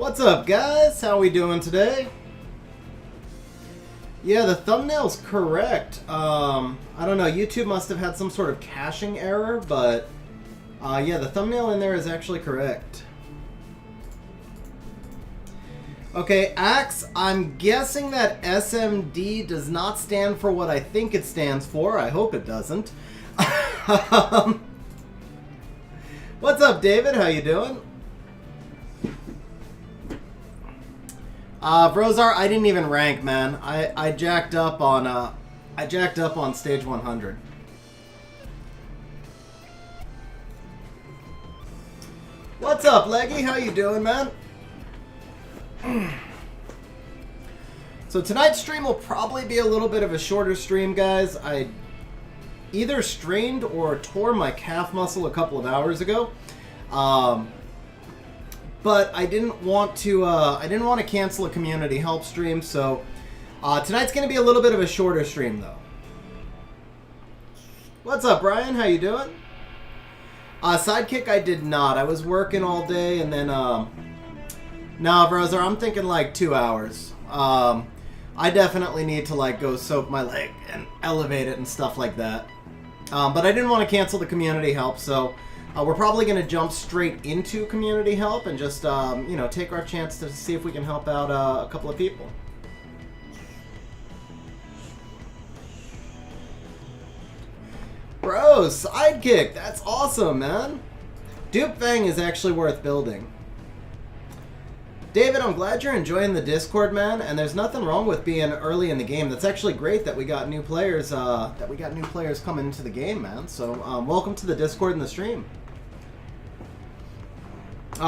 What's up, guys? How we doing today? Yeah, the thumbnail's correct. I don't know, YouTube must have had some sort of caching error, but yeah, the thumbnail in there is actually correct. Okay, Axe, I'm guessing that SMD does not stand for what I think it stands for. I hope it doesn't. What's up, David? How you doing? Brozar, I didn't even rank, man. I jacked up on stage 100. What's up, Leggy? How you doing, man? So tonight's stream will probably be a little bit of a shorter stream, guys. I either strained or tore my calf muscle a couple of hours ago. But I didn't want to cancel a community help stream, so tonight's going to be a little bit of a shorter stream, though. What's up, Brian? How you doing? Sidekick, I did not. I was working all day, and then nah, brother, I'm thinking like 2 hours. I definitely need to like go soak my leg and elevate it and stuff like that. But I didn't want to cancel the community help, so we're probably going to jump straight into community help and just, you know, take our chance to see if we can help out a couple of people. Bro, Sidekick, that's awesome, man. Dupe Fang is actually worth building. David, I'm glad you're enjoying the Discord, man, and there's nothing wrong with being early in the game. That's actually great that we got new players, coming into the game, man. So, welcome to the Discord and the stream.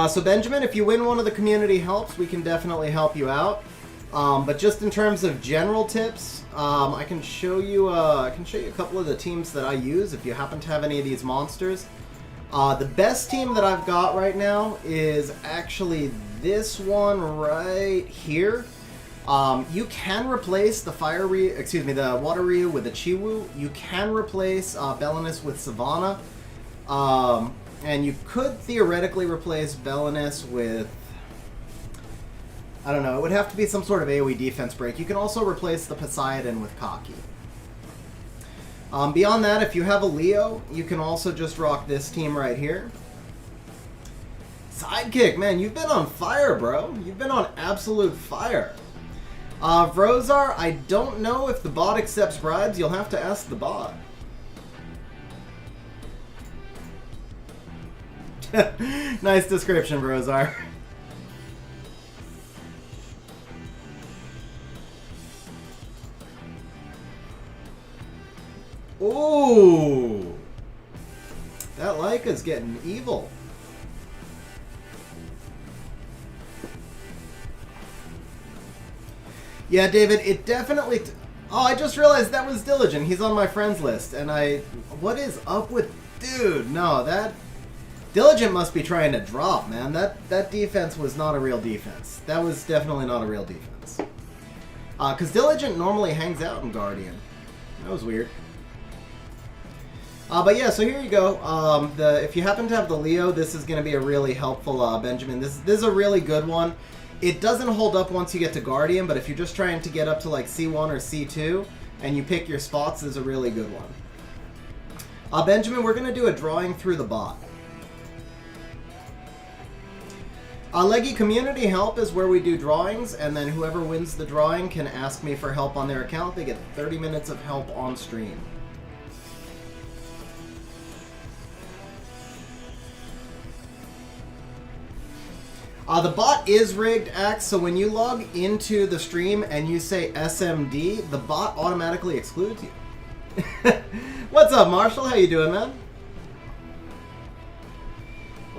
So Benjamin, if you win one of the community helps, we can definitely help you out. But just in terms of general tips, I can show you a couple of the teams that I use if you happen to have any of these monsters. The best team that I've got right now is actually this one right here. You can replace the the Water Ryu with the Chiwu. You can replace Belinus with Savannah. And you could theoretically replace Belinus with, I don't know, it would have to be some sort of AoE defense break. You can also replace the Poseidon with Kaki. Beyond that, if you have a Leo, you can also just rock this team right here. Sidekick, man, you've been on fire, bro. You've been on absolute fire. Vrozar, I don't know if the bot accepts bribes. You'll have to ask the bot. Nice description, Brozar. Ooh! That Leica's getting evil. Yeah, David, it definitely... Oh, I just realized that was Diligent. He's on my friends list, and what is up with... Dude, no, that... Diligent must be trying to drop, man. That defense was not a real defense. That was definitely not a real defense. Because Diligent normally hangs out in Guardian. That was weird. But yeah, so here you go. If you happen to have the Leo, this is going to be a really helpful Benjamin. This is a really good one. It doesn't hold up once you get to Guardian, but if you're just trying to get up to like C1 or C2, and you pick your spots, this is a really good one. Benjamin, we're going to do a drawing through the bot. Leggy, community help is where we do drawings, and then whoever wins the drawing can ask me for help on their account. They get 30 minutes of help on stream. The bot is rigged, Axe, so when you log into the stream and you say SMD, the bot automatically excludes you. What's up, Marshall? How you doing, man?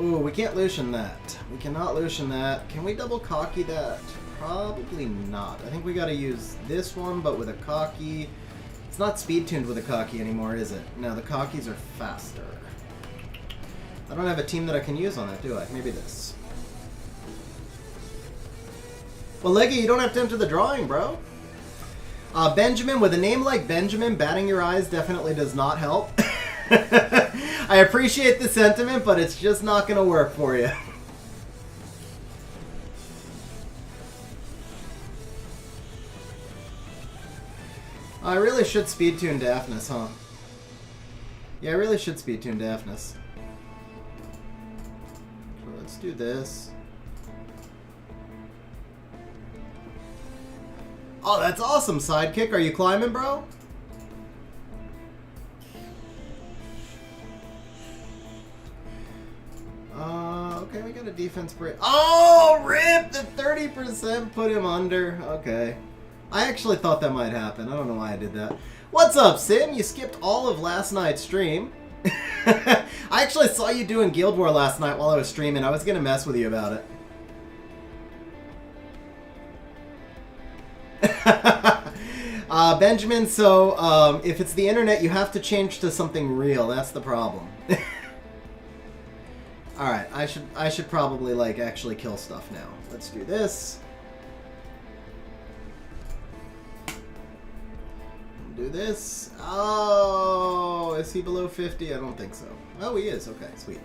Ooh, we can't Lucian that. We cannot Lucian that. Can we double Kaki that? Probably not. I think we gotta use this one, but with a Kaki. It's not speed tuned with a Kaki anymore, is it? No, the Kakis are faster. I don't have a team that I can use on that, do I? Maybe this. Well, Leggy, you don't have to enter the drawing, bro. Benjamin, with a name like Benjamin, batting your eyes definitely does not help. I appreciate the sentiment, but it's just not going to work for you. I really should speed tune Daphnis, huh? Yeah, I really should speed tune Daphnis. So let's do this. Oh, that's awesome, Sidekick. Are you climbing, bro? Okay, we got a defense break. Oh, rip! The 30% put him under. Okay. I actually thought that might happen. I don't know why I did that. What's up, Sim? You skipped all of last night's stream. I actually saw you doing Guild War last night while I was streaming. I was going to mess with you about it. Benjamin, so if it's the internet, you have to change to something real. That's the problem. Alright, I should probably, like, actually kill stuff now. Let's do this. Do this. Oh, is he below 50? I don't think so. Oh, he is. Okay, sweet.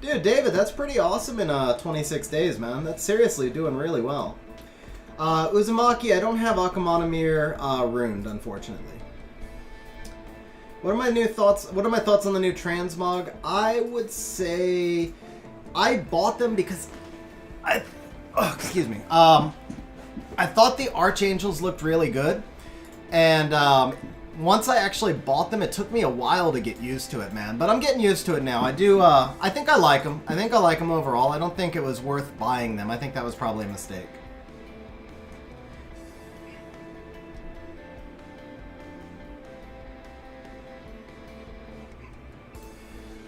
Dude, David, that's pretty awesome in 26 days, man. That's seriously doing really well. Uzumaki, I don't have Akamanamir ruined, unfortunately. What are my new thoughts? What are my thoughts on the new transmog? I would say I bought them because excuse me. I thought the Archangels looked really good, and once I actually bought them, it took me a while to get used to it, man. But I'm getting used to it now. I do. I think I like them. I think I like them overall. I don't think it was worth buying them. I think that was probably a mistake.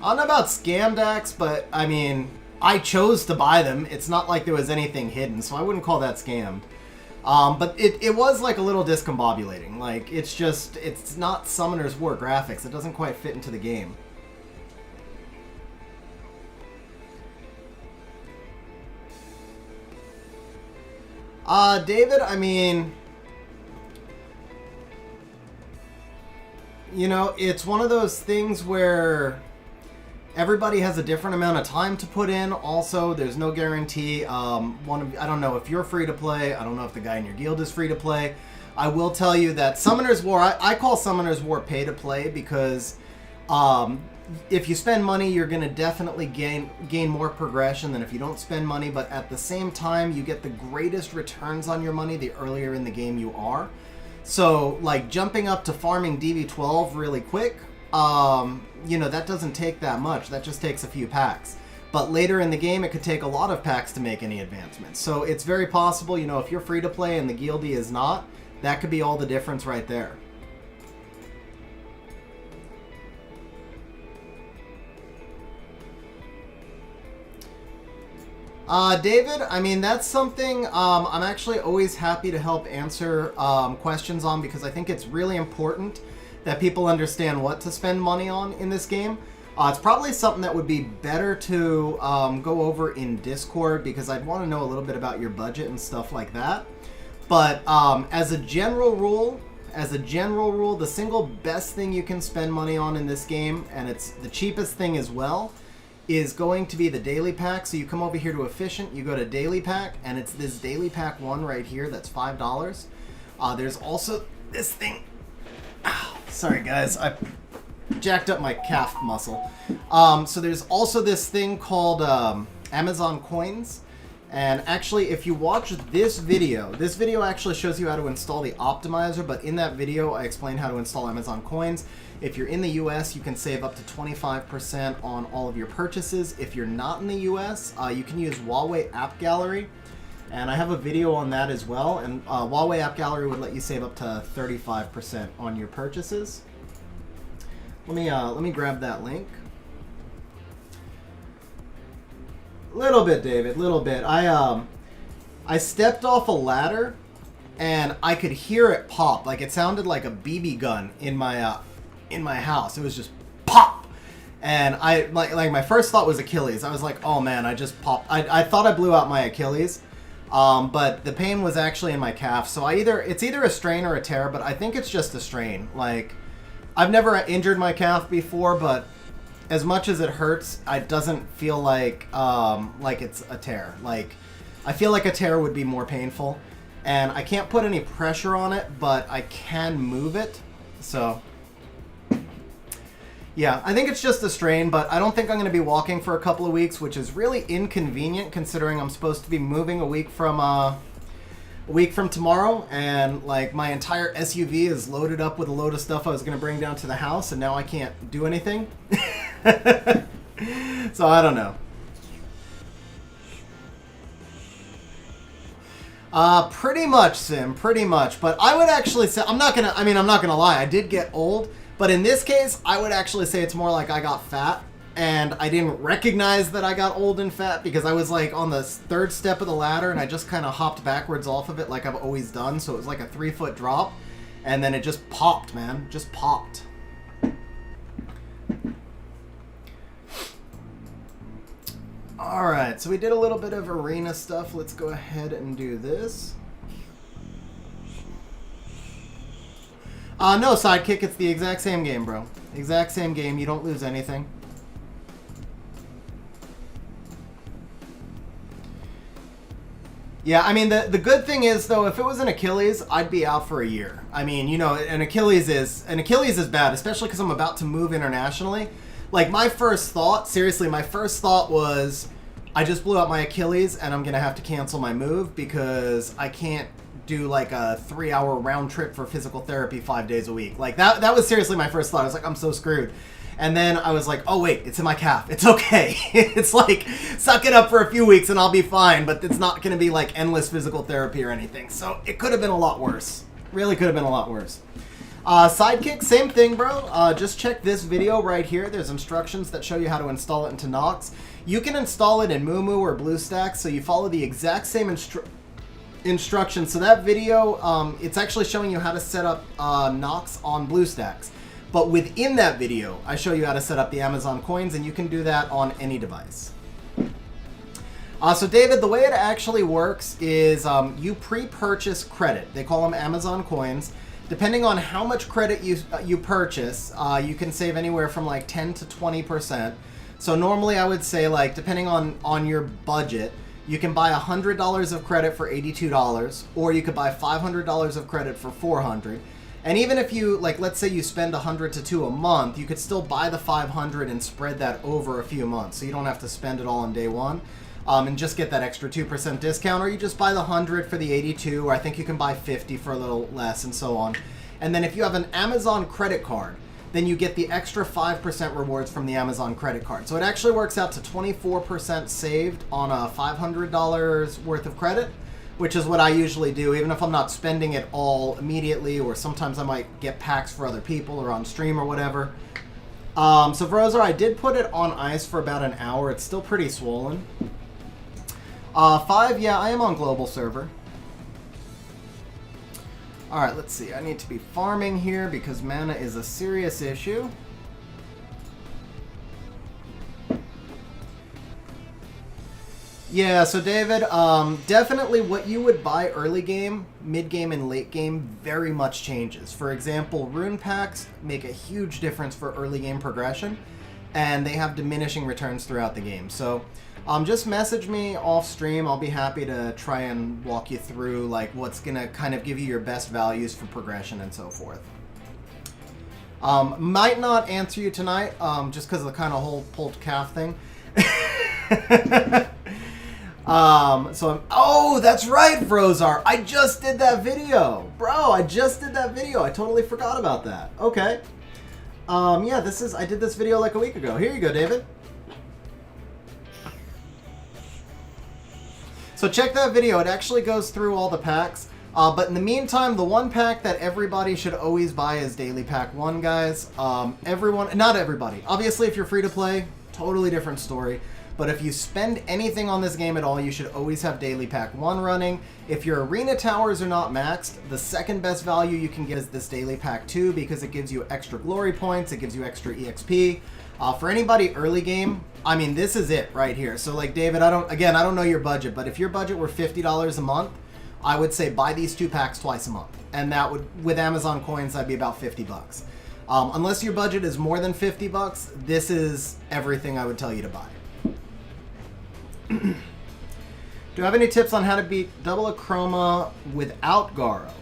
I don't know about scam decks, but I mean, I chose to buy them. It's not like there was anything hidden, so I wouldn't call that scammed. But it was like a little discombobulating. Like, it's not Summoner's War graphics. It doesn't quite fit into the game. David, I mean, you know, it's one of those things where everybody has a different amount of time to put in. Also, there's no guarantee. I don't know if you're free to play. I don't know if the guy in your guild is free to play. I will tell you that Summoner's War, I call Summoner's War pay to play because if you spend money, you're going to definitely gain more progression than if you don't spend money. But at the same time, you get the greatest returns on your money the earlier in the game you are. So, like, jumping up to farming DV12 really quick, you know, that doesn't take that much. That just takes a few packs. But later in the game, it could take a lot of packs to make any advancements. So it's very possible, you know, if you're free to play and the guildie is not, that could be all the difference right there. David, I mean, that's something I'm actually always happy to help answer questions on, because I think it's really important that people understand what to spend money on in this game. It's probably something that would be better to go over in Discord, because I'd want to know a little bit about your budget and stuff like that. But as a general rule, the single best thing you can spend money on in this game, and it's the cheapest thing as well, is going to be the daily pack. So you come over here to Efficient, you go to Daily Pack, and it's this Daily Pack 1 right here that's $5. There's also this thing. Sorry guys, I jacked up my calf muscle. So there's also this thing called Amazon Coins. And actually, if you watch this video actually shows you how to install the optimizer, but in that video I explain how to install Amazon Coins. If you're in the US, you can save up to 25% on all of your purchases. If you're not in the US, you can use Huawei App Gallery. And I have a video on that as well. And Huawei App Gallery would let you save up to 35% on your purchases. Let me grab that link. Little bit, David. Little bit. I stepped off a ladder, and I could hear it pop. Like it sounded like a BB gun in my house. It was just pop. And I like my first thought was Achilles. I was like, oh man, I just popped. I thought I blew out my Achilles. But the pain was actually in my calf, so it's either a strain or a tear, but I think it's just a strain. Like, I've never injured my calf before, but as much as it hurts, it doesn't feel like it's a tear. Like, I feel like a tear would be more painful. And I can't put any pressure on it, but I can move it. So, yeah, I think it's just a strain, but I don't think I'm going to be walking for a couple of weeks, which is really inconvenient considering I'm supposed to be moving a week from tomorrow, and like my entire SUV is loaded up with a load of stuff I was going to bring down to the house, and now I can't do anything. So I don't know. Pretty much, Sim, pretty much. But I would actually say, I'm not gonna lie, I did get old, but in this case, I would actually say it's more like I got fat, and I didn't recognize that I got old and fat because I was like on the third step of the ladder, and I just kind of hopped backwards off of it like I've always done, so it was like a 3-foot drop, and then it just popped, man, just popped. Alright, so we did a little bit of arena stuff. Let's go ahead and do this. No, Sidekick, it's the exact same game, bro. Exact same game, you don't lose anything. Yeah, I mean, the good thing is, though, if it was an Achilles, I'd be out for a year. I mean, you know, an Achilles is bad, especially because I'm about to move internationally. Like, my first thought, seriously, my first thought was, I just blew out my Achilles, and I'm going to have to cancel my move because I can't do, like, a 3-hour round trip for physical therapy 5 days a week. Like, that was seriously my first thought. I was like, I'm so screwed. And then I was like, oh, wait, it's in my calf. It's okay. It's like, suck it up for a few weeks and I'll be fine, but it's not going to be, like, endless physical therapy or anything. So it could have been a lot worse. Really could have been a lot worse. Sidekick, same thing, bro. Just check this video right here. There's instructions that show you how to install it into Nox. You can install it in Mumu or BlueStacks, so you follow the exact same instructions. So that video, it's actually showing you how to set up Nox on BlueStacks. But within that video, I show you how to set up the Amazon coins, and you can do that on any device. So David, the way it actually works is you pre-purchase credit. They call them Amazon coins. Depending on how much credit you purchase, you can save anywhere from like 10 to 20%. So normally I would say, like, depending on your budget, you can buy $100 of credit for $82, or you could buy $500 of credit for $400. And even if you, like, let's say you spend 100 to 2 a month, you could still buy the 500 and spread that over a few months, so you don't have to spend it all on day one. And just get that extra 2% discount, or you just buy the 100 for the 82, or I think you can buy 50 for a little less, and so on. And then if you have an Amazon credit card, then you get the extra 5% rewards from the Amazon credit card. So it actually works out to 24% saved on a $500 worth of credit, which is what I usually do, even if I'm not spending it all immediately, or sometimes I might get packs for other people or on stream or whatever. So Vrozar, I did put it on ice for about an hour. It's still pretty swollen. 5, yeah, I am on global server. Alright, let's see. I need to be farming here because mana is a serious issue. Yeah, so David, definitely what you would buy early game, mid game, and late game very much changes. For example, rune packs make a huge difference for early game progression, and they have diminishing returns throughout the game. So just message me off stream. I'll be happy to try and walk you through like what's gonna kind of give you your best values for progression and so forth. Might not answer you tonight, just because of the kind of whole pulled calf thing. Oh, that's right, Vrozar. I just did that video. Bro, I just did that video. I totally forgot about that. Okay. Yeah, I did this video like a week ago. Here you go, David. So check that video. It actually goes through all the packs. But in the meantime, the one pack that everybody should always buy is Daily Pack 1, guys. Not everybody. Obviously, if you're free to play, totally different story. But if you spend anything on this game at all, you should always have Daily Pack 1 running. If your arena towers are not maxed, the second best value you can get is this Daily Pack 2 because it gives you extra glory points, it gives you extra EXP. For anybody early game, I mean, this is it right here. So like, David, I don't know your budget, but if your budget were $50 a month, I would say buy these 2 packs twice a month. And that would, with Amazon coins, that'd be about 50 bucks. Unless your budget is more than 50 bucks, this is everything I would tell you to buy. Do you have any tips on how to beat double Achroma without Garo?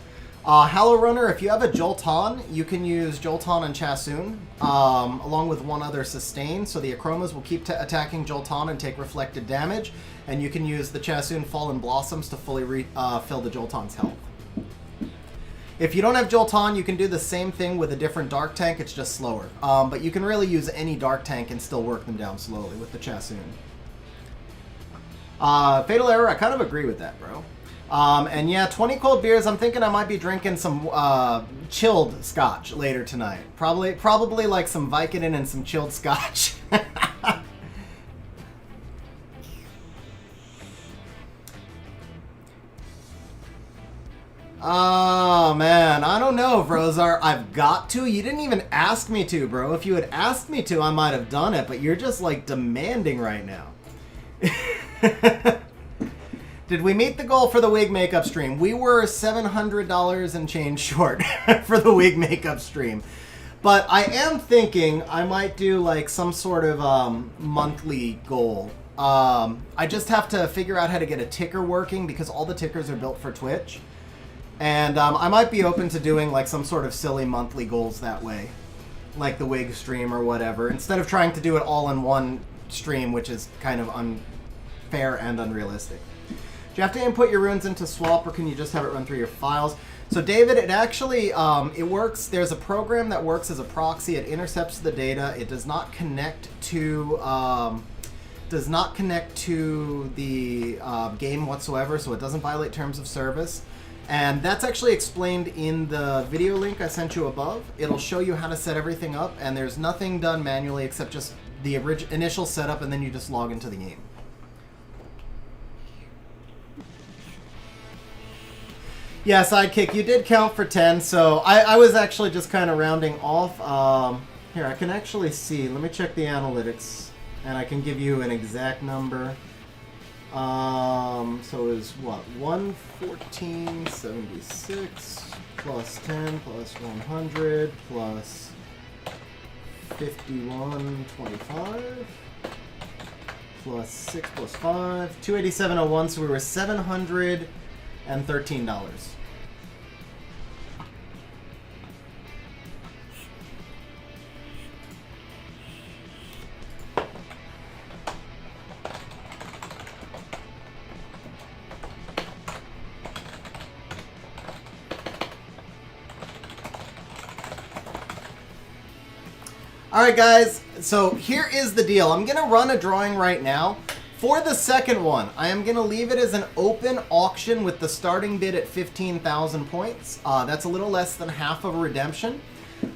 Hallow Runner, if you have a Jolton, you can use Jolton and Chasun, along with one other sustain, so the Achromas will keep attacking Jolton and take reflected damage, and you can use the Chasun Fallen Blossoms to fully fill the Jolton's health. If you don't have Jolton, you can do the same thing with a different Dark Tank, it's just slower. But you can really use any Dark Tank and still work them down slowly with the Chasun. Fatal Error, I kind of agree with that, bro. And yeah, 20 cold beers. I'm thinking I might be drinking some chilled scotch later tonight. Probably like some Vicodin and some chilled scotch. Oh man, I don't know, Brozar. I've got to. You didn't even ask me to, bro. If you had asked me to, I might have done it. But you're just like demanding right now. Did we meet the goal for the wig makeup stream? We were $700 and change short for the wig makeup stream. But I am thinking I might do like some sort of monthly goal. I just have to figure out how to get a ticker working because all the tickers are built for Twitch. And I might be open to doing like some sort of silly monthly goals that way. Like the wig stream or whatever. Instead of trying to do it all in one stream, which is kind of unfair and unrealistic. Do you have to input your runes into Swap, or can you just have it run through your files? So David, it actually, it works, there's a program that works as a proxy, it intercepts the data, it does not connect to, the game whatsoever, so it doesn't violate terms of service. And that's actually explained in the video link I sent you above. It'll show you how to set everything up, and there's nothing done manually except just the initial setup, and then you just log into the game. Yeah, Sidekick, you did count for 10, so I was actually just kind of rounding off. Here, I can actually see. Let me check the analytics, and I can give you an exact number. So it was, what, 114.76 plus 10 plus 100 plus 51.25 plus 6 plus 5, 287.01, so we were $713. Alright guys, so here is the deal. I'm going to run a drawing right now. For the second one, I am going to leave it as an open auction with the starting bid at 15,000 points. That's a little less than half of a redemption.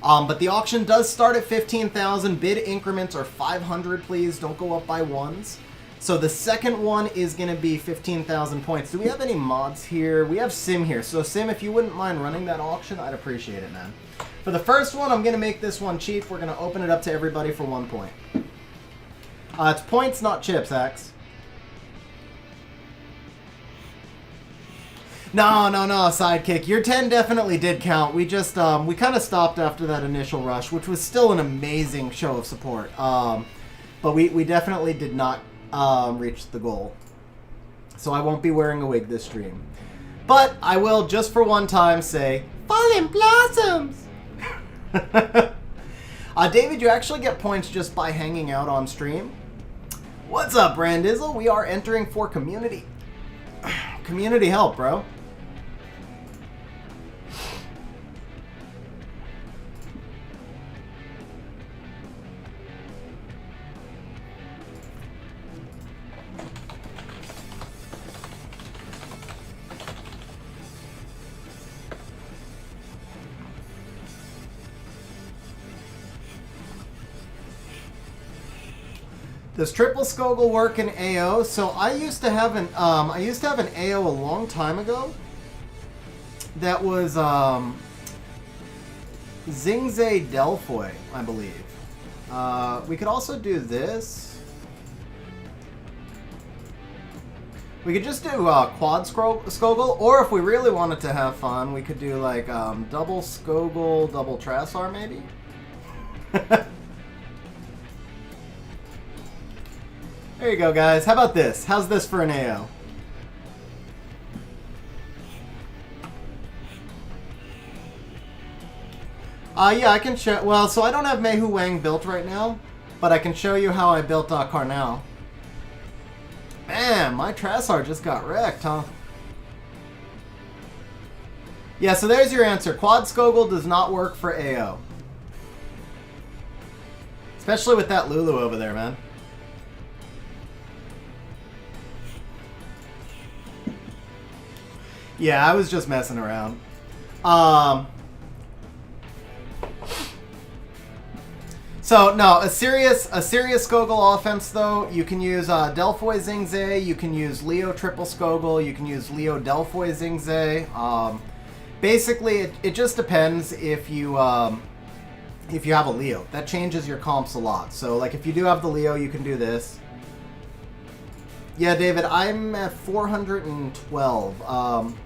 But the auction does start at 15,000. Bid increments are 500, please. Don't go up by ones. So the second one is going to be 15,000 points. Do we have any mods here? We have Sim here. So Sim, if you wouldn't mind running that auction, I'd appreciate it, man. For the first one, I'm going to make this one cheap. We're going to open it up to everybody for 1 point. It's points, not chips, Axe. No, Sidekick. Your 10 definitely did count. We just, we kind of stopped after that initial rush, which was still an amazing show of support. But we definitely did not reach the goal. So I won't be wearing a wig this stream. But I will, just for one time, say, Fallen Blossoms! David, you actually get points just by hanging out on stream. What's up, Brandizzle? We are entering for community help, bro. Does triple Skogul work in AO? So I used to have an AO a long time ago. That was Xingze Delphoy, I believe. We could also do this. We could just do quad Skogul, or if we really wanted to have fun, we could do like double Skogul, double Trassar maybe. There you go, guys. How about this? How's this for an AO? Yeah, I can show... Well, so I don't have Mei Hu Wang built right now, but I can show you how I built Carnal. Man, my Trassar just got wrecked, huh? Yeah, so there's your answer. Quad Skogul does not work for AO. Especially with that Lulu over there, man. Yeah, I was just messing around. So, no, a serious Skogul offense, though, you can use Delphoy Xingzhe, you can use Leo Triple Skogul, you can use Leo Delphoy Xingzhe. Basically, it just depends if you have a Leo. That changes your comps a lot. So, like, if you do have the Leo, you can do this. Yeah, David, I'm at 412.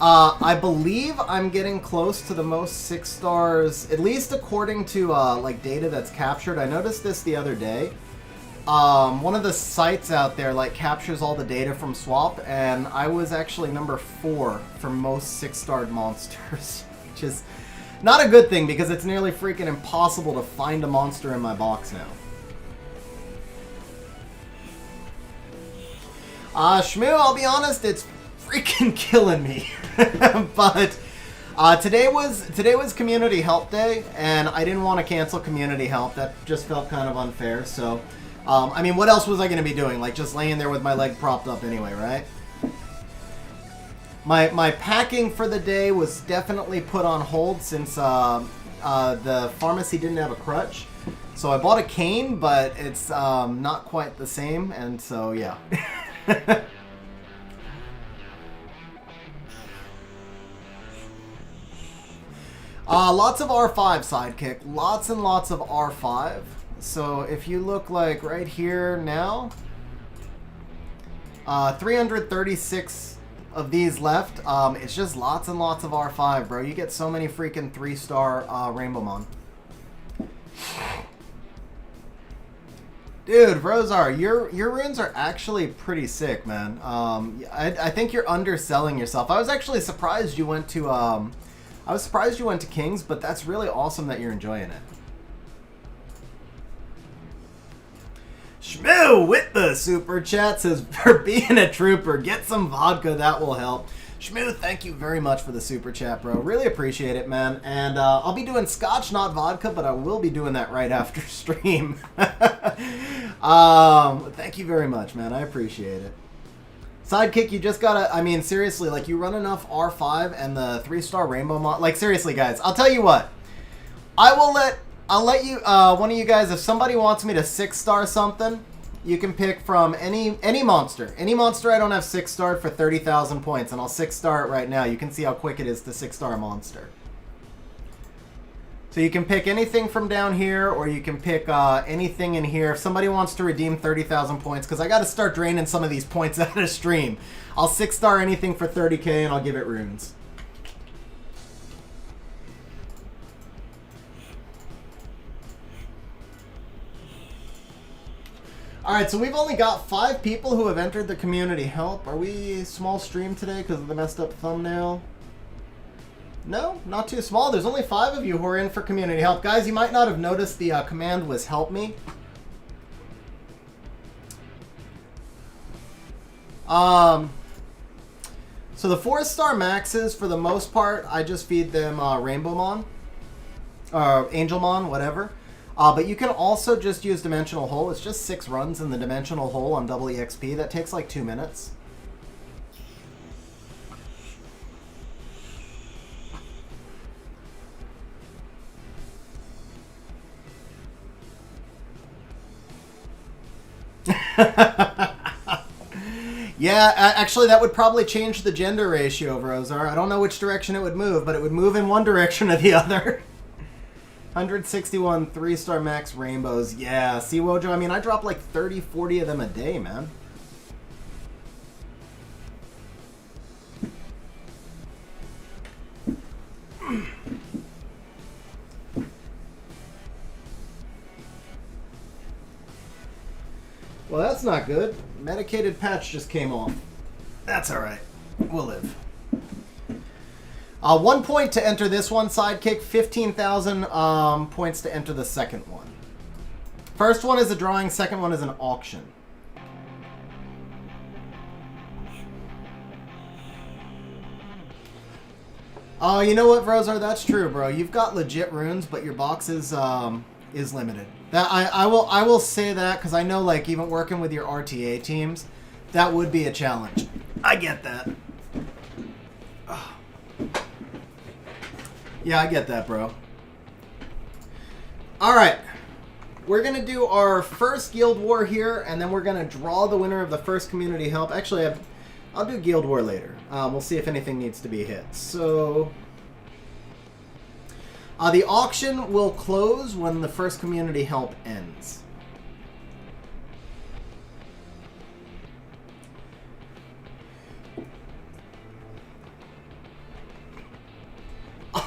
I believe I'm getting close to the most 6 stars, at least according to like data that's captured. I noticed this the other day. One of the sites out there like captures all the data from Swap, and I was actually number 4 for most 6-starred monsters, which is not a good thing because it's nearly freaking impossible to find a monster in my box now. Shmoo, I'll be honest, it's freaking killing me. But today was community help day, and I didn't want to cancel community help. That just felt kind of unfair. So, I mean, what else was I going to be doing? Like just laying there with my leg propped up anyway, right? My packing for the day was definitely put on hold since the pharmacy didn't have a crutch. So I bought a cane, but it's not quite the same, and so yeah. Lots of R5 sidekick. Lots and lots of R5. So if you look like right here now, 336 of these left. It's just lots and lots of R5, bro. You get so many freaking 3-star Rainbow Mon. Dude, Rosar, your runes are actually pretty sick, man. I think you're underselling yourself. I was actually surprised you went to Kings, but that's really awesome that you're enjoying it. Shmoo with the super chat says, for being a trooper, get some vodka, that will help. Shmoo, thank you very much for the super chat, bro. Really appreciate it, man. And I'll be doing scotch, not vodka, but I will be doing that right after stream. Thank you very much, man. I appreciate it. Sidekick, you just gotta, I mean, seriously, like, you run enough R5 and the 3-star Rainbow Mon, like, seriously, guys, I'll tell you what. I'll let you, one of you guys, if somebody wants me to 6-star something, you can pick from any monster. Any monster I don't have 6-starred for 30,000 points, and I'll 6-star it right now. You can see how quick it is to 6-star a monster. So you can pick anything from down here, or you can pick anything in here. If somebody wants to redeem 30,000 points, because I got to start draining some of these points out of stream, I'll 6-star anything for 30k, and I'll give it runes. Alright, so we've only got 5 people who have entered the community help. Are we small stream today because of the messed up thumbnail? No, not too small. There's only 5 of you who are in for community help. Guys, you might not have noticed the command was help me. So the 4-star maxes, for the most part, I just feed them Rainbow Mon. Or Angel Mon, whatever. But you can also just use Dimensional Hole. It's just 6 runs in the Dimensional Hole on double EXP. That takes like 2 minutes. Yeah, actually that would probably change the gender ratio, Rosar. I don't know which direction it would move, but it would move in one direction or the other. 161 3-star max rainbows. Yeah, see, Wojo, I mean, I drop like 30, 40 of them a day, man. Well, that's not good. Medicated patch just came off. That's alright. We'll live. 1 point to enter this one sidekick, 15,000 points to enter the second one. First one is a drawing, second one is an auction. Oh, you know what, Rosar? That's true, bro. You've got legit runes, but your box is limited. That I will say that because I know, like, even working with your RTA teams, that would be a challenge. I get that. Oh. Yeah, I get that, bro. All right, we're gonna do our first guild war here, and then we're gonna draw the winner of the first community help. Actually, I'll do guild war later. We'll see if anything needs to be hit. So, the auction will close when the first community help ends.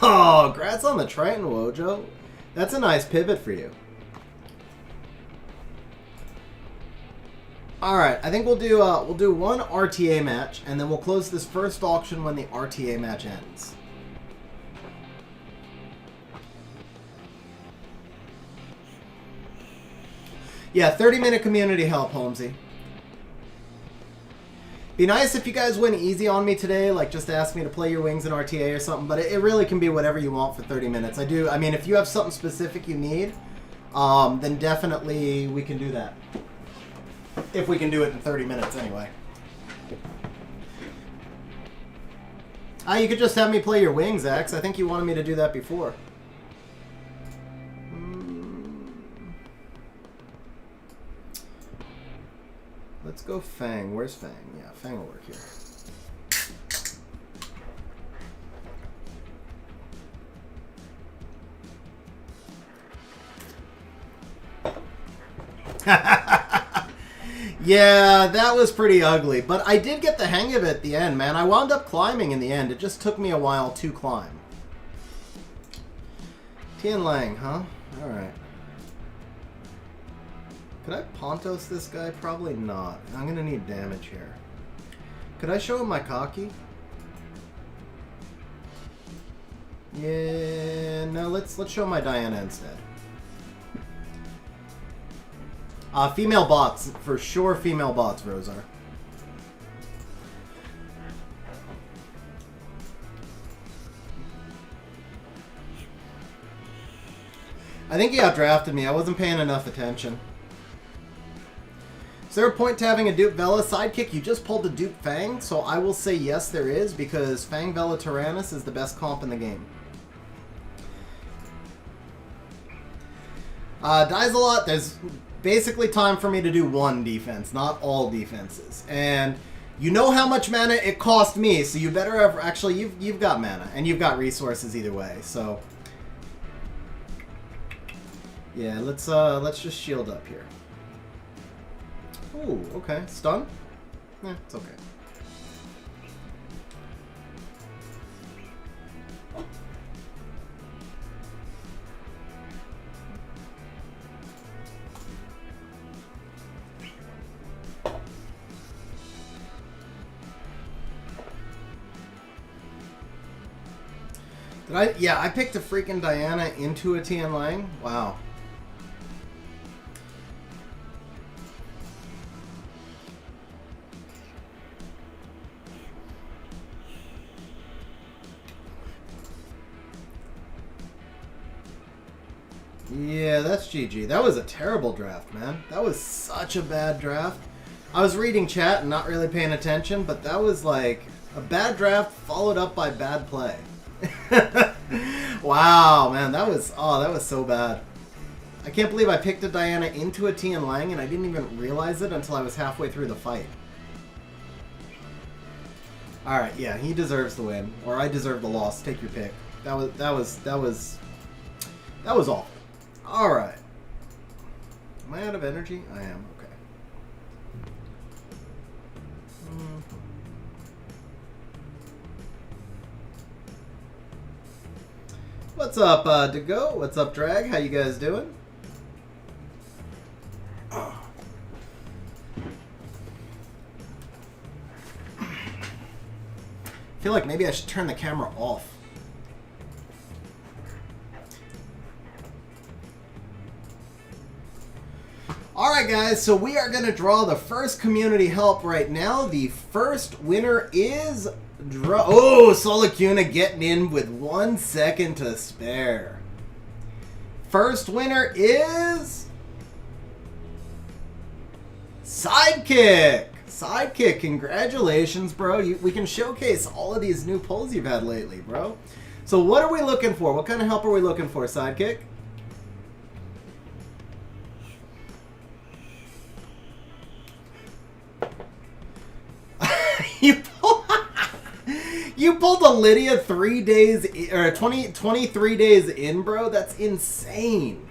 Oh, congrats on the Triton, Wojo. That's a nice pivot for you. All right, I think we'll do one RTA match, and then we'll close this first auction when the RTA match ends. Yeah, 30-minute community help, Holmesy. Be nice if you guys went easy on me today, like just ask me to play your wings in RTA or something, but it really can be whatever you want for 30 minutes. I mean, if you have something specific you need, then definitely we can do that. If we can do it in 30 minutes anyway. You could just have me play your wings, X. I think you wanted me to do that before. Let's go Fang. Where's Fang? Yeah, Fang will work here. Yeah, that was pretty ugly, but I did get the hang of it at the end, man. I wound up climbing in the end. It just took me a while to climb. Tian Lang, huh? Alright. Could I Pontos this guy? Probably not. I'm gonna need damage here. Could I show him my Kaki? Yeah, no, let's show my Diana instead. Female bots. For sure female bots, Rosar. I think he outdrafted me. I wasn't paying enough attention. Is there a point to having a Duke Vela sidekick? You just pulled the Duke Fang, so I will say yes there is, because Fang Vela Tyrannus is the best comp in the game. Dies a lot. There's basically time for me to do one defense, not all defenses. And you know how much mana it cost me, so you better have... Actually, you've got mana, and you've got resources either way, so... Yeah, let's just shield up here. Ooh, okay. Stun? Yeah, it's okay. Did I? Yeah, I picked a freaking Diana into a Tian Lang. Wow. Yeah, that's GG. That was a terrible draft, man. That was such a bad draft. I was reading chat and not really paying attention, but that was like a bad draft followed up by bad play. Wow, man, that was so bad. I can't believe I picked a Diana into a Tian Lang and I didn't even realize it until I was halfway through the fight. All right, yeah, he deserves the win, or I deserve the loss. Take your pick. That was awful. All right. Am I out of energy? I am. Okay. What's up, Dago? What's up, Drag? How you guys doing? I feel like maybe I should turn the camera off. Alright guys, so we are going to draw the first community help right now. The first winner is... Oh, Solacuna getting in with 1 second to spare. First winner is... Sidekick! Sidekick, congratulations, bro. We can showcase all of these new pulls you've had lately, bro. So what are we looking for? What kind of help are we looking for, Sidekick? You pulled a Lydia 3 days, or 23 days in, bro? That's insane.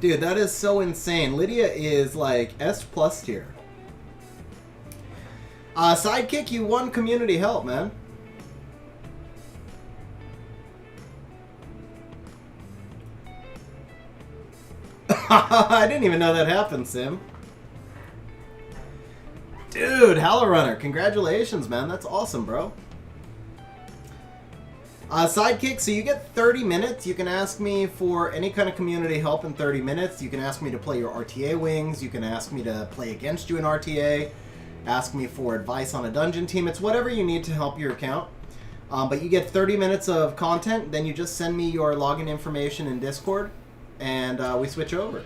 Dude, that is so insane. Lydia is like S+ tier. Sidekick, you won community help, man. I didn't even know that happened, Sim. Dude, Halorunner, congratulations, man. That's awesome, bro. Sidekick, so you get 30 minutes. You can ask me for any kind of community help in 30 minutes. You can ask me to play your RTA wings. You can ask me to play against you in RTA. Ask me for advice on a dungeon team. It's whatever you need to help your account. But you get 30 minutes of content. Then you just send me your login information in Discord, and we switch over.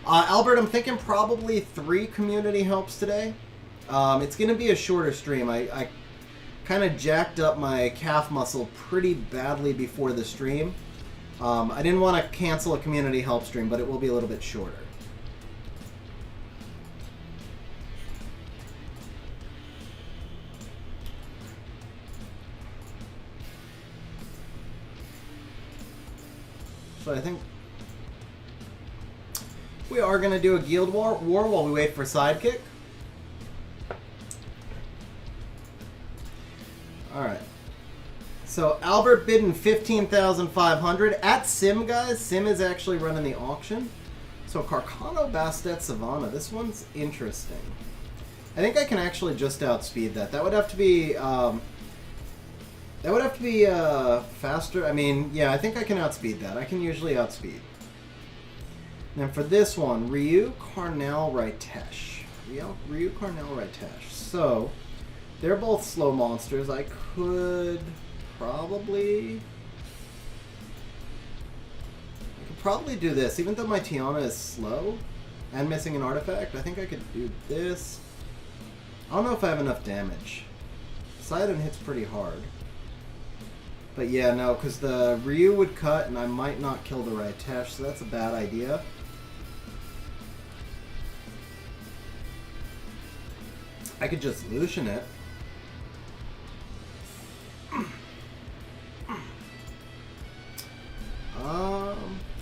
Albert, I'm thinking probably 3 community helps today. It's going to be a shorter stream. I kind of jacked up my calf muscle pretty badly before the stream. I didn't want to cancel a community help stream, but it will be a little bit shorter. So I think we are going to do a guild war while we wait for Sidekick. Alright. So Albert bidding 15,500 at Sim, guys. Sim is actually running the auction. So Carcano Bastet Savannah. This one's interesting. I think I can actually just outspeed that. That would have to be faster. I mean, yeah, I think I can outspeed that. I can usually outspeed. Then for this one, Ryu, Carnell, Ritesh. Ryu, Carnell, Ritesh. So, they're both slow monsters. I could probably do this. Even though my Tiana is slow and missing an artifact, I think I could do this. I don't know if I have enough damage. Poseidon hits pretty hard. But yeah, no, because the Ryu would cut and I might not kill the Ritesh, so that's a bad idea. I could just Lucian it.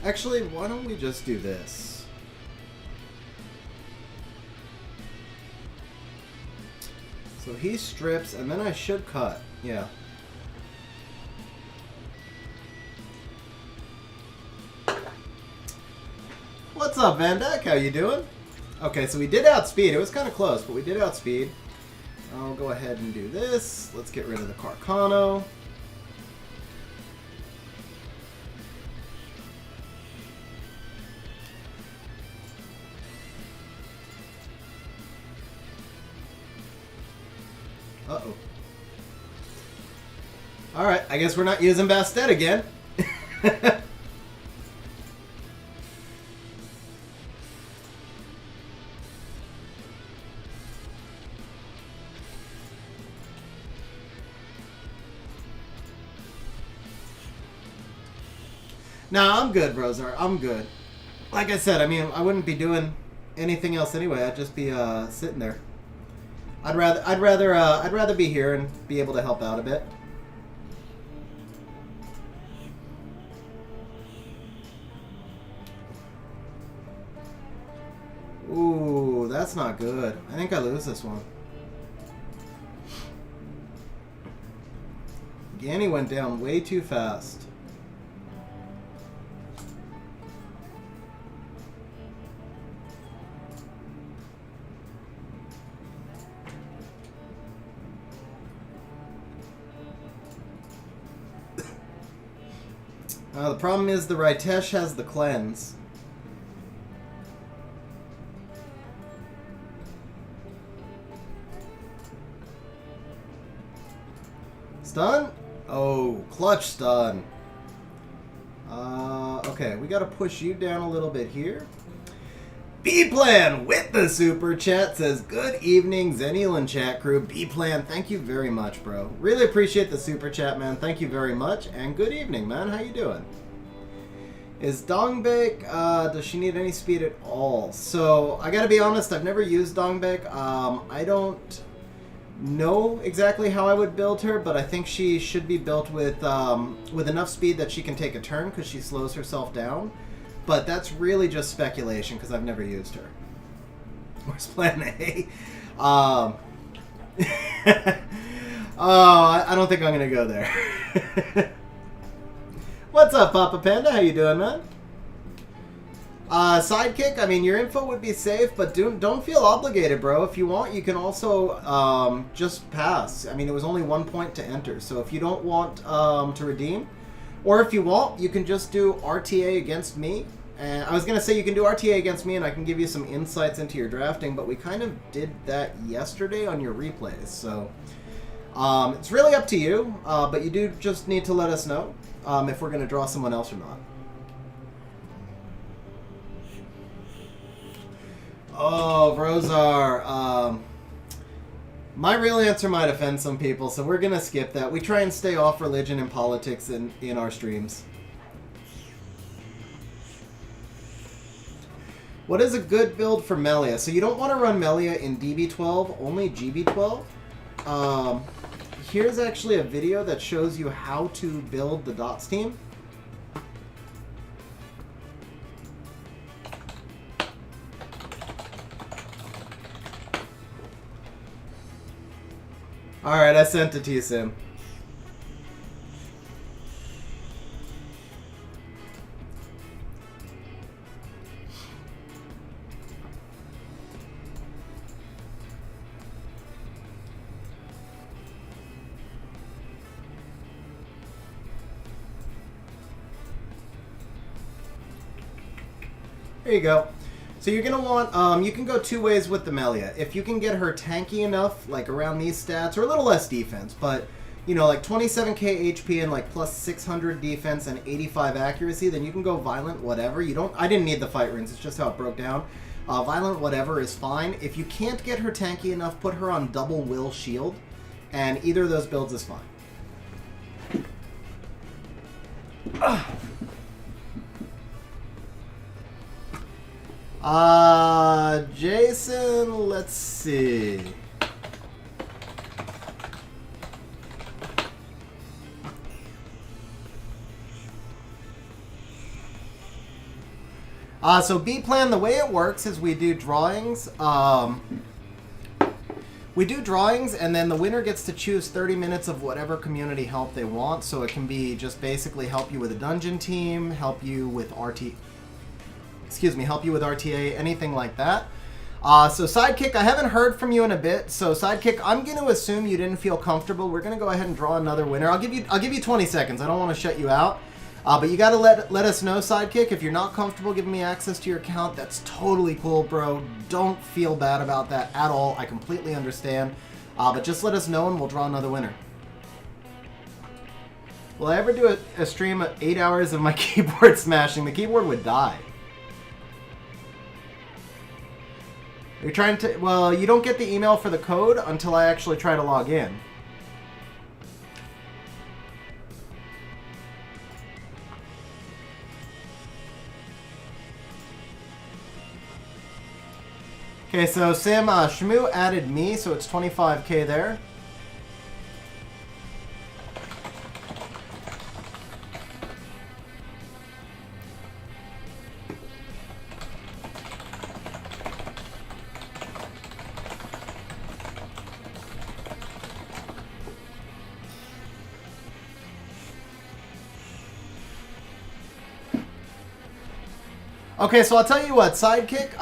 Actually, why don't we just do this? So he strips, and then I should cut. Yeah. What's up, Van Dyke? How you doing? Okay, so we did outspeed. It was kind of close, but we did outspeed. I'll go ahead and do this. Let's get rid of the Carcano. Uh-oh. Alright, I guess we're not using Bastet again. Nah, I'm good, Brozar. I'm good. Like I said, I mean, I wouldn't be doing anything else anyway. I'd just be sitting there. I'd rather be here and be able to help out a bit. Ooh, that's not good. I think I lose this one. Ganny went down way too fast. The problem is the Ritesh has the cleanse. Stun? Oh, clutch stun. Okay, we gotta push you down a little bit here. B-Plan with the super chat says, good evening, Xennial and chat crew. B-Plan, thank you very much, bro. Really appreciate the super chat, man. Thank you very much. And good evening, man. How you doing? Is Dongbek, does she need any speed at all? So, I gotta be honest, I've never used Dongbek. I don't know exactly how I would build her, but I think she should be built with enough speed that she can take a turn because she slows herself down. But that's really just speculation because I've never used her. Where's Plan A? Oh, I don't think I'm going to go there. What's up, Papa Panda? How you doing, man? Sidekick, I mean, your info would be safe, but don't feel obligated, bro. If you want, you can also just pass. I mean, it was only 1 point to enter, so if you don't want to redeem, or if you want, you can just do RTA against me. And I was going to say you can do RTA against me and I can give you some insights into your drafting, but we kind of did that yesterday on your replays. So it's really up to you, but you do just need to let us know if we're going to draw someone else or not. Oh, Vrozar. My real answer might offend some people, so we're going to skip that. We try and stay off religion and politics in our streams. What is a good build for Melia? So you don't want to run Melia in DB12, only GB12. Here's actually a video that shows you how to build the Dots team. Alright, I sent it to you, Sim. There you go. So you're going to want, you can go two ways with the Melia. If you can get her tanky enough, like around these stats, or a little less defense, but, you know, like 27k HP and like plus 600 defense and 85 accuracy, then you can go Violent Whatever. I didn't need the fight runes, it's just how it broke down. Violent Whatever is fine. If you can't get her tanky enough, put her on Double Will Shield, and either of those builds is fine. Jason, let's see. So B-Plan, the way it works is we do drawings. We do drawings, and then the winner gets to choose 30 minutes of whatever community help they want. So it can be just basically help you with a dungeon team, help you with help you with RTA, anything like that. So Sidekick, I haven't heard from you in a bit. So Sidekick, I'm going to assume you didn't feel comfortable. We're going to go ahead and draw another winner. I'll give you 20 seconds. I don't want to shut you out. But you got to let us know, Sidekick. If you're not comfortable giving me access to your account, that's totally cool, bro. Don't feel bad about that at all. I completely understand. But just let us know and we'll draw another winner. Will I ever do a stream of 8 hours of my keyboard smashing? The keyboard would die. You're trying to... Well, you don't get the email for the code until I actually try to log in. Okay, so Sam, Shmoo added me, so it's 25k there. Okay, so I'll tell you what, Sidekick,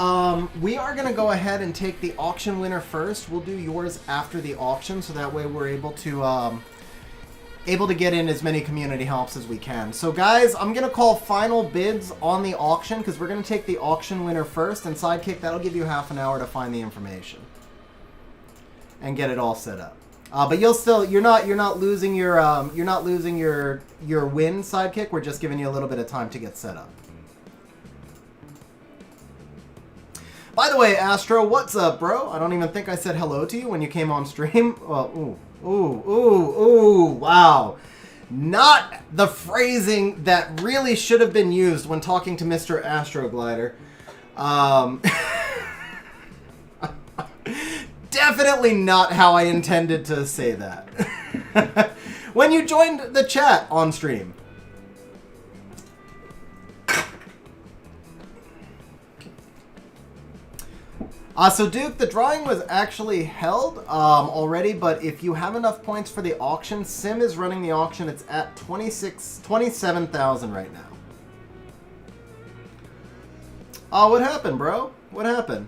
we are going to go ahead and take the auction winner first. We'll do yours after the auction, so that way we're able to able to get in as many community helps as we can. So guys, I'm going to call final bids on the auction because we're going to take the auction winner first, and Sidekick, that'll give you half an hour to find the information and get it all set up. But you're not losing your win, Sidekick. We're just giving you a little bit of time to get set up. By the way, Astro, what's up, bro? I don't even think I said hello to you when you came on stream. Well, ooh, wow. Not the phrasing that really should have been used when talking to Mr. Astroglider. Definitely not how I intended to say that. When you joined the chat on stream. So Duke, the drawing was actually held already, but if you have enough points for the auction, Sim is running the auction. It's at 27,000 right now. Oh, what happened, bro? What happened?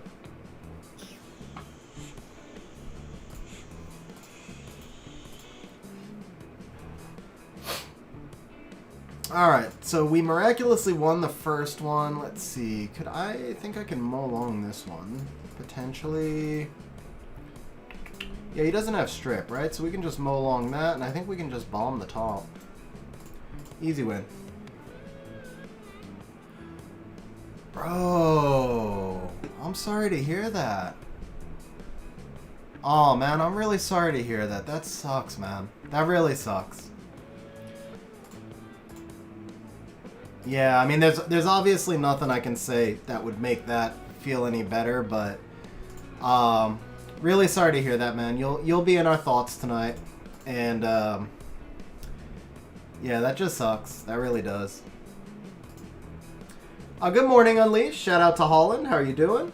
Alright, so we miraculously won the first one. Let's see. I think I can mow along this one. Potentially. Yeah, he doesn't have strip, right? So we can just mow along that, and I think we can just bomb the top. Easy win. Bro, I'm sorry to hear that. Oh, man, I'm really sorry to hear that. That sucks, man. That really sucks. Yeah, I mean, there's obviously nothing I can say that would make that feel any better, but really sorry to hear that, man. You'll be in our thoughts tonight, and yeah, that just sucks. That really does. Good morning, Unleashed. Shout out to Holland. How are you doing?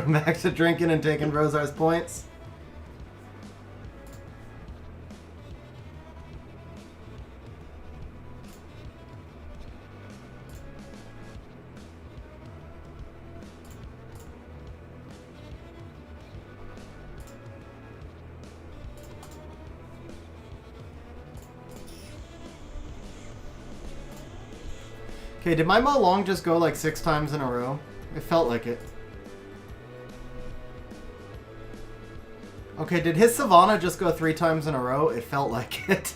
Back to drinking and taking Rosar's points. Okay, did my mow long just go like 6 times in a row? It felt like it. Okay, did his Savannah just go 3 times in a row? It felt like it.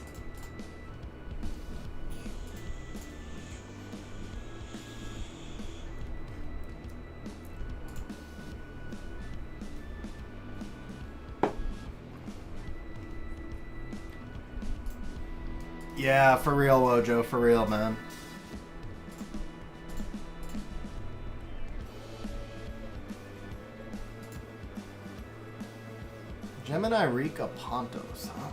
Yeah, for real, Wojo, for real, man. Gemini Rika Pontos, huh?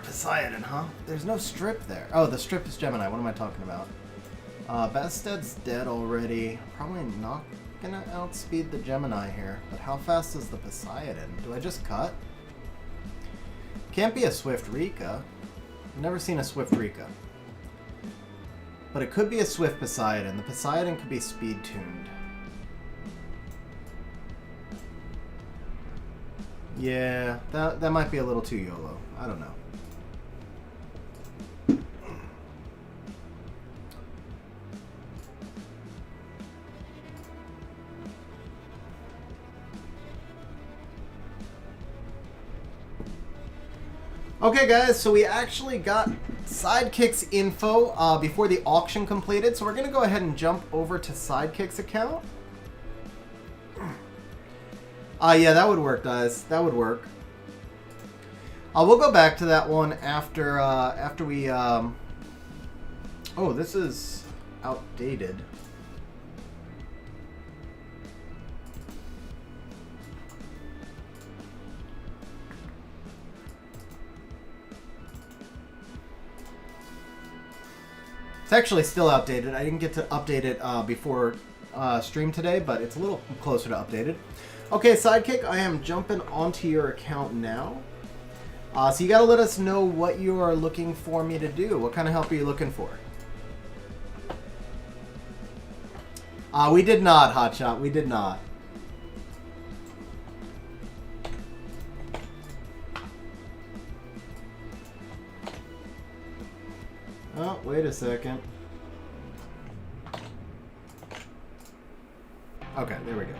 Poseidon, huh? There's no strip there. Oh, the strip is Gemini. What am I talking about? Bested's dead already. Probably not gonna outspeed the Gemini here. But how fast is the Poseidon? Do I just cut? Can't be a Swift Rika. I've never seen a Swift Rika. But it could be a Swift Poseidon. The Poseidon could be speed tuned. Yeah, that might be a little too YOLO. I don't know. Okay, guys, so we actually got Sidekick's info before the auction completed, so we're going to go ahead and jump over to Sidekick's account. Yeah, that would work, guys. That would work. We'll go back to that one after we... Oh, this is outdated. It's actually still outdated. I didn't get to update it before stream today, but it's a little closer to updated. Okay, Sidekick, I am jumping onto your account now. So you got to let us know what you are looking for me to do. What kind of help are you looking for? We did not, Hotshot. We did not. Oh, wait a second. Okay, there we go.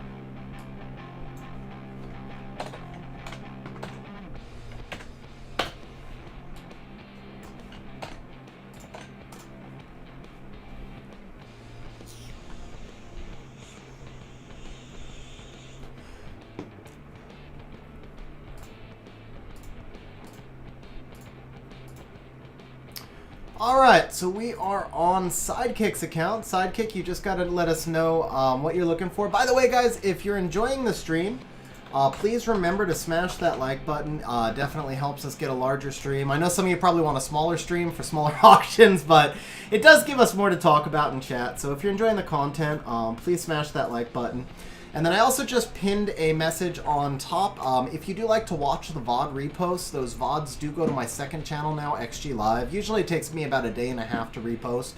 Alright, so we are on Sidekick's account. Sidekick, you just got to let us know what you're looking for. By the way, guys, if you're enjoying the stream, please remember to smash that like button. Definitely helps us get a larger stream. I know some of you probably want a smaller stream for smaller auctions, but it does give us more to talk about in chat. So if you're enjoying the content, please smash that like button. And then I also just pinned a message on top. If you do like to watch the VOD reposts, those VODs do go to my second channel now, XG Live. Usually it takes me about a day and a half to repost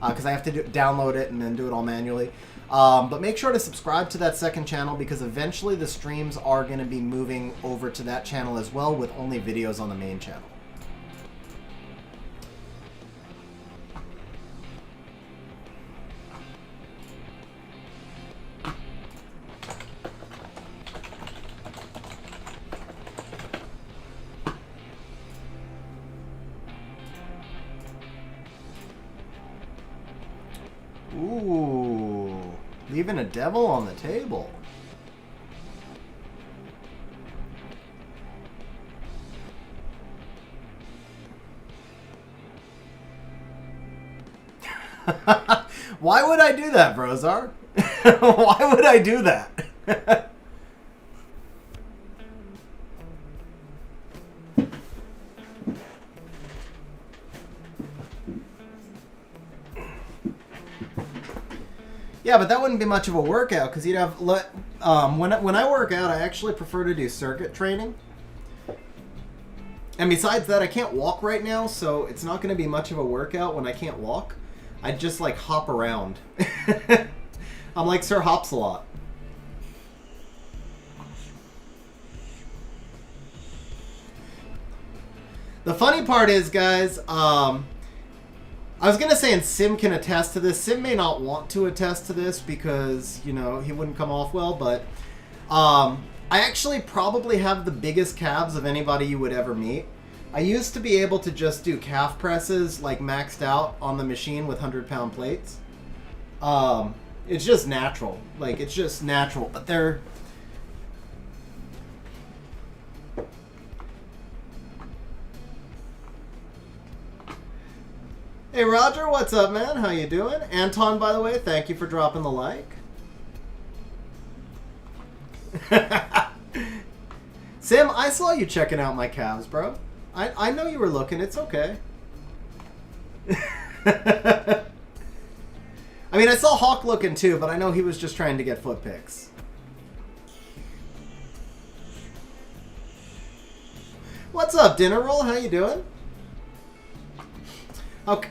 because I have to download it and then do it all manually. But make sure to subscribe to that second channel because eventually the streams are going to be moving over to that channel as well with only videos on the main channel. Ooh, leaving a devil on the table. Why would I do that, Brozar? Why would I do that? Yeah, but that wouldn't be much of a workout because you'd have when I work out, I actually prefer to do circuit training. And besides that, I can't walk right now, so it's not going to be much of a workout when I can't walk. I just like hop around. I'm like Sir Hops-a-Lot. The funny part is, guys, I was going to say, and Sim can attest to this. Sim may not want to attest to this because, you know, he wouldn't come off well, but I actually probably have the biggest calves of anybody you would ever meet. I used to be able to just do calf presses, like, maxed out on the machine with 100-pound plates. It's just natural. Like, it's just natural. But they're... Hey Roger, what's up, man? How you doing? Anton, by the way, thank you for dropping the like. Sim, I saw you checking out my calves, bro. I know you were looking. It's okay. I mean, I saw Hawk looking too, but I know he was just trying to get foot pics. What's up, Dinner Roll? How you doing? Okay.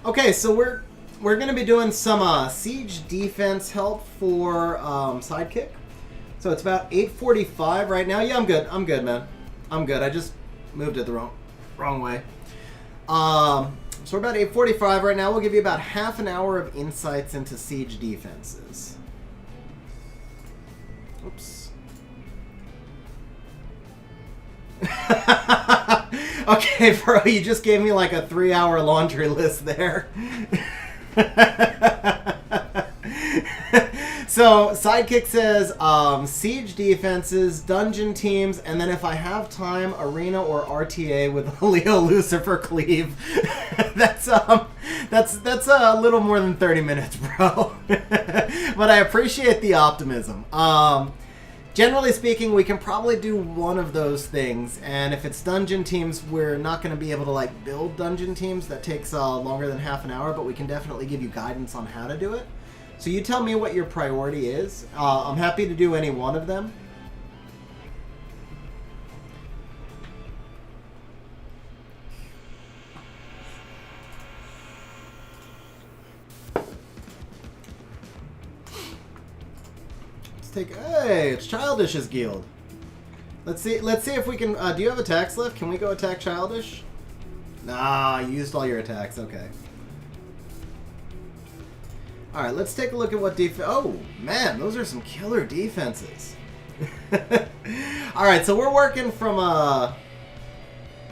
Okay, so we're going to be doing some siege defense help for Sidekick. So it's about 8:45 right now. Yeah, I'm good. I'm good, man. I'm good. I just moved it the wrong way. So we're about 8:45 right now. We'll give you about half an hour of insights into siege defenses. Oops. Okay, bro, you just gave me like a 3-hour laundry list there. So Sidekick says siege defenses, dungeon teams, and then if I have time, arena or RTA with Leo Lucifer cleave. that's a little more than 30 minutes, bro. But I appreciate the optimism. Generally speaking, we can probably do one of those things, and if it's dungeon teams, we're not going to be able to like build dungeon teams. That takes longer than half an hour, but we can definitely give you guidance on how to do it. So you tell me what your priority is. I'm happy to do any one of them. Hey, it's Childish's guild. Let's see if we can. Do you have attacks left? Can we go attack Childish? Nah, you used all your attacks. Okay. All right, let's take a look at what defense. Oh man, those are some killer defenses. All right, so we're working from Oh,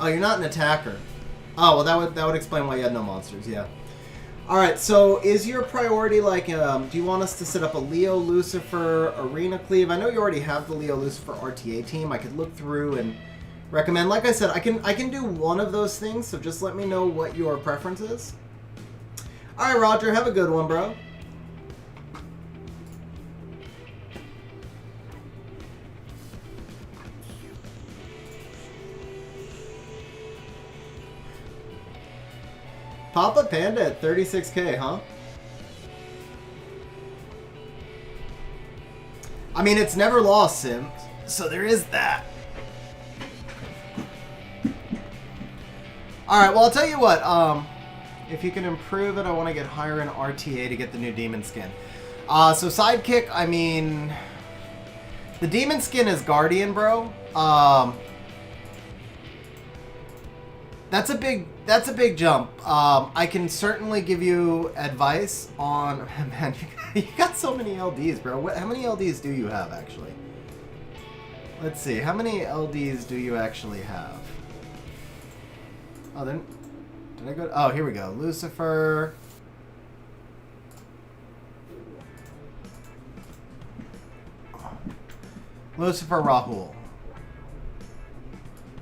you're not an attacker. Oh well, that would explain why you had no monsters. Yeah. Alright, so is your priority like, do you want us to set up a Leo Lucifer Arena Cleave? I know you already have the Leo Lucifer RTA team. I could look through and recommend. Like I said, I can do one of those things, so just let me know what your preference is. Alright, Roger, have a good one, bro. Papa Panda at 36k, huh? I mean, it's never lost, Sim, so there is that. Alright, well, I'll tell you what. If you can improve it, I want to get higher in RTA to get the new demon skin. So Sidekick, I mean... The demon skin is Guardian, bro. That's a big jump. I can certainly give you advice on... Man, you got so many LDs, bro. How many LDs do you have, actually? Let's see. How many LDs do you actually have? Oh, then... Did I go... Oh, here we go. Lucifer... Lucifer Rahul.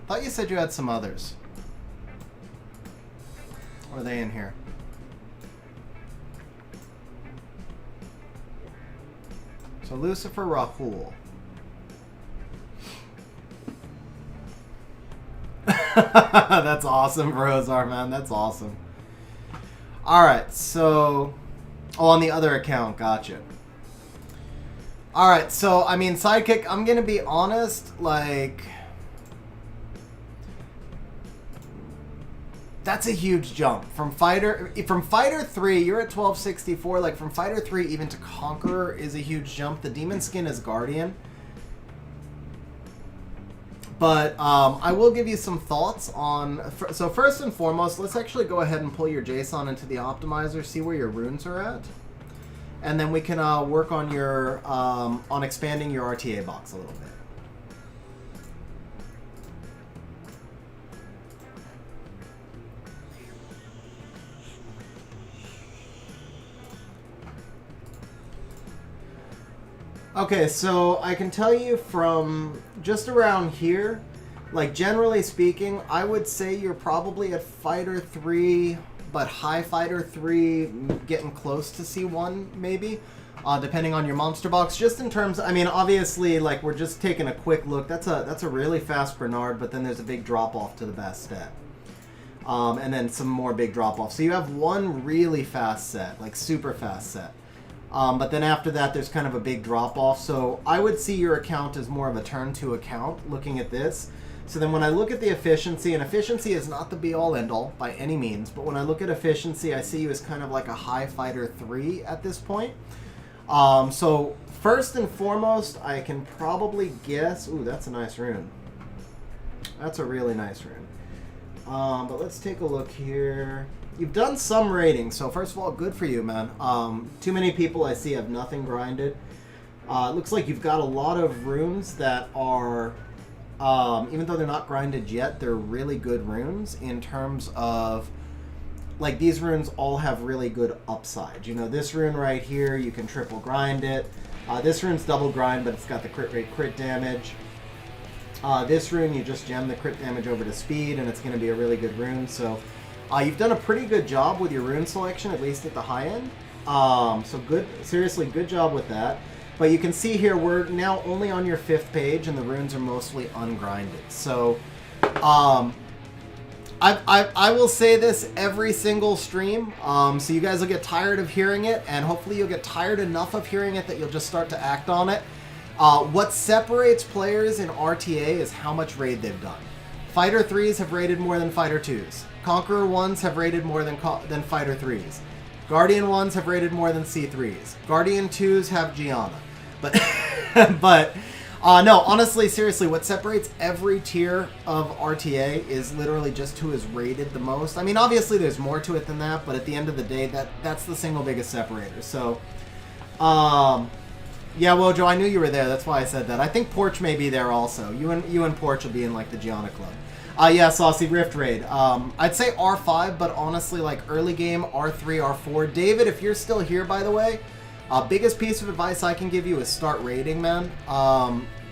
Thought you said you had some others. Or are they in here? So Lucifer Rahul. That's awesome, Rosar, man. That's awesome. Alright, so... Oh, on the other account. Gotcha. Alright, so, I mean, Sidekick, I'm gonna be honest, like... That's a huge jump. From Fighter 3, you're at 1264. Like, from Fighter 3 even to Conqueror is a huge jump. The Demon Skin is Guardian. But I will give you some thoughts on... So first and foremost, let's actually go ahead and pull your JSON into the optimizer, see where your runes are at. And then we can work on your on expanding your RTA box a little bit. Okay, so I can tell you from just around here, like generally speaking, I would say you're probably at Fighter 3, but high Fighter 3, getting close to C1 maybe, depending on your monster box. Just in terms, I mean, obviously, like we're just taking a quick look. That's a really fast Bernard, but then there's a big drop off to the Bastet, and then some more big drop off. So you have one really fast set, like super fast set. But then after that, there's kind of a big drop-off. So I would see your account as more of a turn 2 account, looking at this. So then when I look at the efficiency, and efficiency is not the be-all, end-all by any means, but when I look at efficiency, I see you as kind of like a high Fighter 3 at this point. So first and foremost, I can probably guess... Ooh, that's a nice rune. That's a really nice rune. But let's take a look here... You've done some raiding, so first of all, good for you, man. Too many people I see have nothing grinded. It looks like you've got a lot of runes that are, even though they're not grinded yet, they're really good runes in terms of like these runes all have really good upside. You know, this rune right here, you can triple grind it. This rune's double grind, but it's got the crit rate crit damage. This rune, you just gem the crit damage over to speed, and it's going to be a really good rune. So you've done a pretty good job with your rune selection, at least at the high end. So good, seriously, good job with that. But you can see here, we're now only on your 5th page, and the runes are mostly ungrinded. So I will say this every single stream, so you guys will get tired of hearing it, and hopefully you'll get tired enough of hearing it that you'll just start to act on it. What separates players in RTA is how much raid they've done. Fighter 3s have raided more than Fighter 2s. Conqueror 1s have raided more than Fighter 3s. Guardian 1s have raided more than C3s. Guardian 2s have Gianna. But no, honestly, seriously, what separates every tier of RTA is literally just who is rated the most. I mean, obviously there's more to it than that, but at the end of the day, that's the single biggest separator. So, yeah, Wojo, I knew you were there. That's why I said that. I think Porch may be there also. You and Porch will be in like the Gianna Club. Yeah, Saucy Rift Raid. I'd say R5, but honestly, like early game, R3, R4. David, if you're still here, by the way, biggest piece of advice I can give you is start raiding, man.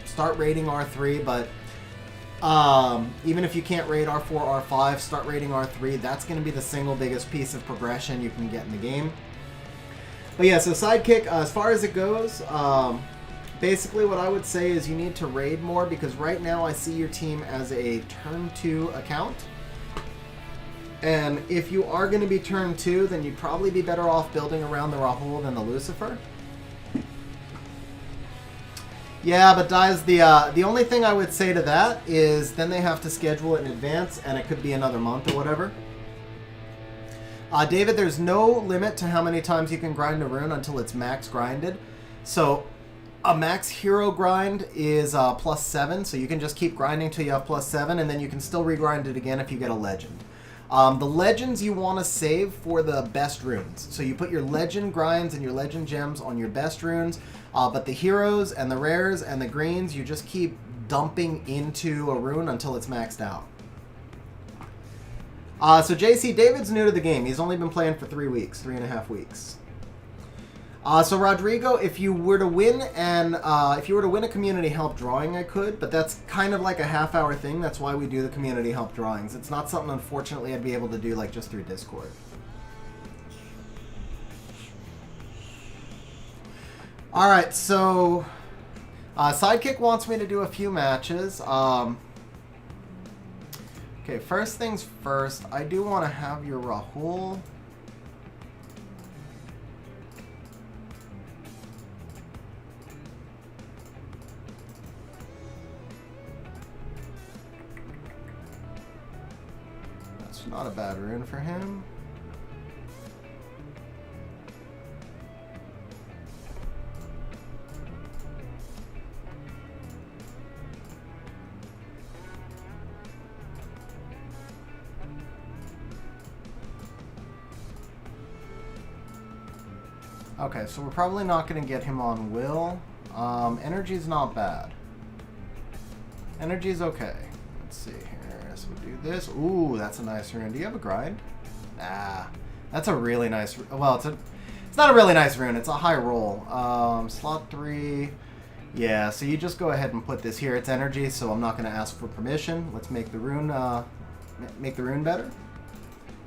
Start raiding R3, but even if you can't raid R4, R5, start raiding R3. That's going to be the single biggest piece of progression you can get in the game. But yeah, so Sidekick, as far as it goes, basically what I would say is you need to raid more, because right now I see your team as a turn 2 account. And if you are going to be turn 2, then you'd probably be better off building around the Rahul than the Lucifer. Yeah, but Dies, the only thing I would say to that is then they have to schedule it in advance, and it could be another month or whatever. David, there's no limit to how many times you can grind a rune until it's max grinded. So a max hero grind is +7, so you can just keep grinding till you have +7, and then you can still regrind it again if you get a legend. The legends you want to save for the best runes. So you put your legend grinds and your legend gems on your best runes, but the heroes and the rares and the greens, you just keep dumping into a rune until it's maxed out. So JC, David's new to the game. He's only been playing for 3.5 weeks. So Rodrigo, if you were to win a community help drawing, I could, but that's kind of like a half-hour thing. That's why we do the community help drawings. It's not something, unfortunately, I'd be able to do like just through Discord. All right, so Sidekick wants me to do a few matches. Okay, first things first, I do want to have your Rahul. That's not a bad rune for him. Okay, so we're probably not going to get him on Will. Energy's not bad. Energy's okay. Let's see here. So we do this. Ooh, that's a nice rune. Do you have a grind? Nah. That's a really nice... Well, it's not a really nice rune. It's a high roll. Slot 3. Yeah, so you just go ahead and put this here. It's energy, so I'm not going to ask for permission. Let's make the rune better.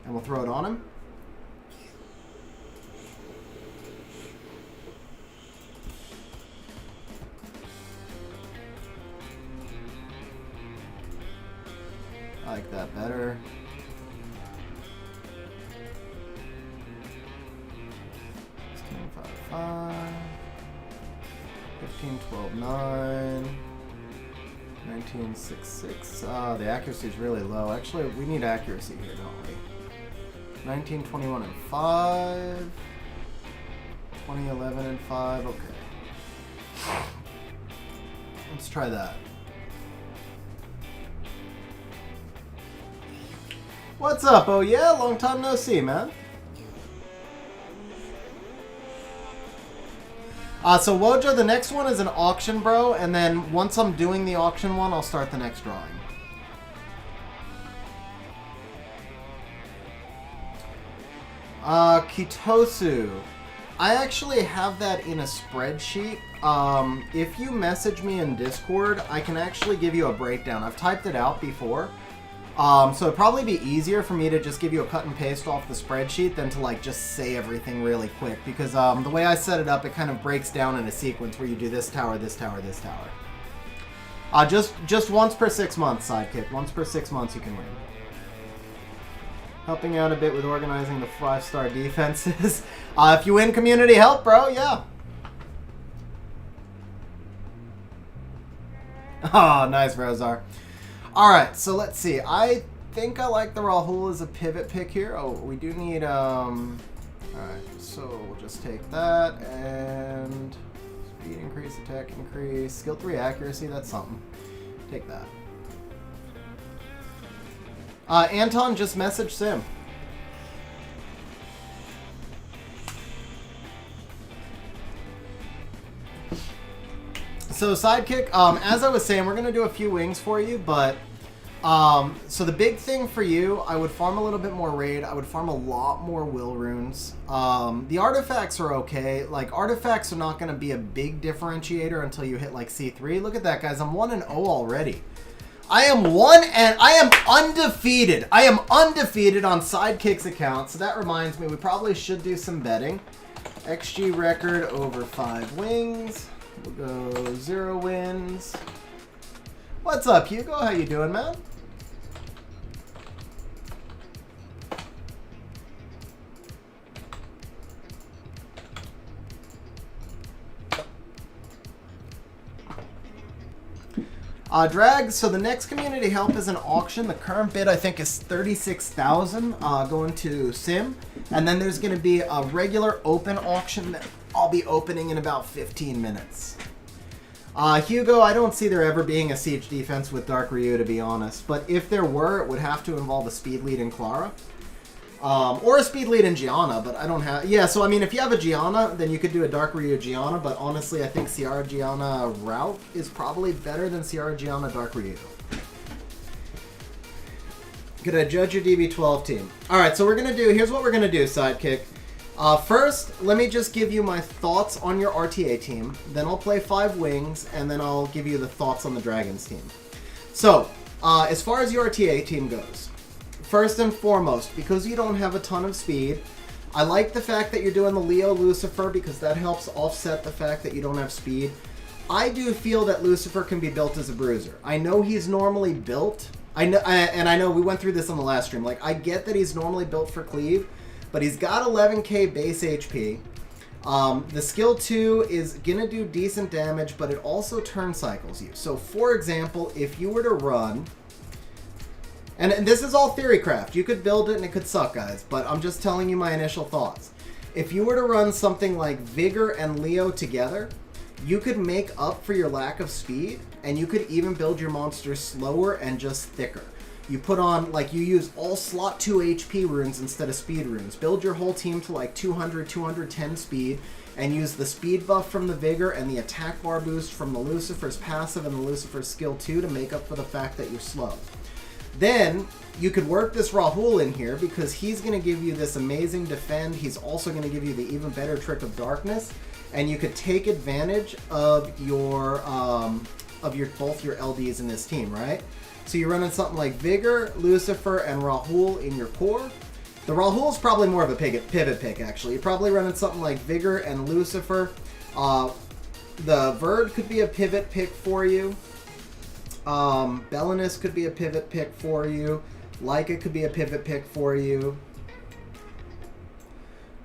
And we'll throw it on him. I like that better. 16.55, 15.12.9, 19.66. The accuracy is really low. Actually, we need accuracy here, don't we? 19.21 and 5, 20.11 and 5. Okay. Let's try that. What's up? Oh yeah, long time no see, man. So Wojo, the next one is an auction, bro, and then once I'm doing the auction one, I'll start the next drawing. Kitosu. I actually have that in a spreadsheet. If you message me in Discord, I can actually give you a breakdown. I've typed it out before. So it'd probably be easier for me to just give you a cut and paste off the spreadsheet than to like just say everything really quick, because the way I set it up, it kind of breaks down in a sequence where you do this tower, this tower, this tower. Just once per 6 months, Sidekick. Once per 6 months you can win. Helping out a bit with organizing the 5-star defenses. If you win community help, bro, yeah. Oh, nice, Rosar. Alright, so let's see. I think I like the Rahul as a pivot pick here. Oh, we do need, alright, so we'll just take that, and speed increase, attack increase, skill 3 accuracy, that's something. Take that. Anton, just message Sim. So Sidekick, as I was saying, we're going to do a few wings for you, but so the big thing for you, I would farm a little bit more raid. I would farm a lot more will runes. The artifacts are okay. Like, artifacts are not going to be a big differentiator until you hit like C3. Look at that, guys. I'm 1-0 already. I am undefeated. I am undefeated on Sidekick's account. So that reminds me, we probably should do some betting. XG record over 5 wings. We'll go 0 wins. What's up, Hugo? How you doing, man? Drag, so the next community help is an auction. The current bid, I think, is 36,000 going to Sim. And then there's going to be a regular open auction that I'll be opening in about 15 minutes. Hugo, I don't see there ever being a siege defense with Dark Ryu, to be honest. But if there were, it would have to involve a speed lead in Clara. Or a speed lead in Gianna, but I don't have... Yeah, so I mean, if you have a Gianna, then you could do a Dark Ryu Gianna, but honestly, I think Ciara Gianna route is probably better than Ciara Gianna Dark Ryu. Could I judge your DB12 team? Alright, so here's what we're going to do, Sidekick. First, let me just give you my thoughts on your RTA team, then I'll play 5 wings, and then I'll give you the thoughts on the Dragons team. So, as far as your RTA team goes, first and foremost, because you don't have a ton of speed, I like the fact that you're doing the Leo Lucifer because that helps offset the fact that you don't have speed. I do feel that Lucifer can be built as a bruiser. I know he's normally built, I know we went through this on the last stream, like I get that he's normally built for cleave, but he's got 11k base HP. The skill 2 is gonna do decent damage, but it also turn cycles you. So for example, if you were to run, and this is all theorycraft. You could build it and it could suck, guys. But I'm just telling you my initial thoughts. If you were to run something like Vigor and Leo together, you could make up for your lack of speed. And you could even build your monsters slower and just thicker. You put on, like, you use all slot 2 HP runes instead of speed runes. Build your whole team to like 200, 210 speed. And use the speed buff from the Vigor and the attack bar boost from the Lucifer's passive and the Lucifer's skill 2 to make up for the fact that you're slow. Then, you could work this Rahul in here because he's going to give you this amazing defend. He's also going to give you the even better trick of darkness. And you could take advantage of your both your LDs in this team, right? So you're running something like Vigor, Lucifer, and Rahul in your core. The Rahul is probably more of a pivot pick, actually. You're probably running something like Vigor and Lucifer. The Verd could be a pivot pick for you. Belinus could be a pivot pick for you. Leica could be a pivot pick for you.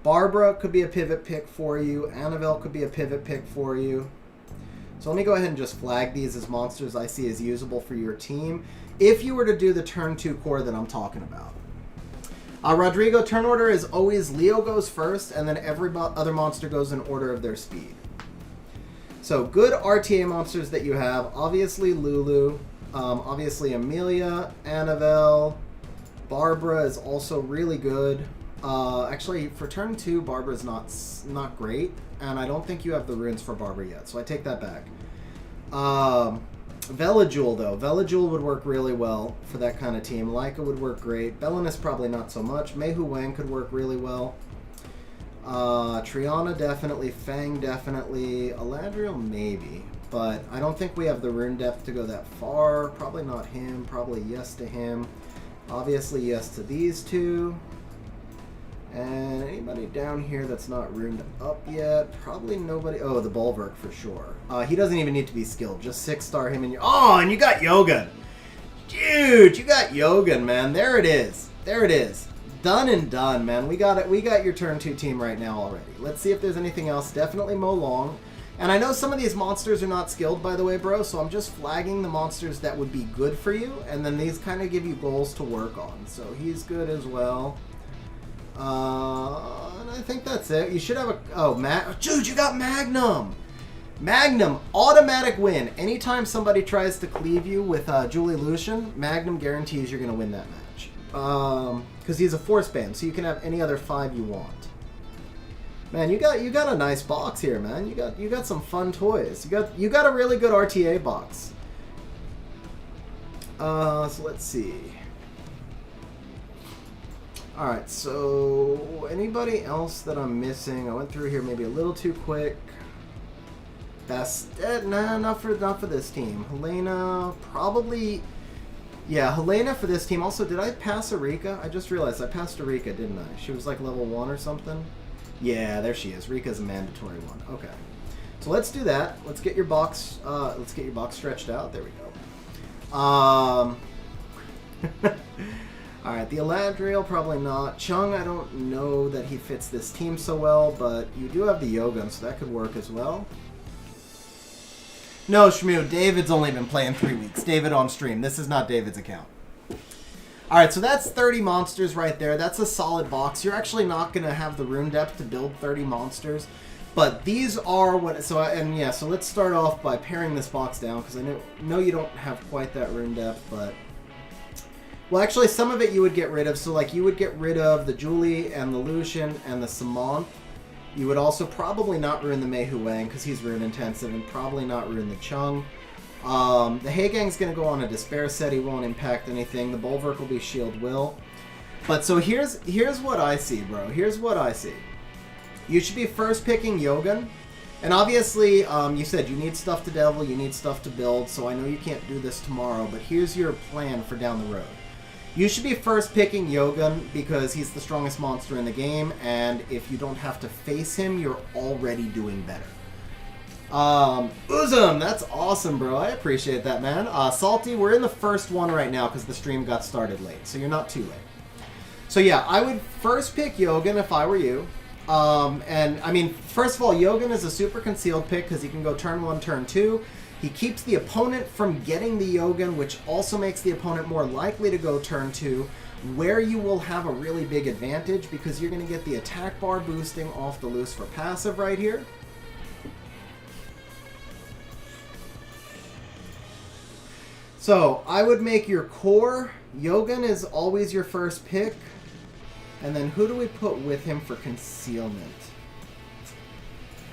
Barbara could be a pivot pick for you. Annabelle could be a pivot pick for you. So let me go ahead and just flag these as monsters I see as usable for your team if you were to do the turn 2 core that I'm talking about. Rodrigo, turn order is always Leo goes first and then every other monster goes in order of their speed. So good RTA monsters that you have, obviously Lulu, obviously Amelia, Annabelle, Barbara is also really good. Actually, for turn 2, Barbara's not great, and I don't think you have the runes for Barbara yet, so I take that back. Velajul, though. Velajul would work really well for that kind of team. Leica would work great. Belinus probably not so much. Meihu Wang could work really well. Triana definitely, Fang definitely, Eladriel maybe, but I don't think we have the rune depth to go that far. Probably not him, probably yes to him. Obviously yes to these two. And anybody down here that's not runed up yet? Probably nobody. Oh, the Bulwark for sure. He doesn't even need to be skilled. Just 6-star him and you. Oh, and you got Yogun. Dude, you got Yogun, man. There it is. There it is. Done and done, man. We got it. We got your turn 2 team right now already. Let's see if there's anything else. Definitely Mo Long. And I know some of these monsters are not skilled, by the way, bro. So I'm just flagging the monsters that would be good for you. And then these kind of give you goals to work on. So he's good as well. And I think that's it. You should have a... Oh, dude, you got Magnum! Magnum, automatic win. Anytime somebody tries to cleave you with Julie Lucian, Magnum guarantees you're going to win that match. Because he's a force band, so you can have any other 5 you want. Man, you got a nice box here, man. You got some fun toys. You got a really good RTA box. So let's see. Alright, so anybody else that I'm missing? I went through here maybe a little too quick. Nah, not for this team. Helena, probably... Yeah, Helena for this team. Also, did I pass Erika? I just realized I passed Erika, didn't I? She was like level 1 or something? Yeah, there she is. Rika's a mandatory one. Okay. So let's do that. Let's get your box stretched out. There we go. Alright, the Eladriel, probably not. Chung, I don't know that he fits this team so well, but you do have the Yogun, so that could work as well. No, Shmoo, David's only been playing 3 weeks. David on stream. This is not David's account. Alright, so that's 30 monsters right there. That's a solid box. You're actually not going to have the rune depth to build 30 monsters. But these are what... So let's start off by paring this box down, because I know you don't have quite that rune depth, but... Well, actually, some of it you would get rid of. So, like, you would get rid of the Julie and the Lucian and the Samant. You would also probably not ruin the Mei Hu Wang, because he's rune intensive, and probably not ruin the Chung. The Haegang's going to go on a Despair set. He won't impact anything. The Bulwark will be Shield Will. But so here's what I see, bro. Here's what I see. You should be first picking Yogun. And obviously, you said you need stuff to devil, you need stuff to build, so I know you can't do this tomorrow, but here's your plan for down the road. You should be first picking Yogun because he's the strongest monster in the game, and if you don't have to face him, you're already doing better. Uzum, that's awesome, bro. I appreciate that, man. Salty, we're in the first one right now because the stream got started late, so you're not too late. So yeah, I would first pick Yogun if I were you. And I mean, first of all, Yogun is a super concealed pick because he can go turn 1, turn 2. He keeps the opponent from getting the Yogun, which also makes the opponent more likely to go turn 2, where you will have a really big advantage because you're going to get the attack bar boosting off the Lucifer passive right here. So, I would make your core. Yogun is always your first pick. And then who do we put with him for concealment?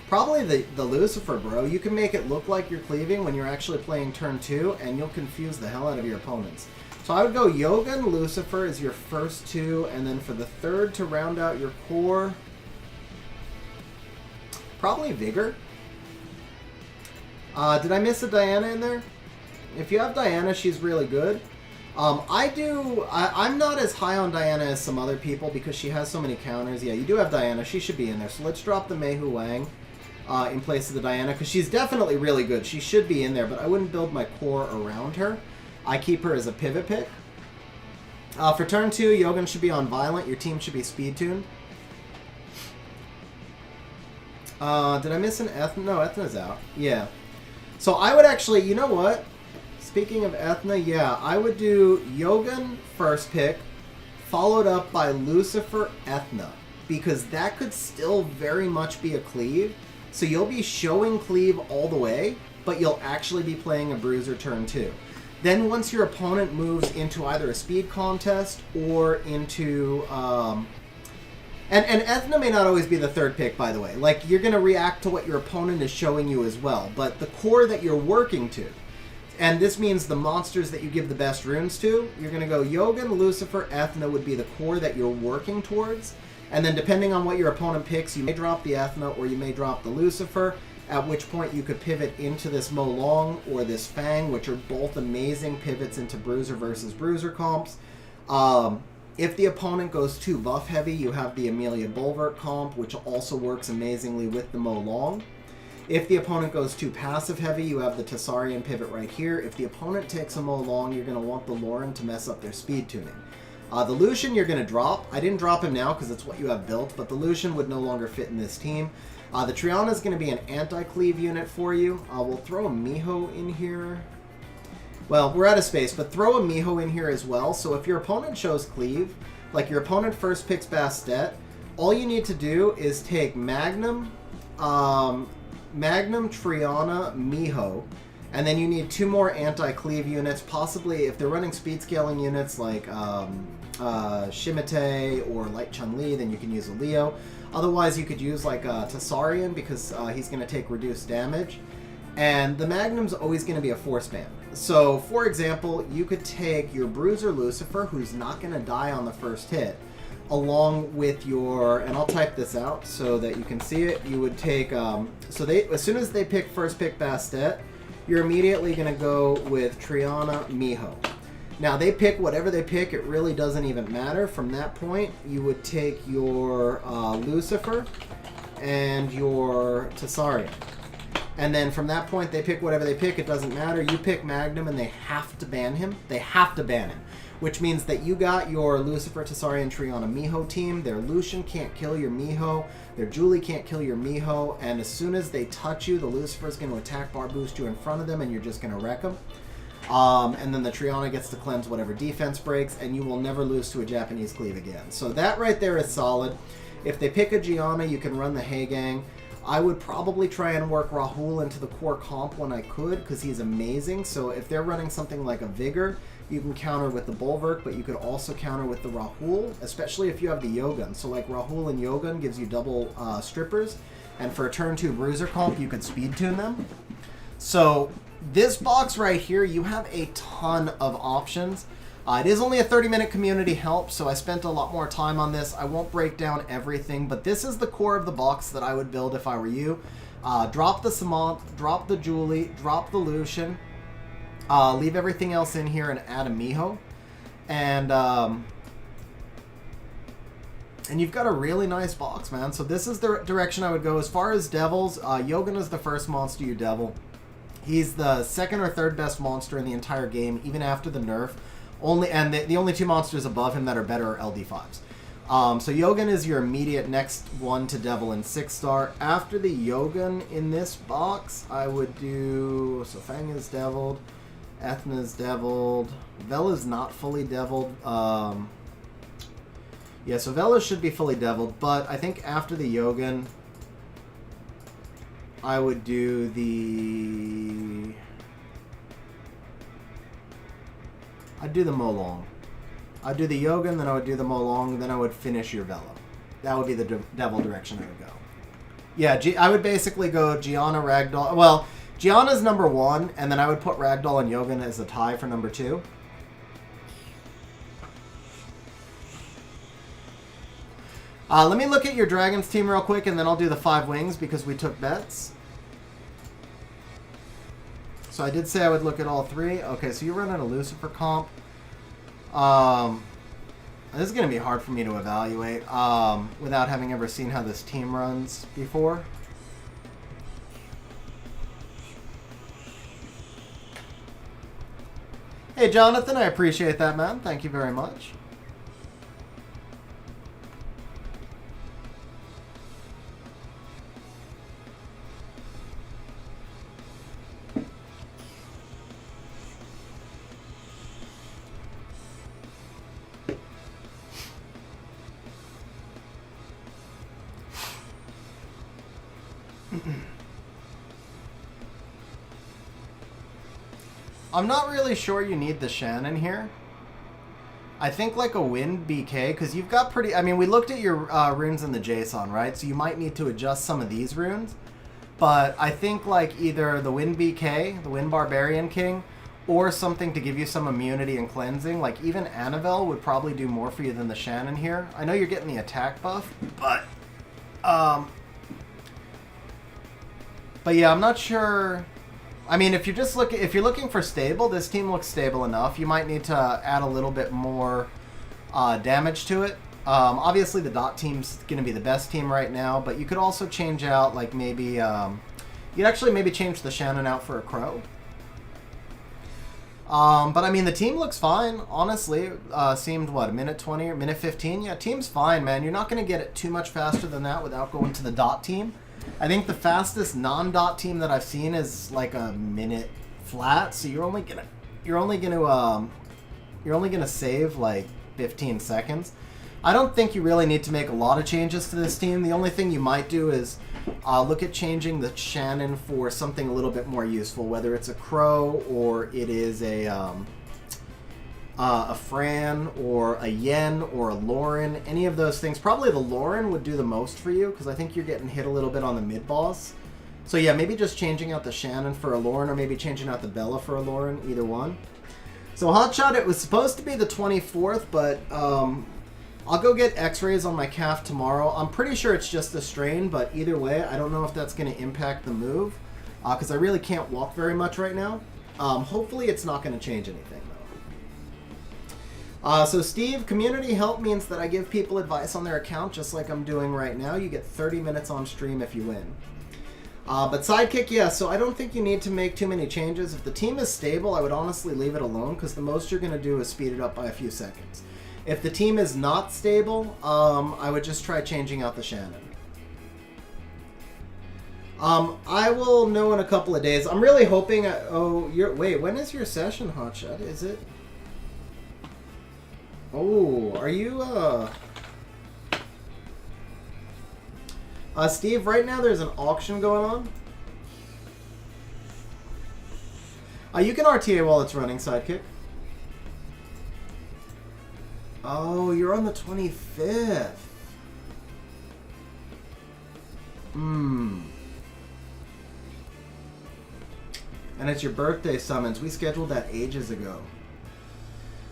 Probably the Lucifer, bro. You can make it look like you're cleaving when you're actually playing turn 2, and you'll confuse the hell out of your opponents. So I would go Yogun, Lucifer is your first 2, and then for the third to round out your core, probably Vigor. Did I miss a Diana in there? If you have Diana, she's really good. I'm not as high on Diana as some other people because she has so many counters. Yeah, you do have Diana. She should be in there. So let's drop the Mei Hu Wang in place of the Diana because she's definitely really good. She should be in there, but I wouldn't build my core around her. I keep her as a pivot pick. For turn 2, Yogun should be on Violent. Your team should be Speed Tuned. Did I miss an Ethna? No, Ethna's out. Yeah. So I would actually, you know what? Speaking of Ethna, yeah, I would do Yogun first pick, followed up by Lucifer Ethna, because that could still very much be a cleave. So you'll be showing cleave all the way, but you'll actually be playing a bruiser turn 2. Then once your opponent moves into either a speed contest or into... And Ethna may not always be the third pick, by the way. Like, you're going to react to what your opponent is showing you as well. But the core that you're working to... And this means the monsters that you give the best runes to, you're going to go Yogun, Lucifer, Ethna would be the core that you're working towards. And then depending on what your opponent picks, you may drop the Ethna or you may drop the Lucifer, at which point you could pivot into this Molong or this Fang, which are both amazing pivots into Bruiser versus Bruiser comps. If the opponent goes too buff heavy, you have the Amelia Bulwark comp, which also works amazingly with the Molong. If the opponent goes too passive heavy, you have the Tessarian pivot right here. If the opponent takes a Molong, you're going to want the Lauren to mess up their speed tuning. The Lucian you're going to drop. I didn't drop him now because it's what you have built, but the Lucian would no longer fit in this team. The Triana is going to be an anti-cleave unit for you. We'll throw a Miho in here. Well, we're out of space, but throw a Miho in here as well. So if your opponent shows cleave, like your opponent first picks Bastet, all you need to do is take Magnum, Triana, Miho, and then you need 2 more anti-cleave units. Possibly, if they're running speed scaling units like Shimite or like Chun-Li, then you can use a Leo. Otherwise, you could use like Tessarian because he's going to take reduced damage. And the Magnum's always going to be a force band. So, for example, you could take your Bruiser Lucifer, who's not going to die on the first hit, along with your, and I'll type this out so that you can see it. You would take, so they, as soon as they first pick Bastet, you're immediately going to go with Triana, Miho. Now, they pick whatever they pick, it really doesn't even matter. From that point, you would take your Lucifer and your Tessarian. And then from that point, they pick whatever they pick. It doesn't matter. You pick Magnum, and they have to ban him. They have to ban him. Which means that you got your Lucifer, Tessarian, Triana, Miho team. Their Lucian can't kill your Miho. Their Julie can't kill your Miho. And as soon as they touch you, the Lucifer is going to attack bar boost you in front of them, and you're just going to wreck them. And then the Triana gets to cleanse whatever defense breaks, and you will never lose to a Japanese cleave again. So that right there is solid. If they pick a Gianna, you can run the Hey Gang. I would probably try and work Rahul into the core comp when I could, because he's amazing. So if they're running something like a Vigor, you can counter with the Bulwark, but you could also counter with the Rahul, especially if you have the Yogun. So like Rahul and Yogun gives you double strippers, and for a turn 2 Bruiser comp, you could speed tune them. So this box right here, you have a ton of options. It is only a 30-minute community help, so I spent a lot more time on this. I won't break down everything, but this is the core of the box that I would build if I were you. Drop the Samant, drop the Julie, drop the Lucian, leave everything else in here and add a Miho. And you've got a really nice box, man. So this is the direction I would go. As far as Devils, Yogan is the first monster you Devil. He's the second or third best monster in the entire game, even after the nerf. The only 2 monsters above him that are better are LD5s. So Yogan is your immediate next one to Devil in 6-star. After the Yogan in this box, I would do... So Fang is Deviled. Ethna is Deviled. Vela's not fully Deviled. Yeah, so Vela should be fully Deviled, but I think after the Yogan, I would do the... I'd do the Molong. I'd do the Yogan, then I would do the Molong, then I would finish your Vela. That would be the Devil direction I would go. Yeah, I would basically go Gianna, Ragdoll. Well, Gianna's number 1, and then I would put Ragdoll and Yogan as a tie for number 2. Let me look at your Dragons team real quick, and then I'll do the 5 wings because we took bets. So I did say I would look at all 3. Okay, so you're running a Lucifer comp. This is going to be hard for me to evaluate without having ever seen how this team runs before. Hey, Jonathan, I appreciate that, man. Thank you very much. I'm not really sure you need the Shannon here. I think like a Wind BK, because you've got pretty... I mean, we looked at your runes in the JSON, right? So you might need to adjust some of these runes. But I think like either the Wind BK, the Wind Barbarian King, or something to give you some immunity and cleansing. Like even Annabelle would probably do more for you than the Shannon here. I know you're getting the attack buff, but yeah, I'm not sure. I mean, if you're looking for stable, this team looks stable enough. You might need to add a little bit more damage to it. Obviously, the dot team's going to be the best team right now, but you could also change out, like maybe you'd actually maybe change the Shannon out for a Crow. But I mean, the team looks fine, honestly. Seemed, what, a minute 20 or minute 15? Yeah, team's fine, man. You're not going to get it too much faster than that without going to the dot team. I think the fastest non-dot team that I've seen is like a minute flat, so you're only gonna save like 15 seconds. I don't think you really need to make a lot of changes to this team. The only thing you might do is look at changing the Shannon for something a little bit more useful, whether it's a Crow or it is a Fran or a Yen or a Lauren. Any of those things. Probably the Lauren would do the most for you because I think you're getting hit a little bit on the mid-boss. So yeah, maybe just changing out the Shannon for a Lauren or maybe changing out the Bella for a Lauren, either one. So Hotshot, it was supposed to be the 24th, but I'll go get x-rays on my calf tomorrow. I'm pretty sure it's just a strain, but either way, I don't know if that's going to impact the move because I really can't walk very much right now. Hopefully it's not going to change anything, though. So Steve, community help means that I give people advice on their account just like I'm doing right now. You get 30 minutes on stream if you win. But Sidekick, yeah, so I don't think you need to make too many changes. If the team is stable, I would honestly leave it alone because the most you're going to do is speed it up by a few seconds. If the team is not stable, I would just try changing out the Shannon. I will know in a couple of days. I'm really hoping... wait, when is your session, Hotshot? Is it... Oh, are you, Steve, right now there's an auction going on. You can RTA while it's running, Sidekick. Oh, you're on the 25th. And it's your birthday summons. We scheduled that ages ago.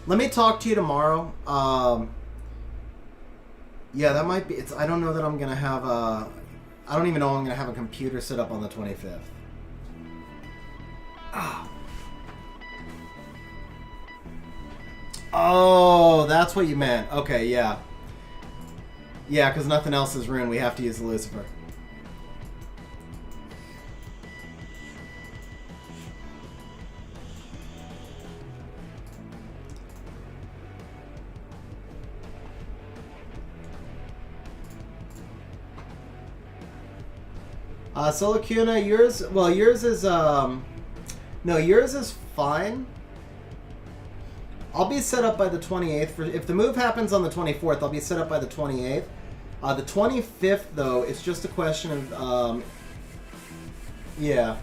Let me talk to you tomorrow. Yeah, that might be... I don't know that I'm going to have a... I don't even know I'm going to have a computer set up on the 25th. Oh, that's what you meant. Okay, yeah. Yeah, because nothing else is ruined. We have to use the Lucifer. Solacuna, yours... Well, yours is... No, yours is fine. I'll be set up by the 28th. If the move happens on the 24th, I'll be set up by the 28th. The 25th, though, it's just a question of... yeah.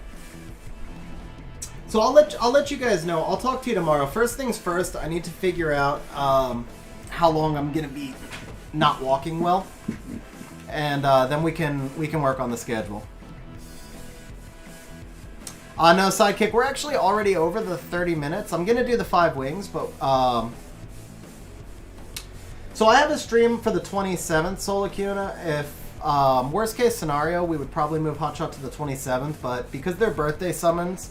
So I'll let you guys know. I'll talk to you tomorrow. First things first, I need to figure out how long I'm going to be not walking well. And then we can work on the schedule. No, Sidekick, we're actually already over the 30 minutes. I'm going to do the 5 wings, but... So I have a stream for the 27th, Solacuna. If, worst case scenario, we would probably move Hotshot to the 27th, but because they're birthday summons,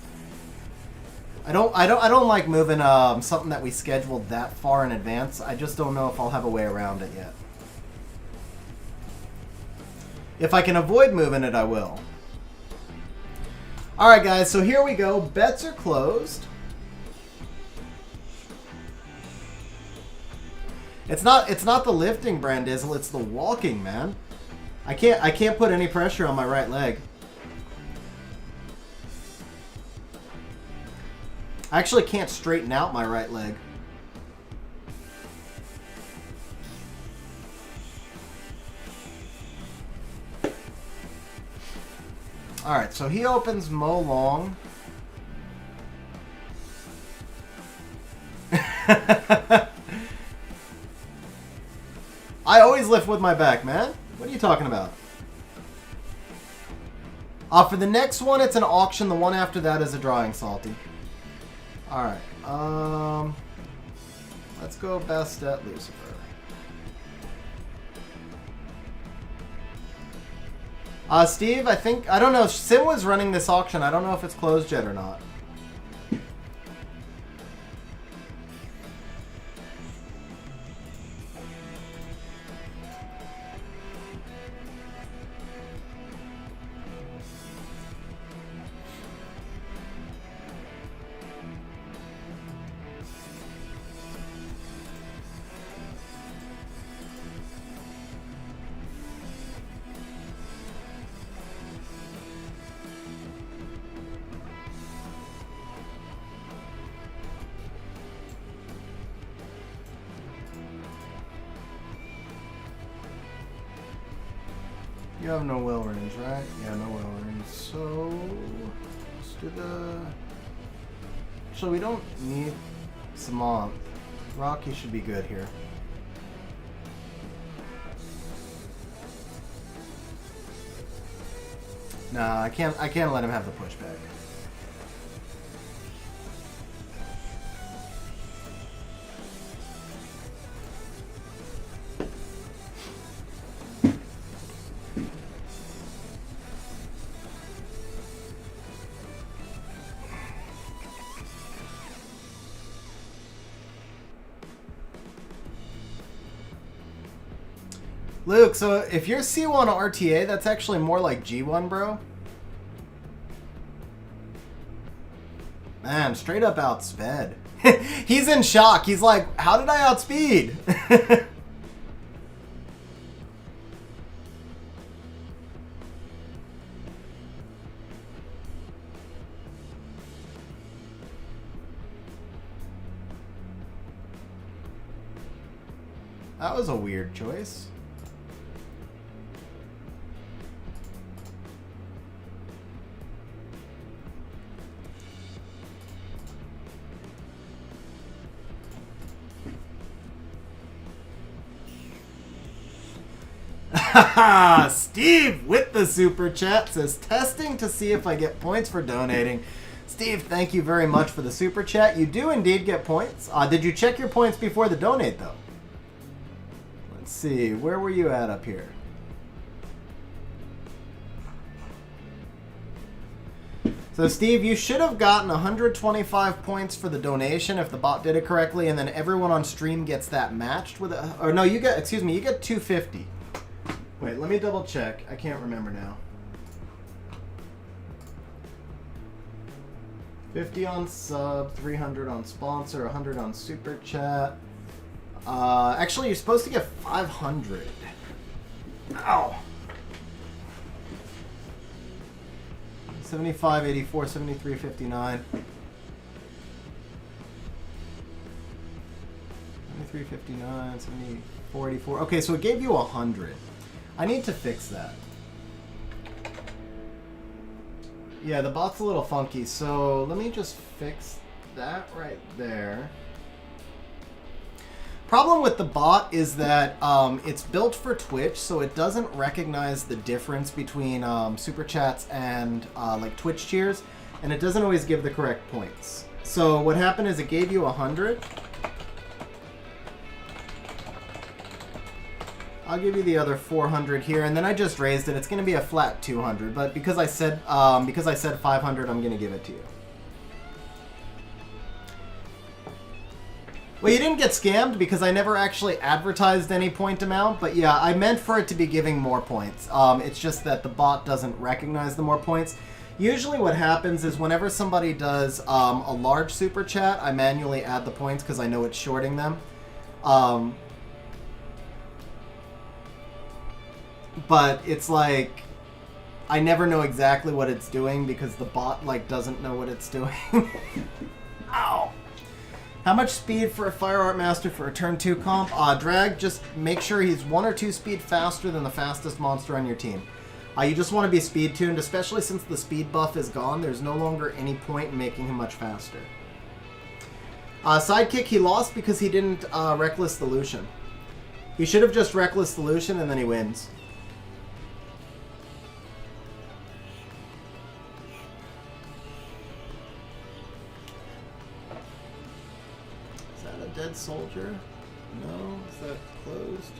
I don't like moving something that we scheduled that far in advance. I just don't know if I'll have a way around it yet. If I can avoid moving it, I will. Alright guys, so here we go. Bets are closed. It's not the lifting, Brandizzle, it's the walking, man. I can't put any pressure on my right leg. I actually can't straighten out my right leg. Alright, so he opens Mo Long. I always lift with my back, man. What are you talking about? For the next one, it's an auction. The one after that is a drawing, Salty. Alright, let's go best at Lucifer. Steve, I don't know, Sim was running this auction. I don't know if it's closed yet or not. You have no will range, right? Yeah, no will range. So let's do the. Actually, we don't need Samant. Rocky should be good here. Nah, I can't let him have the pushback. Luke, so if you're C1 RTA, that's actually more like G1, bro. Man, straight up outsped. He's in shock. He's like, how did I outspeed? That was a weird choice. Steve with the super chat says, testing to see if I get points for donating. Steve, thank you very much for the super chat. You do indeed get points. Did you check your points before the donate, though? Let's see. Where were you at up here? So, Steve, you should have gotten 125 points for the donation if the bot did it correctly, and then everyone on stream gets that matched with a... Or no, you get 250. Wait, let me double check. I can't remember now. 50 on sub, 300 on sponsor, 100 on super chat. Actually, you're supposed to get 500. Ow! 75, 84, 73, 59. 73, 59, 74, 84. Okay, so it gave you 100. I need to fix that. Yeah, the bot's a little funky, so let me just fix that right there. Problem with the bot is that it's built for Twitch, so it doesn't recognize the difference between super chats and like Twitch cheers, and it doesn't always give the correct points. So what happened is it gave you 100. I'll give you the other 400 here, and then I just raised it. It's going to be a flat 200, but because I said 500, I'm going to give it to you. Well, you didn't get scammed because I never actually advertised any point amount, but yeah, I meant for it to be giving more points. It's just that the bot doesn't recognize the more points. Usually what happens is whenever somebody does a large super chat, I manually add the points because I know it's shorting them. But it's like, I never know exactly what it's doing because the bot like doesn't know what it's doing. Ow! How much speed for a Fire Art Master for a turn 2 comp? Drag, just make sure he's 1 or 2 speed faster than the fastest monster on your team. You just want to be speed tuned, especially since the speed buff is gone. There's no longer any point in making him much faster. Sidekick, he lost because he didn't Reckless the Lucian. He should have just Reckless the Lucian and then he wins. Dead Soldier? No? Is that closed?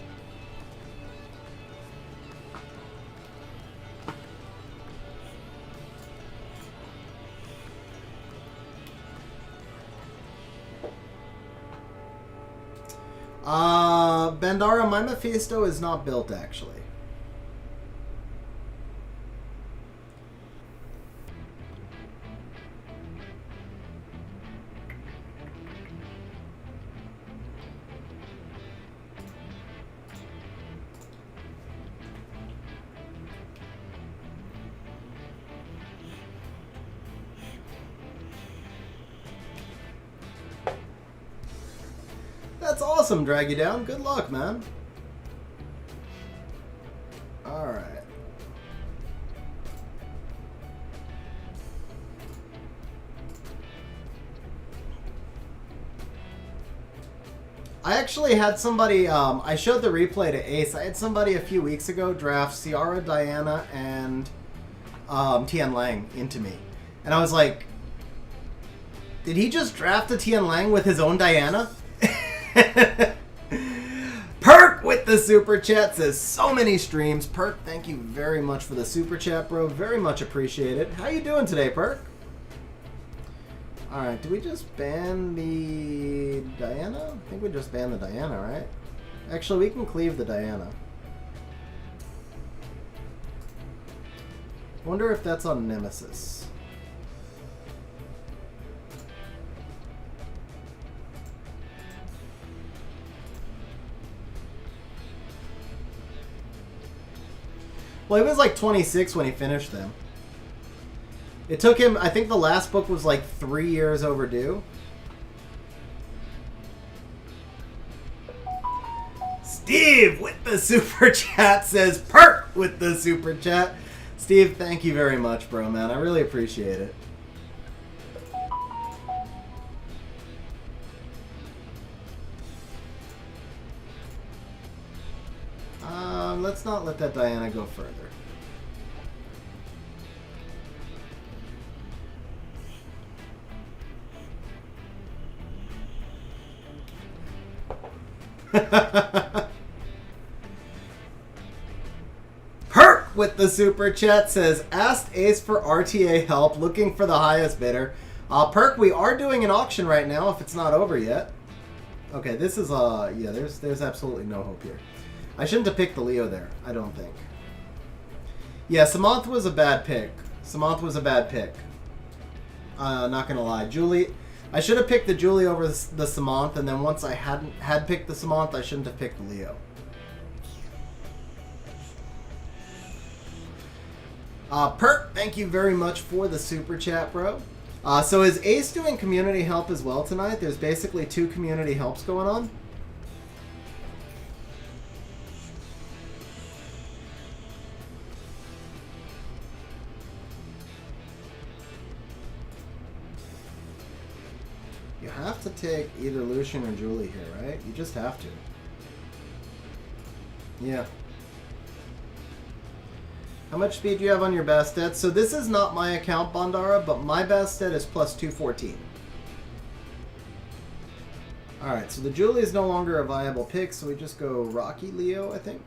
Bandara, my Mephisto is not built, actually. That's awesome, Drag You Down. Good luck, man. Alright. I actually had somebody, I showed the replay to Ace. I had somebody a few weeks ago draft Ciara, Diana, and Tian Lang into me. And I was like, did he just draft a Tian Lang with his own Diana? Perk with the super chat says so many streams. Perk, thank you very much for the super chat, bro. Very much appreciated. How you doing today, Perk? Alright, do we just ban the Diana? I think we just banned the Diana, right? Actually, we can cleave the Diana. Wonder if that's on Nemesis. Well, he was like 26 when he finished them. It took him, I think the last book was like 3 years overdue. Steve with the super chat says perk with the super chat. Steve, thank you very much, bro, man. I really appreciate it. Let's not let that Diana go further. Perk with the super chat says, asked Ace for RTA help, looking for the highest bidder. Perk, we are doing an auction right now if it's not over yet. Okay, this is, yeah, there's absolutely no hope here. I shouldn't have picked the Leo there, I don't think. Yeah, Samantha was a bad pick. Samantha was a bad pick. Not gonna lie. Julie, I should have picked the Julie over the Samantha, and then once I had picked the Samantha, I shouldn't have picked the Leo. Perk, thank you very much for the super chat, bro. So is Ace doing community help as well tonight? There's basically 2 community helps going on. You have to take either Lucian or Julie here, right? You just have to. Yeah. How much speed do you have on your Bastet? So this is not my account, Bandara, but my Bastet is plus 214. Alright, so the Julie is no longer a viable pick, so we just go Rocky Leo, I think.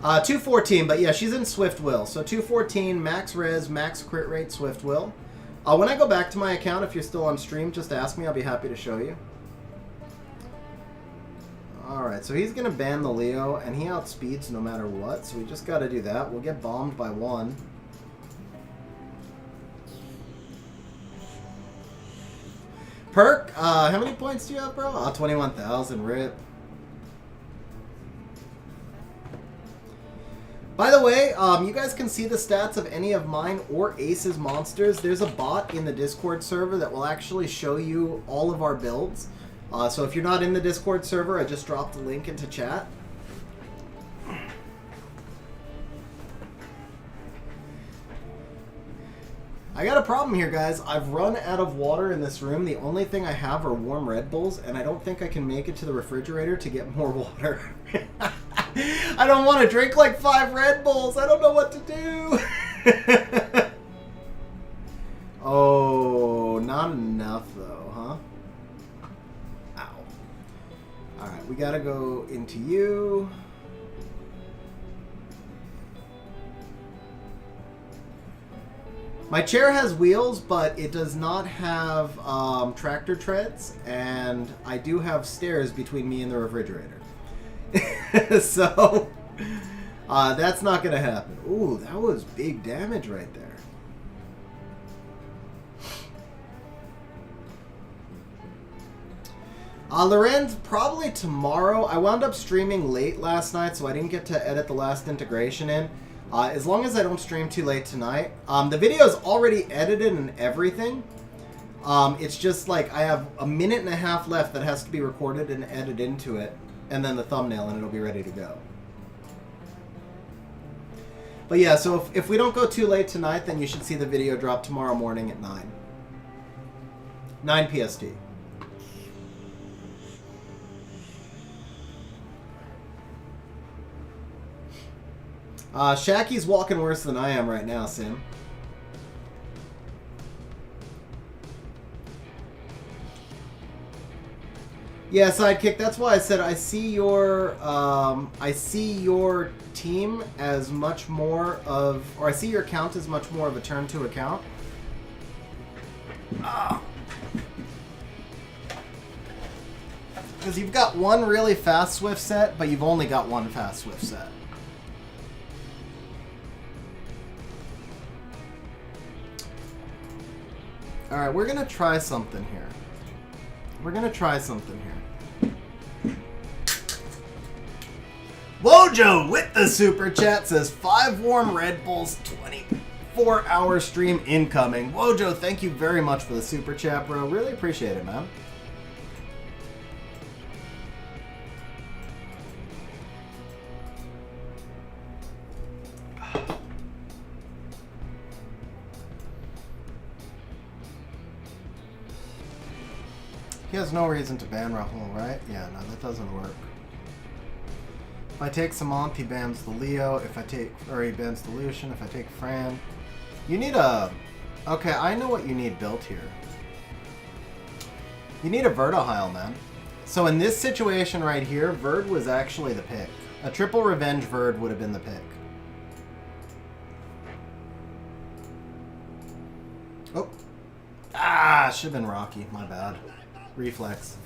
214, but yeah, she's in Swift Will. So 214, max res, max crit rate, Swift Will. When I go back to my account, if you're still on stream, just ask me. I'll be happy to show you. Alright, so he's going to ban the Leo, and he outspeeds no matter what, so we just got to do that. We'll get bombed by 1. Perk, how many points do you have, bro? 21,000, rip. By the way, you guys can see the stats of any of mine or Ace's monsters. There's a bot in the Discord server that will actually show you all of our builds. So if you're not in the Discord server, I just dropped the link into chat. I got a problem here, guys. I've run out of water in this room. The only thing I have are warm Red Bulls, and I don't think I can make it to the refrigerator to get more water. I don't want to drink like 5 Red Bulls. I don't know what to do. Oh, Not enough, though, huh? Ow. Alright, we gotta go into you. My chair has wheels, but it does not have tractor treads, and I do have stairs between me and the refrigerator. So, that's not going to happen. Ooh, that was big damage right there. Lorenz, probably tomorrow. I wound up streaming late last night, so I didn't get to edit the last integration in. As long as I don't stream too late tonight. The video is already edited and everything. It's just like I have a minute and a half left that has to be recorded and edited into it. And then the thumbnail, and it'll be ready to go. But yeah, so if we don't go too late tonight, then you should see the video drop tomorrow morning at 9. 9 PST. Shacky's walking worse than I am right now, Sim. Yeah, Sidekick, that's why I said I see your team as much more of, or I see your account as much more of a turn to account. Because you've got one really fast Swift set, but you've only got one fast Swift set. Alright, we're going to try something here. Wojo with the super chat says 5 warm Red Bulls, 24-hour stream incoming. Wojo, thank you very much for the super chat, bro. Really appreciate it, man. He has no reason to ban Rahul, right? Yeah, no, that doesn't work. If I take Samant, he bans the Leo. If I take, or he bans the Lucian. If I take Fran, you need a. Okay, I know what you need built here. You need a Vertihile, man. So in this situation right here, Verd was actually the pick. A triple revenge Verd would have been the pick. Oh, should have been Rocky. My bad. Reflex.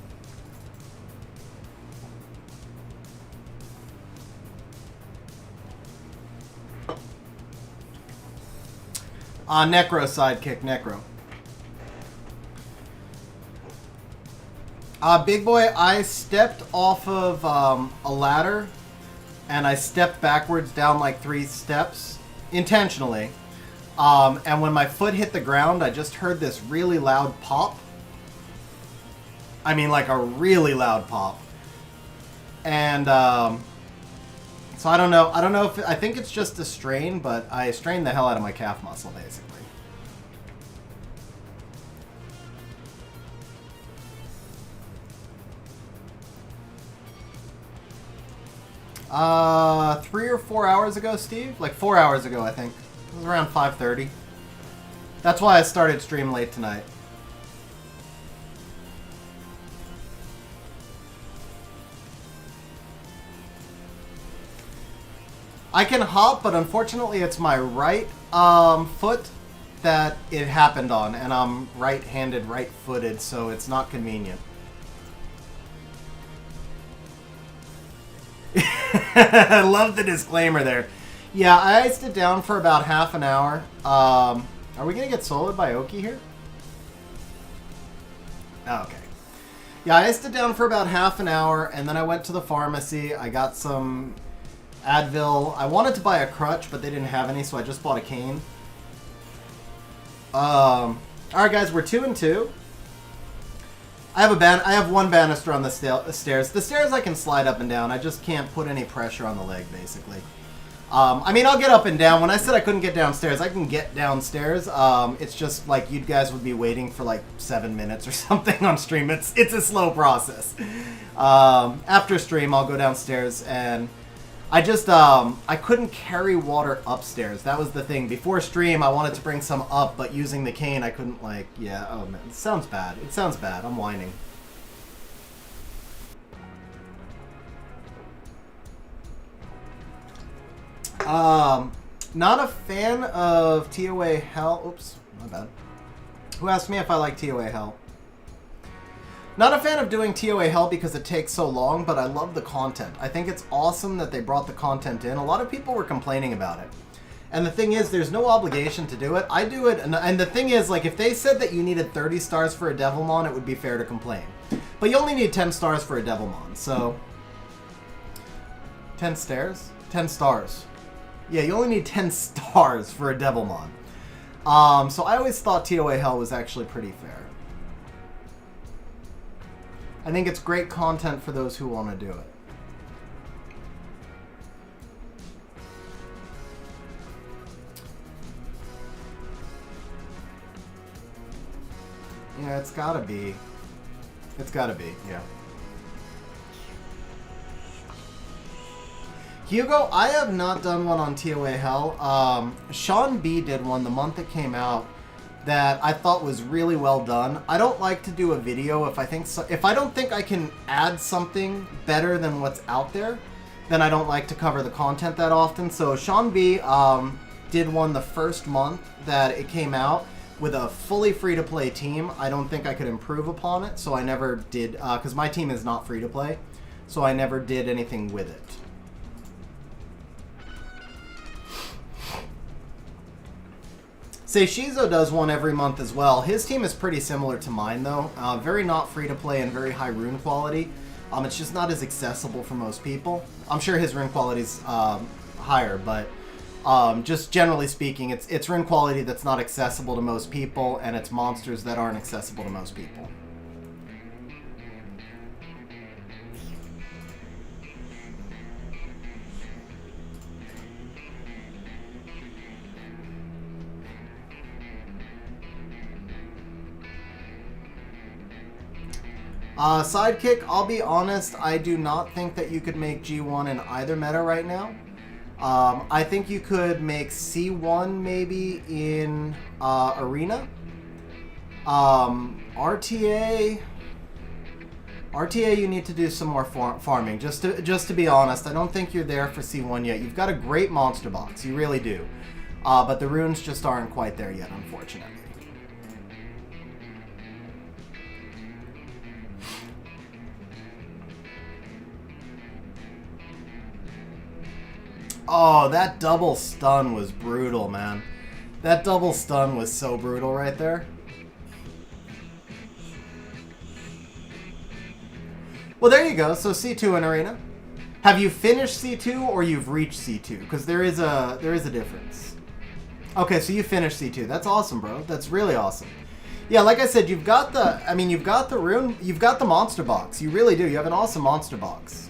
Necro sidekick, Necro. Big boy, I stepped off of a ladder and I stepped backwards down like 3 steps intentionally. And when my foot hit the ground, I just heard this really loud pop. I mean, like a really loud pop. And, so I don't know. I don't know if... I think it's just a strain, but I strained the hell out of my calf muscle, basically. Uh, 3 or 4 hours ago, Steve? Like 4 hours ago, I think. It was around 5:30. That's why I started stream late tonight. I can hop, but unfortunately it's my right foot that it happened on, and I'm right-handed, right-footed, so it's not convenient. I love the disclaimer there. Yeah, I iced it down for about half an hour. Are we going to get soloed by Oki here? Oh, okay. Yeah, I iced it down for about half an hour, and then I went to the pharmacy. I got some Advil. I wanted to buy a crutch, but they didn't have any, so I just bought a cane. Alright guys, we're 2-2. I have one banister on the stairs. The stairs I can slide up and down. I just can't put any pressure on the leg, basically. I mean, I'll get up and down. When I said I couldn't get downstairs, I can get downstairs. It's just like you guys would be waiting for like 7 minutes or something on stream. It's a slow process. After stream, I'll go downstairs and I just, I couldn't carry water upstairs. That was the thing. Before stream, I wanted to bring some up, but using the cane, I couldn't, like, yeah, oh man. It sounds bad. It sounds bad. I'm whining. Not a fan of TOA Hell. Oops, my bad. Who asked me if I like TOA Hell? Not a fan of doing TOA Hell because it takes so long, but I love the content. I think it's awesome that they brought the content in. A lot of people were complaining about it. And the thing is, there's no obligation to do it. I do it, and the thing is, like, if they said that you needed 30 stars for a Devilmon, it would be fair to complain. But you only need 10 stars for a Devilmon, so... 10 stairs? 10 stars. Yeah, you only need 10 stars for a Devilmon. So I always thought TOA Hell was actually pretty fair. I think it's great content for those who want to do it. Yeah, it's gotta be. It's gotta be, yeah. Hugo, I have not done one on TOA Hell. Sean B did one the month it came out that I thought was really well done. I don't like to do a video if I don't think I can add something better than what's out there, then I don't like to cover the content that often. So Sean B did one the first month that it came out with a fully free-to-play team. I don't think I could improve upon it, so I never did, because my team is not free-to-play, so I never did anything with it. Seishizo does one every month as well. His team is pretty similar to mine, though. Very not free-to-play and very high rune quality. It's just not as accessible for most people. I'm sure his rune quality is higher, but just generally speaking, it's rune quality that's not accessible to most people, and it's monsters that aren't accessible to most people. Sidekick, I'll be honest, I do not think that you could make G1 in either meta right now. I think you could make C1 maybe in Arena. RTA, you need to do some more farming. Just to be honest, I don't think you're there for C1 yet. You've got a great monster box, you really do. But the runes just aren't quite there yet, unfortunately. Oh, that double stun was brutal, man. That double stun was so brutal right there. Well, there you go. So C2 in Arena. Have you finished C2 or you've reached C2? Because there is a difference. Okay, so you finished C2. That's awesome, bro. That's really awesome. Yeah, like I said, you've got the rune, you've got the monster box. You really do. You have an awesome monster box.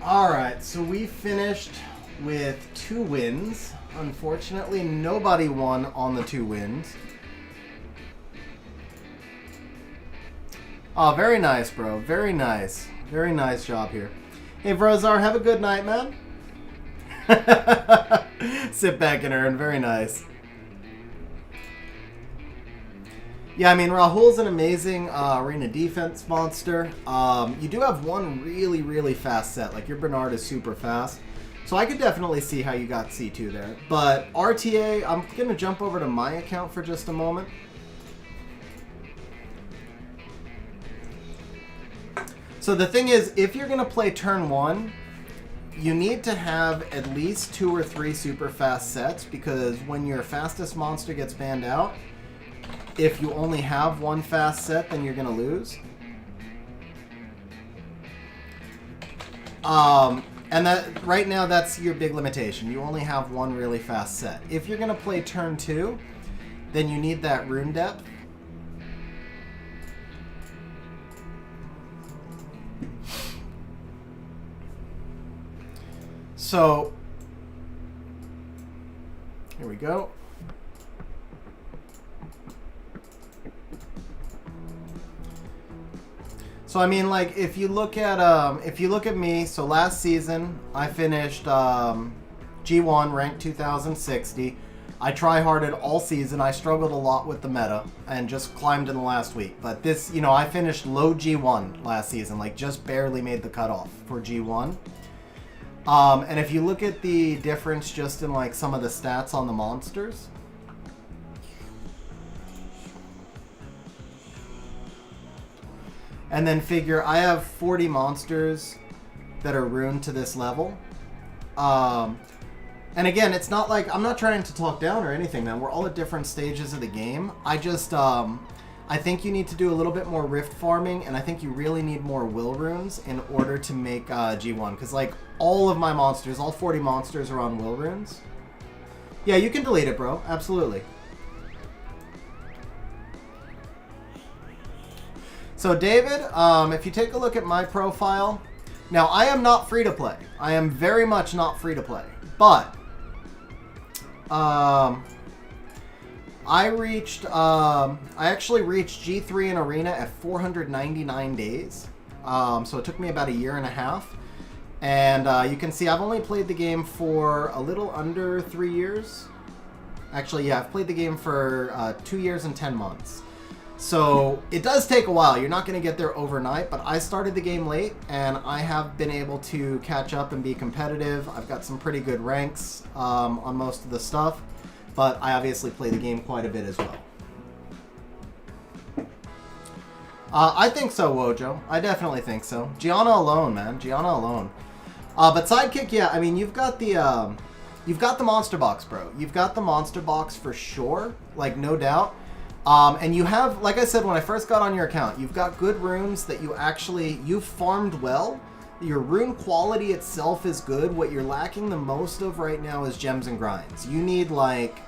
Alright, so we finished with 2 wins. Unfortunately, nobody won on the 2 wins. Oh, very nice, bro. Very nice. Very nice job here. Hey, Vrozar, have a good night, man. Sit back and earn. Very nice. Yeah, I mean, Rahul's an amazing arena defense monster. You do have one really, really fast set. Like, your Bernard is super fast. So I could definitely see how you got C2 there. But RTA, I'm going to jump over to my account for just a moment. So the thing is, if you're going to play turn 1, you need to have at least 2 or 3 super fast sets, because when your fastest monster gets banned out, if you only have one fast set, then you're going to lose. And that right now, that's your big limitation. You only have one really fast set. If you're going to play turn 2, then you need that rune depth. So Here we go. So I mean, like, if you look at me, so last season I finished G1 ranked 2060. I try-harded all season. I struggled a lot with the meta and just climbed in the last week. But this, you know, I finished low G1 last season, like just barely made the cutoff for G1. And if you look at the difference just in like some of the stats on the monsters, and then figure I have 40 monsters that are ruined to this level. And again, it's not like, I'm not trying to talk down or anything, man. We're all at different stages of the game. I just, I think you need to do a little bit more rift farming, and I think you really need more will runes in order to make G1. Because, like, all of my monsters, all 40 monsters are on will runes. Yeah, you can delete it, bro. Absolutely. So, David, if you take a look at my profile, now, I am not free to play. I am very much not free to play. But I actually reached G3 in Arena at 499 days. So it took me about a year and a half. And you can see I've only played the game for a little under 3 years. Actually, yeah, I've played the game for 2 years and 10 months. So it does take a while. You're not going to get there overnight, but I started the game late, and I have been able to catch up and be competitive. I've got some pretty good ranks on most of the stuff, but I obviously play the game quite a bit as well. I think so, Wojo. I definitely think so. Gianna alone, man. Gianna alone. But Sidekick, yeah, I mean, you've got the monster box, bro. You've got the monster box for sure, like, no doubt. And you have, like I said when I first got on your account, you've got good runes that you've farmed well. Your rune quality itself is good. What you're lacking the most of right now is gems and grinds. You need like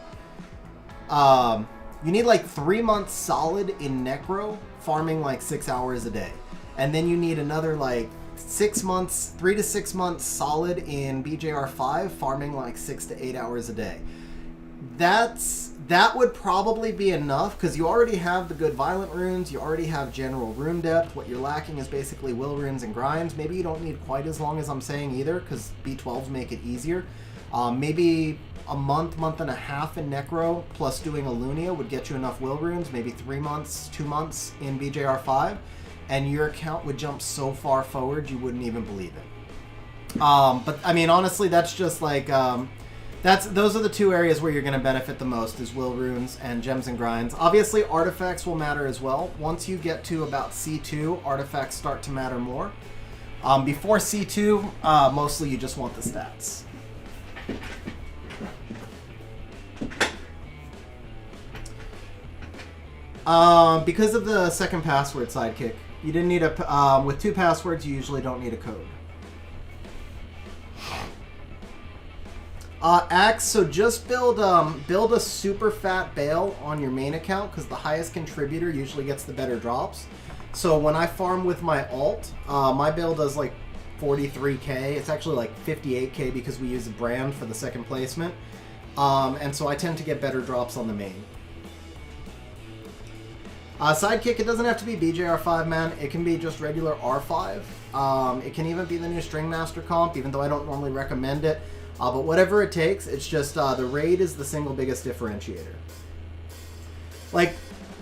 3 months solid in Necro, farming like 6 hours a day. And then you need another like 6 months, 3 to 6 months solid in BJR5, farming like 6 to 8 hours a day. That would probably be enough, because you already have the good violent runes, you already have general rune depth. What you're lacking is basically will runes and grinds. Maybe you don't need quite as long as I'm saying either, because B12s make it easier. Maybe a month and a half in Necro, plus doing a Lunia would get you enough will runes, maybe 3 months, 2 months in BJR5, and your account would jump so far forward you wouldn't even believe it. But I mean, honestly, that's just like... those are the two areas where you're going to benefit the most, is will runes and gems and grinds. Obviously, artifacts will matter as well. Once you get to about C2, artifacts start to matter more. Before C2, mostly you just want the stats. Because of the second password, Sidekick, you didn't need with 2 passwords, you usually don't need a code. Axe, so just build a super fat bale on your main account, because the highest contributor usually gets the better drops. So when I farm with my alt, my bale does like 43k. It's actually like 58k because we use a brand for the second placement. And so I tend to get better drops on the main. Sidekick, it doesn't have to be BJR5, man. It can be just regular R5. It can even be the new String Master comp, even though I don't normally recommend it. But whatever it takes, it's just the raid is the single biggest differentiator. Like,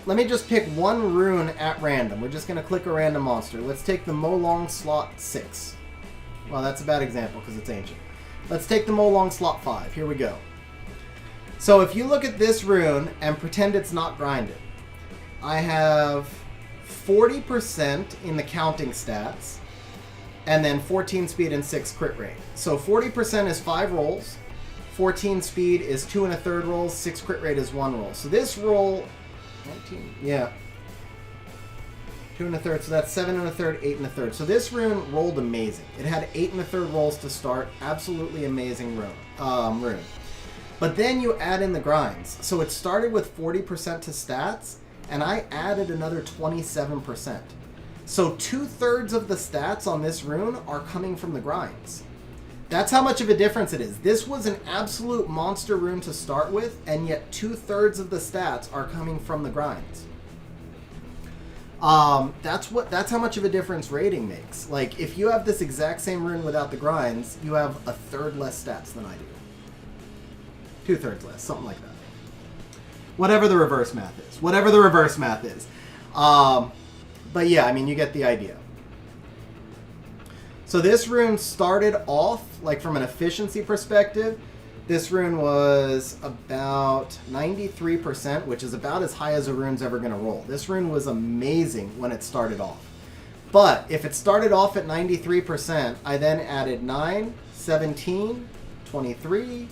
let me just pick one rune at random. We're just going to click a random monster. Let's take the Molong slot 6. Well, that's a bad example because it's ancient. Let's take the Molong slot 5. Here we go. So if you look at this rune and pretend it's not grinded, I have 40% in the counting stats, and then 14 speed and 6 crit rate. So 40% is 5 rolls, 14 speed is 2 1/3 rolls, 6 crit rate is 1 roll. So this roll, 19, yeah, 2 1/3, so that's 7 1/3, 8 1/3. So this rune rolled amazing. It had 8 1/3 rolls to start, absolutely amazing rune. But then you add in the grinds. So it started with 40% to stats, and I added another 27%. So 2/3 of the stats on this rune are coming from the grinds. That's how much of a difference it is. This was an absolute monster rune to start with, and yet 2/3 of the stats are coming from the grinds. That's how much of a difference raiding makes. Like, if you have this exact same rune without the grinds, you have 1/3 less stats than I do. 2/3 less, something like that. Whatever the reverse math is. Whatever the reverse math is. But yeah, I mean, you get the idea. So this rune started off, like from an efficiency perspective, this rune was about 93%, which is about as high as a rune's ever going to roll. This rune was amazing when it started off. But if it started off at 93%, I then added 9, 17, 23.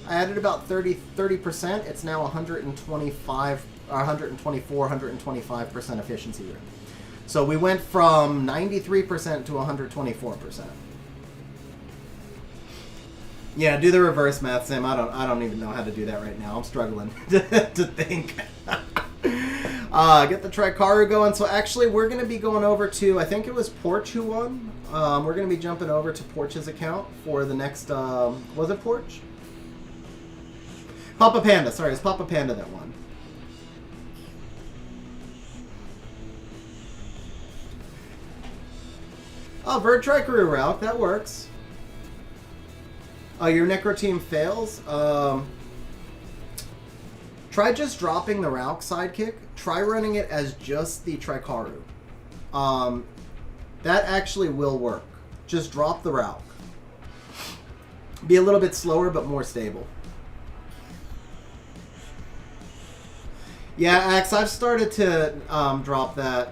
I added about 30%. It's now 125, 124, 125% efficiency rune. So we went from 93% to 124%. Yeah, do the reverse math, Sim. I don't even know how to do that right now. I'm struggling to think. Get the Tricaru going. So actually, we're going to be going over to, I think it was Porch who won. We're going to be jumping over to Porch's account for the next, was it Porch? Papa Panda. Sorry, it's Papa Panda that won. Oh, Bird Tricaru Ralph, that works. Oh, your Necro team fails? Try just dropping the Ralph sidekick. Try running it as just the Tricaru. That actually will work. Just drop the Ralph. Be a little bit slower, but more stable. Yeah, Axe, I've started to drop that.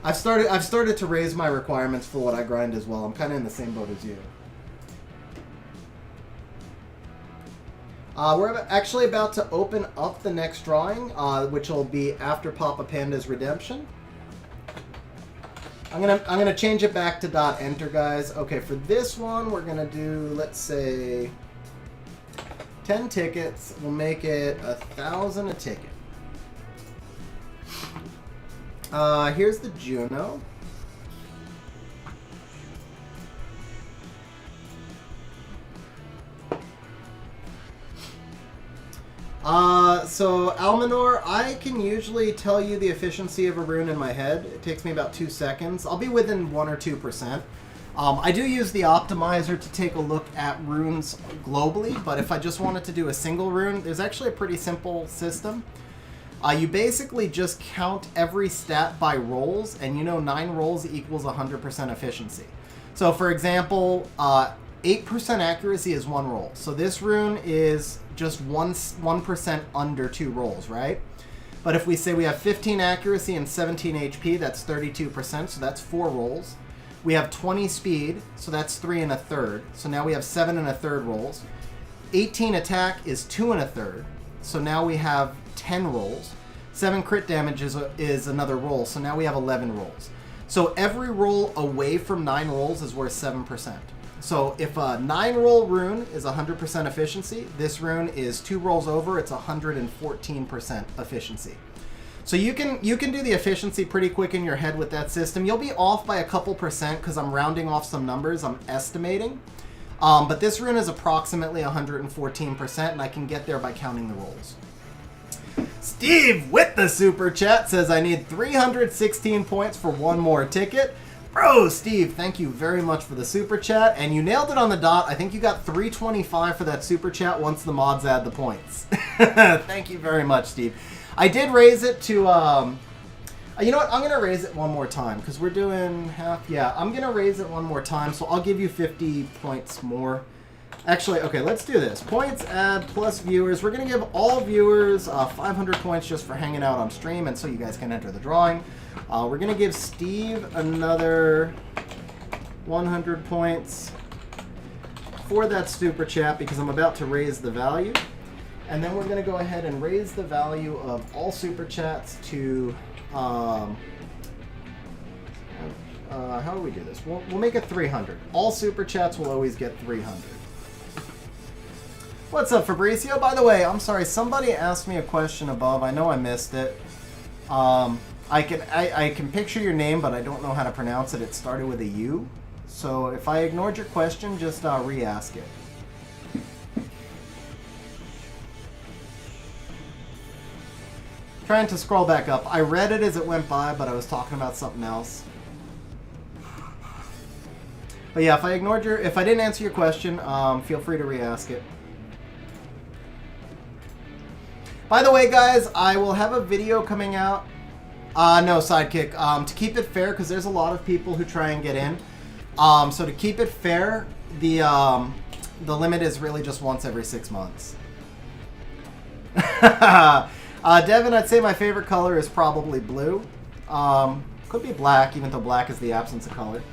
I've started to raise my requirements for what I grind as well. I'm kind of in the same boat as you. We're actually about to open up the next drawing, which will be after Papa Panda's redemption. I'm gonna change it back to .enter, guys. Okay, for this one, we're gonna do, let's say, 10 tickets. We'll make it 1,000 a ticket. Here's the Juno. So Almanor, I can usually tell you the efficiency of a rune in my head. It takes me about 2 seconds. I'll be within 1 or 2%. I do use the optimizer to take a look at runes globally, but if I just wanted to do a single rune, there's actually a pretty simple system. You basically just count every stat by rolls, and you know 9 rolls equals 100% efficiency. So for example, 8% accuracy is 1 roll. So this rune is just 1% under 2 rolls, right? But if we say we have 15 accuracy and 17 HP, that's 32%, so that's 4 rolls. We have 20 speed, so that's 3 1/3. So now we have 7 1/3 rolls. 18 attack is 2 1/3. So now we have 10 rolls. 7 crit damage is another roll, so now we have 11 rolls. So every roll away from 9 rolls is worth 7%. So if a 9 roll rune is 100% efficiency, this rune is 2 rolls over, it's 114% efficiency. So you can do the efficiency pretty quick in your head with that system. You'll be off by a couple percent because I'm rounding off some numbers, I'm estimating. But this rune is approximately 114%, and I can get there by counting the rolls. Steve with the super chat says, I need 316 points for 1 more ticket. Bro, Steve, thank you very much for the super chat, and you nailed it on the dot. I think you got 325 for that super chat once the mods add the points. Thank you very much, Steve. I did raise it to, you know what, I'm going to raise it one more time, because we're doing half, yeah, I'm going to raise it one more time, so I'll give you 50 points more. Actually, okay, let's do this. Points add plus viewers. We're going to give all viewers 500 points just for hanging out on stream, and so you guys can enter the drawing. We're going to give Steve another 100 points for that super chat because I'm about to raise the value. And then we're going to go ahead and raise the value of all super chats to... how do we do this? We'll make it 300. All super chats will always get 300. What's up, Fabricio? By the way, I'm sorry, somebody asked me a question above. I know I missed it. I can picture your name, but I don't know how to pronounce it. It started with a U. So if I ignored your question, just re-ask it. Trying to scroll back up. I read it as it went by, but I was talking about something else. But yeah, if I didn't answer your question, feel free to re-ask it. By the way, guys, I will have a video coming out. No, Sidekick. To keep it fair, because there's a lot of people who try and get in. So to keep it fair, the limit is really just once every 6 months. Devin, I'd say my favorite color is probably blue. Could be black, even though black is the absence of color.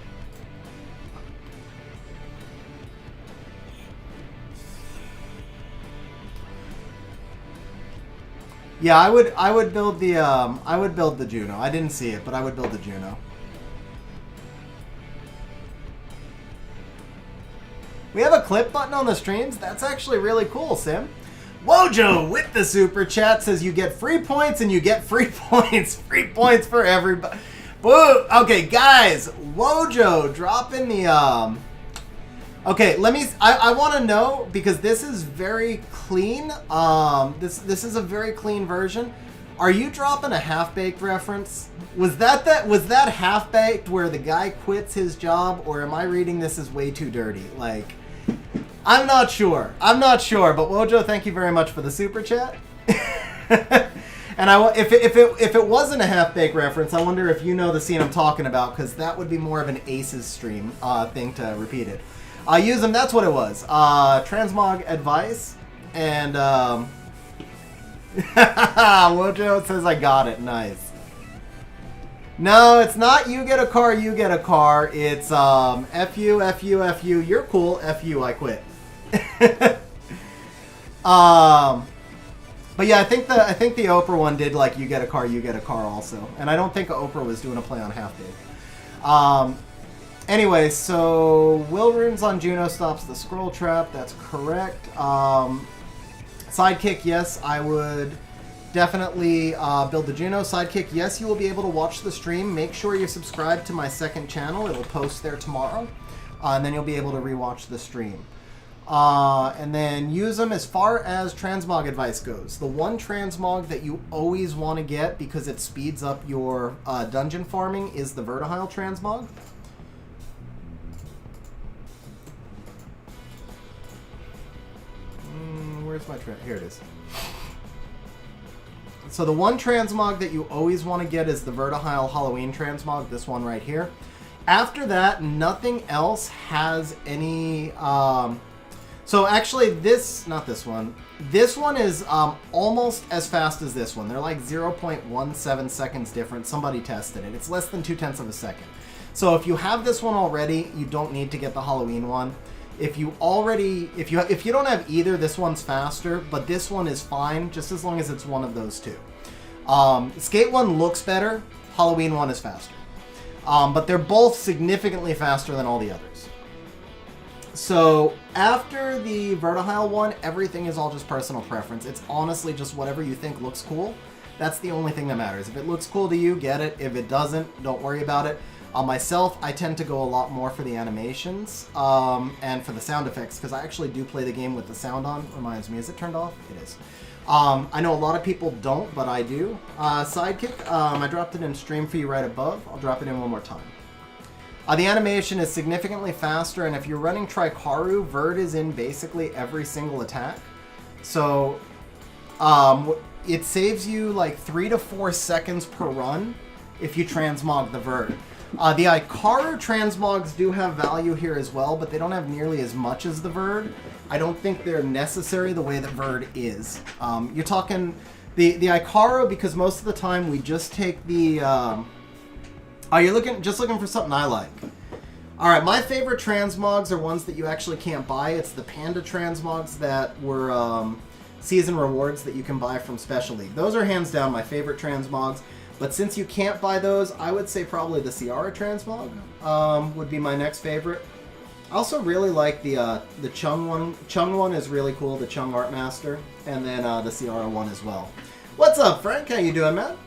Yeah, I would build the Juno. I didn't see it, but I would build the Juno. We have a clip button on the streams? That's actually really cool, Sim. Wojo with the super chat says you get free points and you get free points. Free points for everybody. Boo! Okay, guys, Wojo dropping the Okay, I want to know, because this is very clean. This is a very clean version. Are you dropping a half-baked reference? Was that half-baked where the guy quits his job, or am I reading this as way too dirty? Like, I'm not sure. But Wojo, thank you very much for the super chat. And if it wasn't a half-baked reference, I wonder if you know the scene I'm talking about, because that would be more of an Aces stream thing to repeat it. Use them, that's what it was. Transmog advice, and Wojo says I got it, nice. No, it's not you get a car, you get a car. It's F you, F you, F you, you're cool, F you, I quit. But yeah, I think the Oprah one did like you get a car also. And I don't think Oprah was doing a play on half-baked. Anyway, so Will Runes on Juno stops the scroll trap. That's correct. Sidekick, yes, I would definitely build the Juno. Sidekick, yes, you will be able to watch the stream. Make sure you're subscribed to my second channel. It'll post there tomorrow. And then you'll be able to rewatch the stream. And then use them as far as transmog advice goes. The one transmog that you always want to get because it speeds up your dungeon farming is the Vertihile transmog. Where's my here it is. So the one transmog that you always want to get is the Vertihile Halloween transmog, this one right here. After that, nothing else has any... So actually, not this one. This one is almost as fast as this one. They're like 0.17 seconds different. Somebody tested it. It's less than 0.2 of a second. So if you have this one already, you don't need to get the Halloween one. If you don't have either, this one's faster, but this one is fine, just as long as it's one of those two. Skate 1 looks better, Halloween 1 is faster. But they're both significantly faster than all the others. So after the Vertihile one, everything is all just personal preference. It's honestly just whatever you think looks cool. That's the only thing that matters. If it looks cool to you, get it. If it doesn't, don't worry about it. Myself, I tend to go a lot more for the animations and for the sound effects, because I actually do play the game with the sound on. Reminds me, is it turned off? It is. I know a lot of people don't, but I do. Sidekick, I dropped it in stream for you right above. I'll drop it in one more time. The animation is significantly faster, and if you're running Trikaru, Vert is in basically every single attack. So it saves you like 3 to 4 seconds per run if you transmog the Vert. The Ikaru transmogs do have value here as well, but they don't have nearly as much as the Verd. I don't think they're necessary the way that Verd is. You're talking the Ikaru, because most of the time we just take the... you're just looking for something I like. Alright, my favorite transmogs are ones that you actually can't buy. It's the Panda transmogs that were season rewards that you can buy from Special League. Those are hands down my favorite transmogs. But since you can't buy those, I would say probably the Ciara transmog would be my next favorite. I also really like the Chung one. Chung one is really cool, the Chung Art Master, and then the Ciara one as well. What's up, Frank? How you doing, man?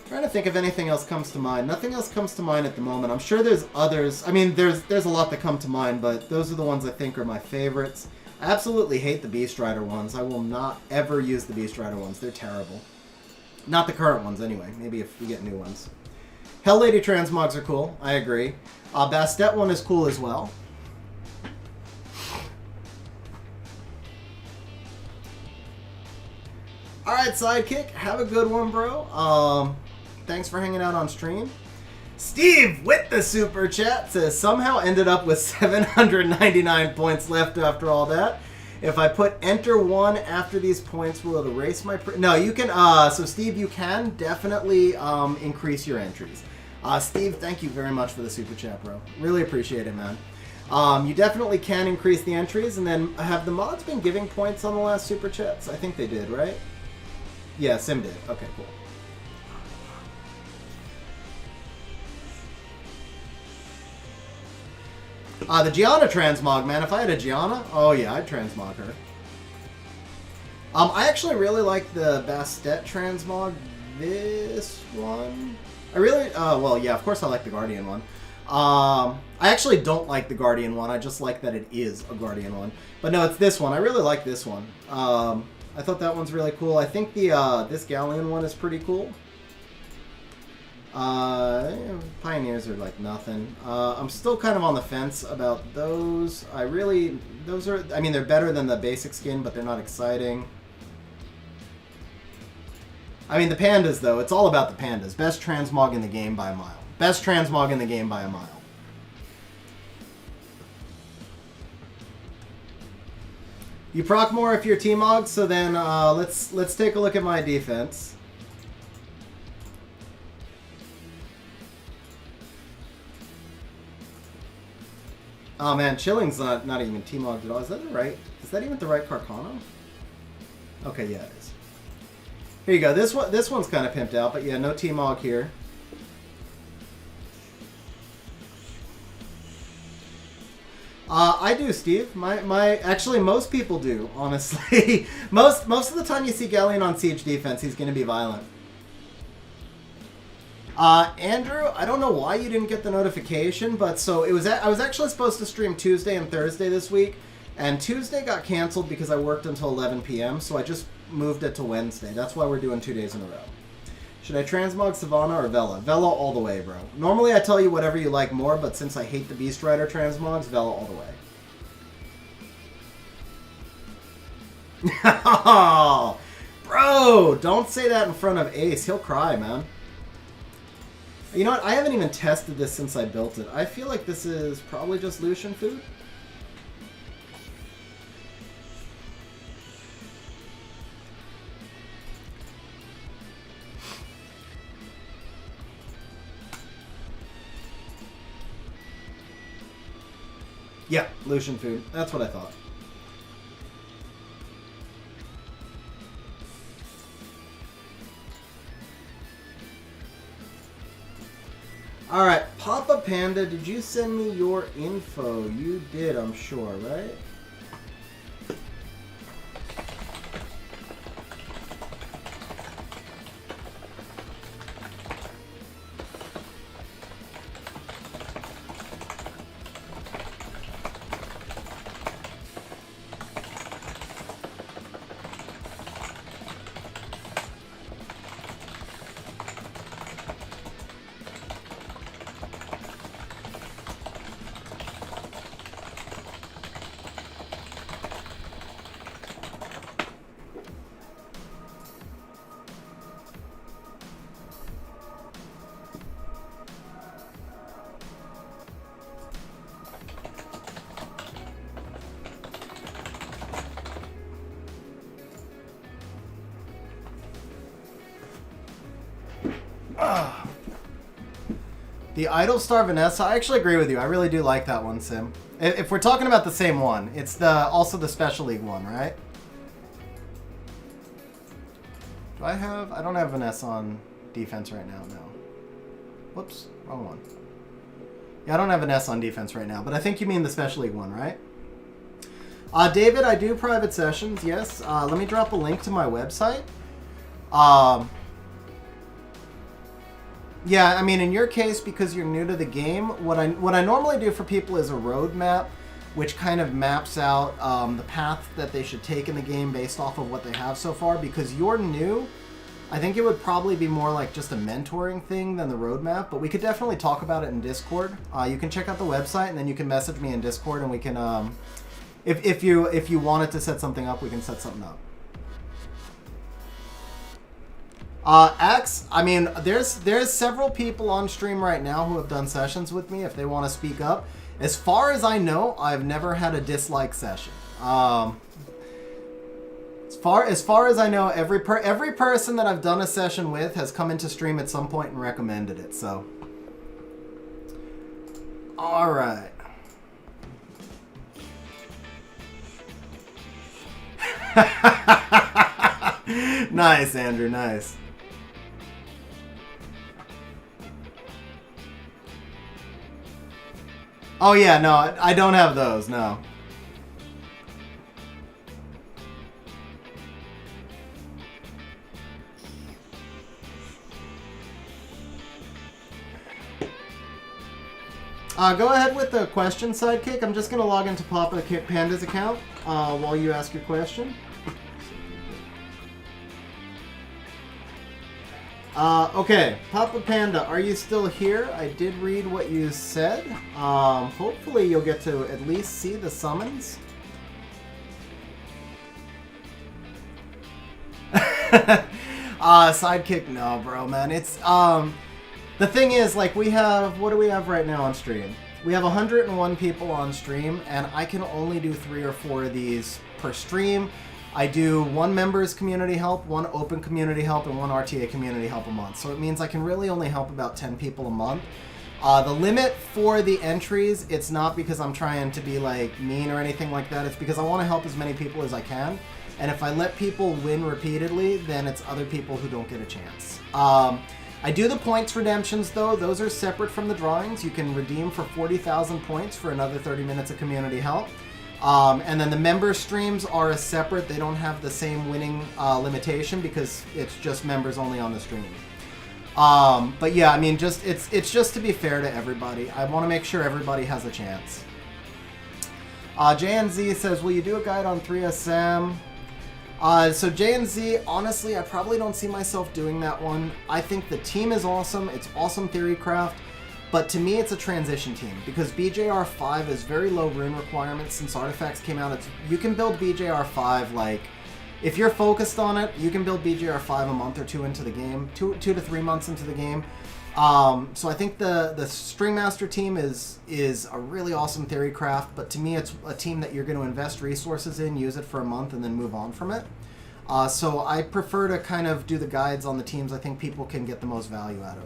Trying to think if anything else comes to mind. Nothing else comes to mind at the moment. I'm sure there's others. I mean, there's a lot that come to mind, but those are the ones I think are my favorites. I absolutely hate the Beast Rider ones. I will not ever use the Beast Rider ones. They're terrible. Not the current ones, anyway. Maybe if we get new ones. Hell Lady Transmogs are cool. I agree. Bastet one is cool as well. Alright, Sidekick. Have a good one, bro. Thanks for hanging out on stream. Steve with the super chat says, somehow ended up with 799 points left after all that. If I put enter 1 after these points, will it erase my... No, you can... so, Steve, you can definitely increase your entries. Steve, thank you very much for the super chat, bro. Really appreciate it, man. You definitely can increase the entries, and then have the mods been giving points on the last super chats? I think they did, right? Yeah, Sim did. Okay, cool. The Gianna transmog, man. If I had a Gianna, oh yeah, I'd transmog her. I actually really like the Bastet transmog. This one, I really, well, yeah, of course I like the Guardian one. I actually don't like the Guardian one. I just like that it is a Guardian one. But no, it's this one. I really like this one. I thought that one's really cool. I think the this Galleon one is pretty cool. Pioneers are like nothing. I'm still kind of on the fence about those. Those are, I mean, they're better than the basic skin, but they're not exciting. I mean, the pandas, though, it's all about the pandas. Best transmog in the game by a mile. Best transmog in the game by a mile. You proc more if you're T-Mog, so then let's take a look at my defense. Oh man, Chilling's not even T-Mogged at all. Is that the right? Is that even the right Carcano? Okay, yeah, it is. Here you go. This one's kind of pimped out, but yeah, no T-Mog here. I do, Steve. Actually, most people do, honestly. most of the time you see Galleon on siege defense, he's going to be violent. Andrew, I don't know why you didn't get the notification, but so it was. I was actually supposed to stream Tuesday and Thursday this week, and Tuesday got canceled because I worked until 11 p.m., so I just moved it to Wednesday. That's why we're doing 2 days in a row. Should I transmog Savannah or Vela? Vela all the way, bro. Normally I tell you whatever you like more, but since I hate the Beast Rider transmogs, Vela all the way. Oh, bro, don't say that in front of Ace. He'll cry, man. You know what? I haven't even tested this since I built it. I feel like this is probably just Lucian food. Yeah, Lucian food. That's what I thought. Alright, Papa Panda, did you send me your info? You did, I'm sure, right? The Idol Star Vanessa, I actually agree with you. I really do like that one, Sim. If we're talking about the same one, it's also the Special League one, right? Do I have... I don't have Vanessa on defense right now, no. Whoops, wrong one. Yeah, I don't have Vanessa on defense right now, but I think you mean the Special League one, right? David, I do private sessions, yes. Let me drop a link to my website. Yeah, I mean, in your case, because you're new to the game, what I normally do for people is a roadmap, which kind of maps out the path that they should take in the game based off of what they have so far. Because you're new, I think it would probably be more like just a mentoring thing than the roadmap. But we could definitely talk about it in Discord. You can check out the website, and then you can message me in Discord, and we can, if you wanted to set something up, we can set something up. X, I mean, there's several people on stream right now who have done sessions with me if they want to speak up. As far as I know, I've never had a dislike session. As far as I know, every person that I've done a session with has come into stream at some point and recommended it, so. All right. Nice, Andrew, nice. Oh yeah, no, I don't have those, no. Go ahead with the question, Sidekick. I'm just going to log into Papa Panda's account while you ask your question. Okay, Papa Panda, are you still here? I did read what you said. Hopefully you'll get to at least see the summons. Sidekick, no, bro, man. It's, the thing is, like, we have, what do we have right now on stream? We have 101 people on stream, and I can only do 3 or 4 of these per stream. I do 1 members community help, 1 open community help, and 1 RTA community help a month. So it means I can really only help about 10 people a month. The limit for the entries, it's not because I'm trying to be like mean or anything like that. It's because I want to help as many people as I can. And if I let people win repeatedly, then it's other people who don't get a chance. I do the points redemptions though. Those are separate from the drawings. You can redeem for 40,000 points for another 30 minutes of community help. And then the member streams are a separate. They don't have the same winning limitation because it's just members only on the stream. But yeah, I mean, it's just to be fair to everybody. I want to make sure everybody has a chance. JNZ says, will you do a guide on 3SM? So JNZ, honestly, I probably don't see myself doing that one. I think the team is awesome. It's awesome theorycraft. But to me, it's a transition team because BJR5 has very low rune requirements since artifacts came out. You can build BJR5 like, if you're focused on it, you can build BJR5 a month or 2 into the game, 2 to 3 months into the game. So I think the Stringmaster team is a really awesome theorycraft, but to me, it's a team that you're going to invest resources in, use it for a month, and then move on from it. So I prefer to kind of do the guides on the teams I think people can get the most value out of.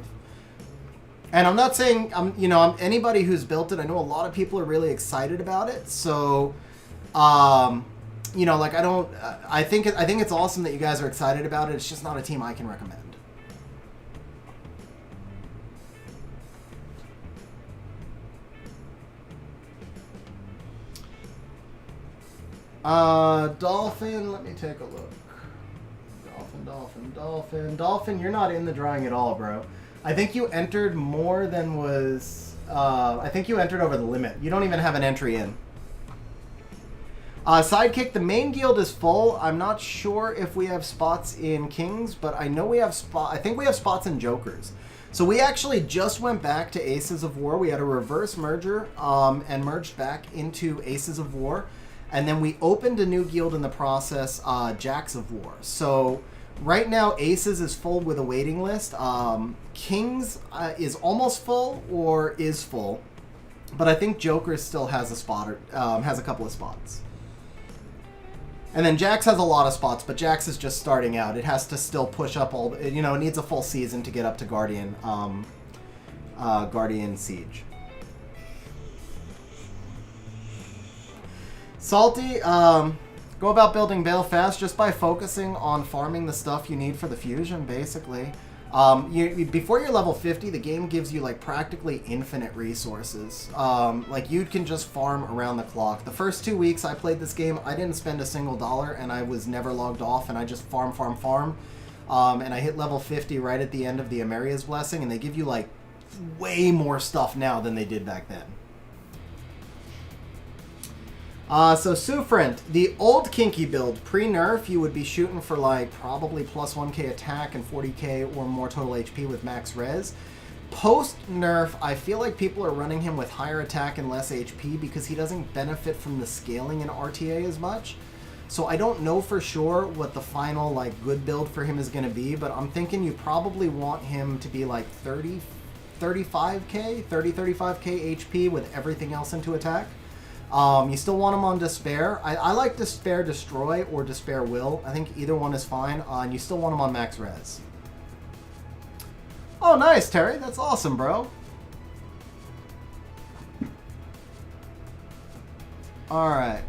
And I'm not saying anybody who's built it. I know a lot of people are really excited about it. So, I think it's awesome that you guys are excited about it. It's just not a team I can recommend. Dolphin. Let me take a look. Dolphin. You're not in the drawing at all, bro. I think you entered more than was... I think you entered over the limit. You don't even have an entry in. Sidekick, the main guild is full. I'm not sure if we have spots in Kings, but I know we have I think we have spots in Jokers. So we actually just went back to Aces of War. We had a reverse merger and merged back into Aces of War. And then we opened a new guild in the process, Jacks of War. So... right now, Aces is full with a waiting list. Kings is almost full or is full, but I think Joker still has a spot or has a couple of spots. And then Jax has a lot of spots, but Jax is just starting out. It has to still push up all. It needs a full season to get up to Guardian Siege. Salty. Go about building Bale fast just by focusing on farming the stuff you need for the fusion, basically. Before you're level 50, the game gives you like practically infinite resources. Like you can just farm around the clock. The first 2 weeks I played this game, I didn't spend a single dollar and I was never logged off and I just farm. and I hit level 50 right at the end of the Ameria's Blessing, and they give you, like, way more stuff now than they did back then. So Sufrent, the old Kinky build, pre-nerf, you would be shooting for, like, probably plus 1k attack and 40k or more total HP with max res. Post-nerf, I feel like people are running him with higher attack and less HP because he doesn't benefit from the scaling in RTA as much. So I don't know for sure what the final, like, good build for him is going to be, but I'm thinking you probably want him to be, like, 35k HP with everything else into attack. You still want him on Despair. I like Despair Destroy or Despair Will. I think either one is fine. And you still want him on max res. Oh, nice, Terry. That's awesome, bro. Alright. I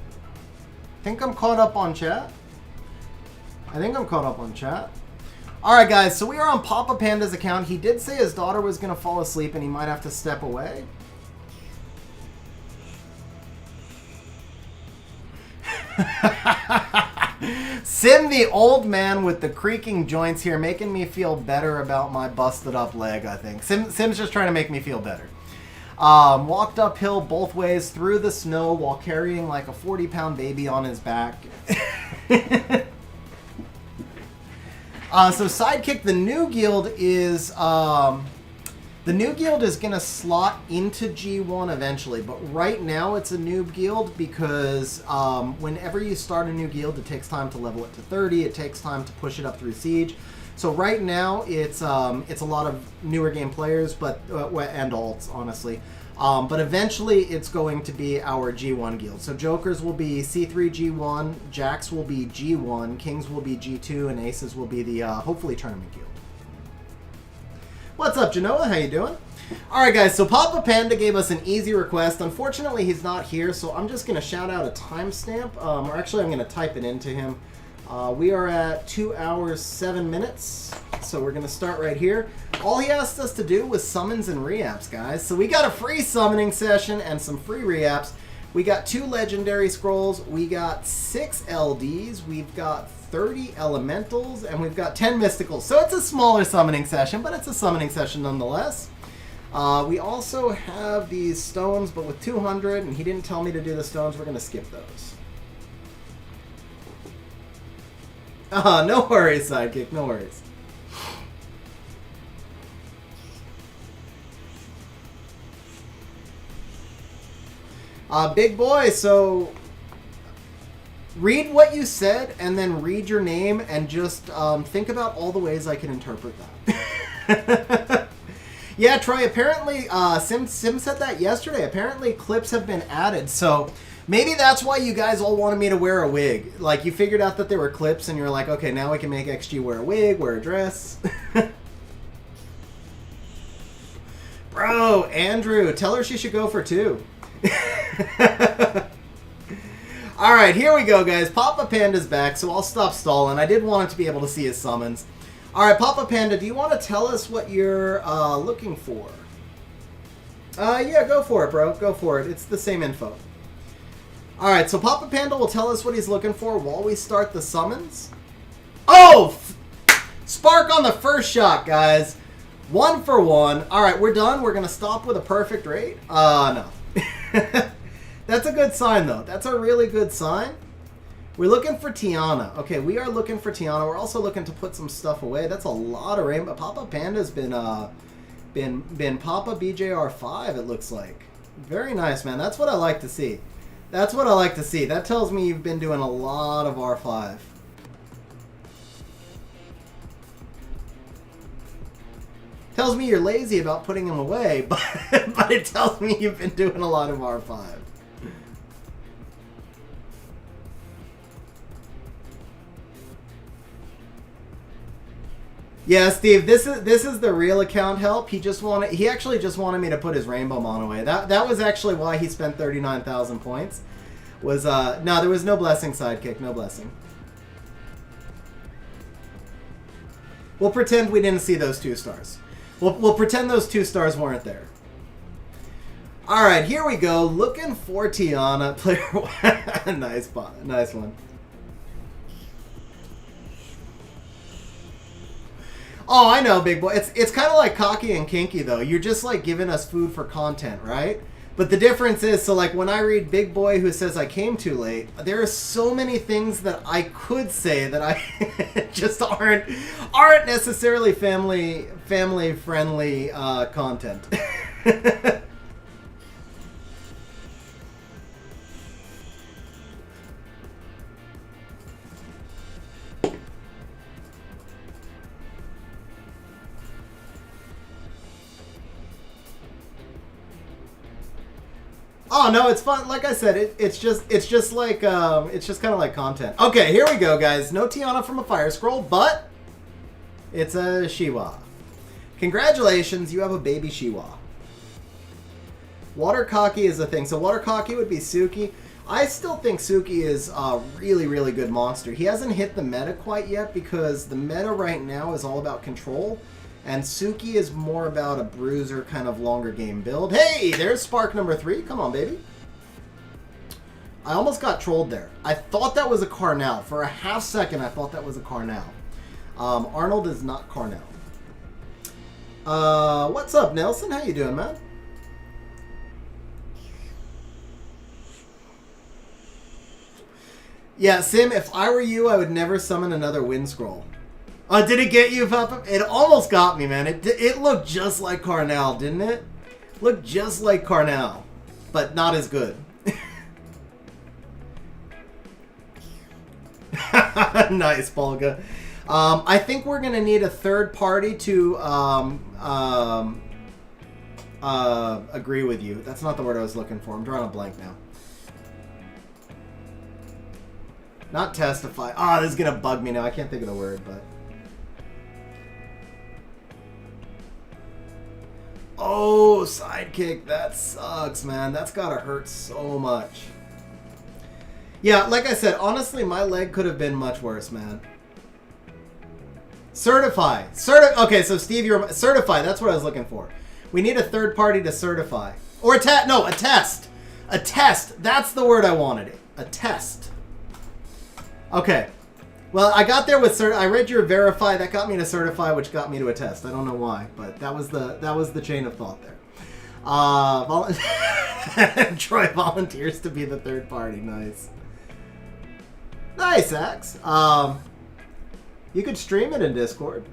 think I'm caught up on chat. Alright, guys. So we are on Papa Panda's account. He did say his daughter was going to fall asleep and he might have to step away. Sim, the old man with the creaking joints here, making me feel better about my busted up leg, I think. Sim's just trying to make me feel better. Walked uphill both ways through the snow while carrying like a 40-pound baby on his back. So Sidekick, the new guild is... the new guild is going to slot into G1 eventually, but right now it's a noob guild because whenever you start a new guild, it takes time to level it to 30. It takes time to push it up through Siege. So right now it's a lot of newer game players, but and alts, honestly. But eventually it's going to be our G1 guild. So Jokers will be C3 G1, Jacks will be G1, Kings will be G2, and Aces will be the hopefully tournament guild. What's up, Genoa? How you doing? Alright, guys, so Papa Panda gave us an easy request. Unfortunately, he's not here, so I'm just going to shout out a timestamp. Or actually, I'm going to type it into him. We are at 2 hours, 7 minutes, so we're going to start right here. All he asked us to do was summons and reapps, guys. So we got a free summoning session and some free reapps. We got 2 legendary scrolls. We got 6 LDs. We've got 30 elementals, and we've got 10 mysticals. So it's a smaller summoning session, but it's a summoning session nonetheless. We also have these stones, but with 200, and he didn't tell me to do the stones, we're going to skip those. No worries, Sidekick, no worries. Big boy, so read what you said and then read your name and just think about all the ways I can interpret that. Yeah, Troy, apparently Sim said that yesterday. Apparently clips have been added, so maybe that's why you guys all wanted me to wear a wig. Like, you figured out that there were clips and you're like, okay, now we can make XG wear a wig, wear a dress. Bro, Andrew, tell her she should go for 2. Alright, here we go, guys. Papa Panda's back, so I'll stop stalling. I did want to be able to see his summons. Alright, Papa Panda, do you want to tell us what you're looking for? Yeah, go for it, bro. Go for it. It's the same info. Alright, so Papa Panda will tell us what he's looking for while we start the summons. Oh! Spark on the first shot, guys. 1 for 1. Alright, we're done. We're going to stop with a perfect rate. No. That's a good sign, though. That's a really good sign. We're looking for Tiana. Okay, we are looking for Tiana. We're also looking to put some stuff away. That's a lot of rainbow. Papa Panda's been Papa BJR5, it looks like. Very nice, man. That's what I like to see. That's what I like to see. That tells me you've been doing a lot of R5. Tells me you're lazy about putting them away, but it tells me you've been doing a lot of R5. Yeah, Steve, this is the real account help. He actually just wanted me to put his rainbow mon away. That was actually why he spent 39,000 points. Was no, there was no blessing, Sidekick, no blessing. We'll pretend we didn't see those 2 stars. We'll pretend those 2 stars weren't there. All right, here we go. Looking for Tiana. Player 1. Nice one. Oh, I know, big boy. It's kind of like cocky and kinky, though. You're just, like, giving us food for content, right? But the difference is, so, like, when I read Big Boy who says I came too late, there are so many things that I could say that I just aren't necessarily family-friendly content. Oh no, it's fun. Like I said, it's just like it's just kind of like content. Okay, here we go, guys. No Tiana from a fire scroll, but it's a Shiwa. Congratulations, you have a baby Shiwa. Water Kaki is a thing. So Water Kaki would be Suki. I still think Suki is a really, really good monster. He hasn't hit the meta quite yet because the meta right now is all about control. And Suki is more about a bruiser, kind of longer game build. Hey, there's Spark number 3. Come on, baby. I almost got trolled there. I thought that was a Carnal. For a half second, I thought that was a Carnal. Arnold is not Carnal. What's up, Nelson? How you doing, man? Yeah, Sim, if I were you, I would never summon another Wind Scroll. Oh, did it get you, Papa? It almost got me, man. It looked just like Carnal, didn't it? Looked just like Carnal, but not as good. Nice, Polga. I think we're going to need a third party to agree with you. That's not the word I was looking for. I'm drawing a blank now. Not testify. Ah, this is going to bug me now. I can't think of the word, but... Oh, sidekick. That sucks, man. That's gotta hurt so much. Yeah, like I said, honestly, my leg could have been much worse, man. Certify. Okay, so Steve, you're... Certify, that's what I was looking for. We need a third party to certify. Or a test. No, a test. A test. That's the word I wanted. A test. Okay. Well, I got there with I read your verify. That got me to certify, which got me to a test. I don't know why, but that was the chain of thought there. Troy volunteers to be the third party. Nice. Nice, Axe. You could stream it in Discord.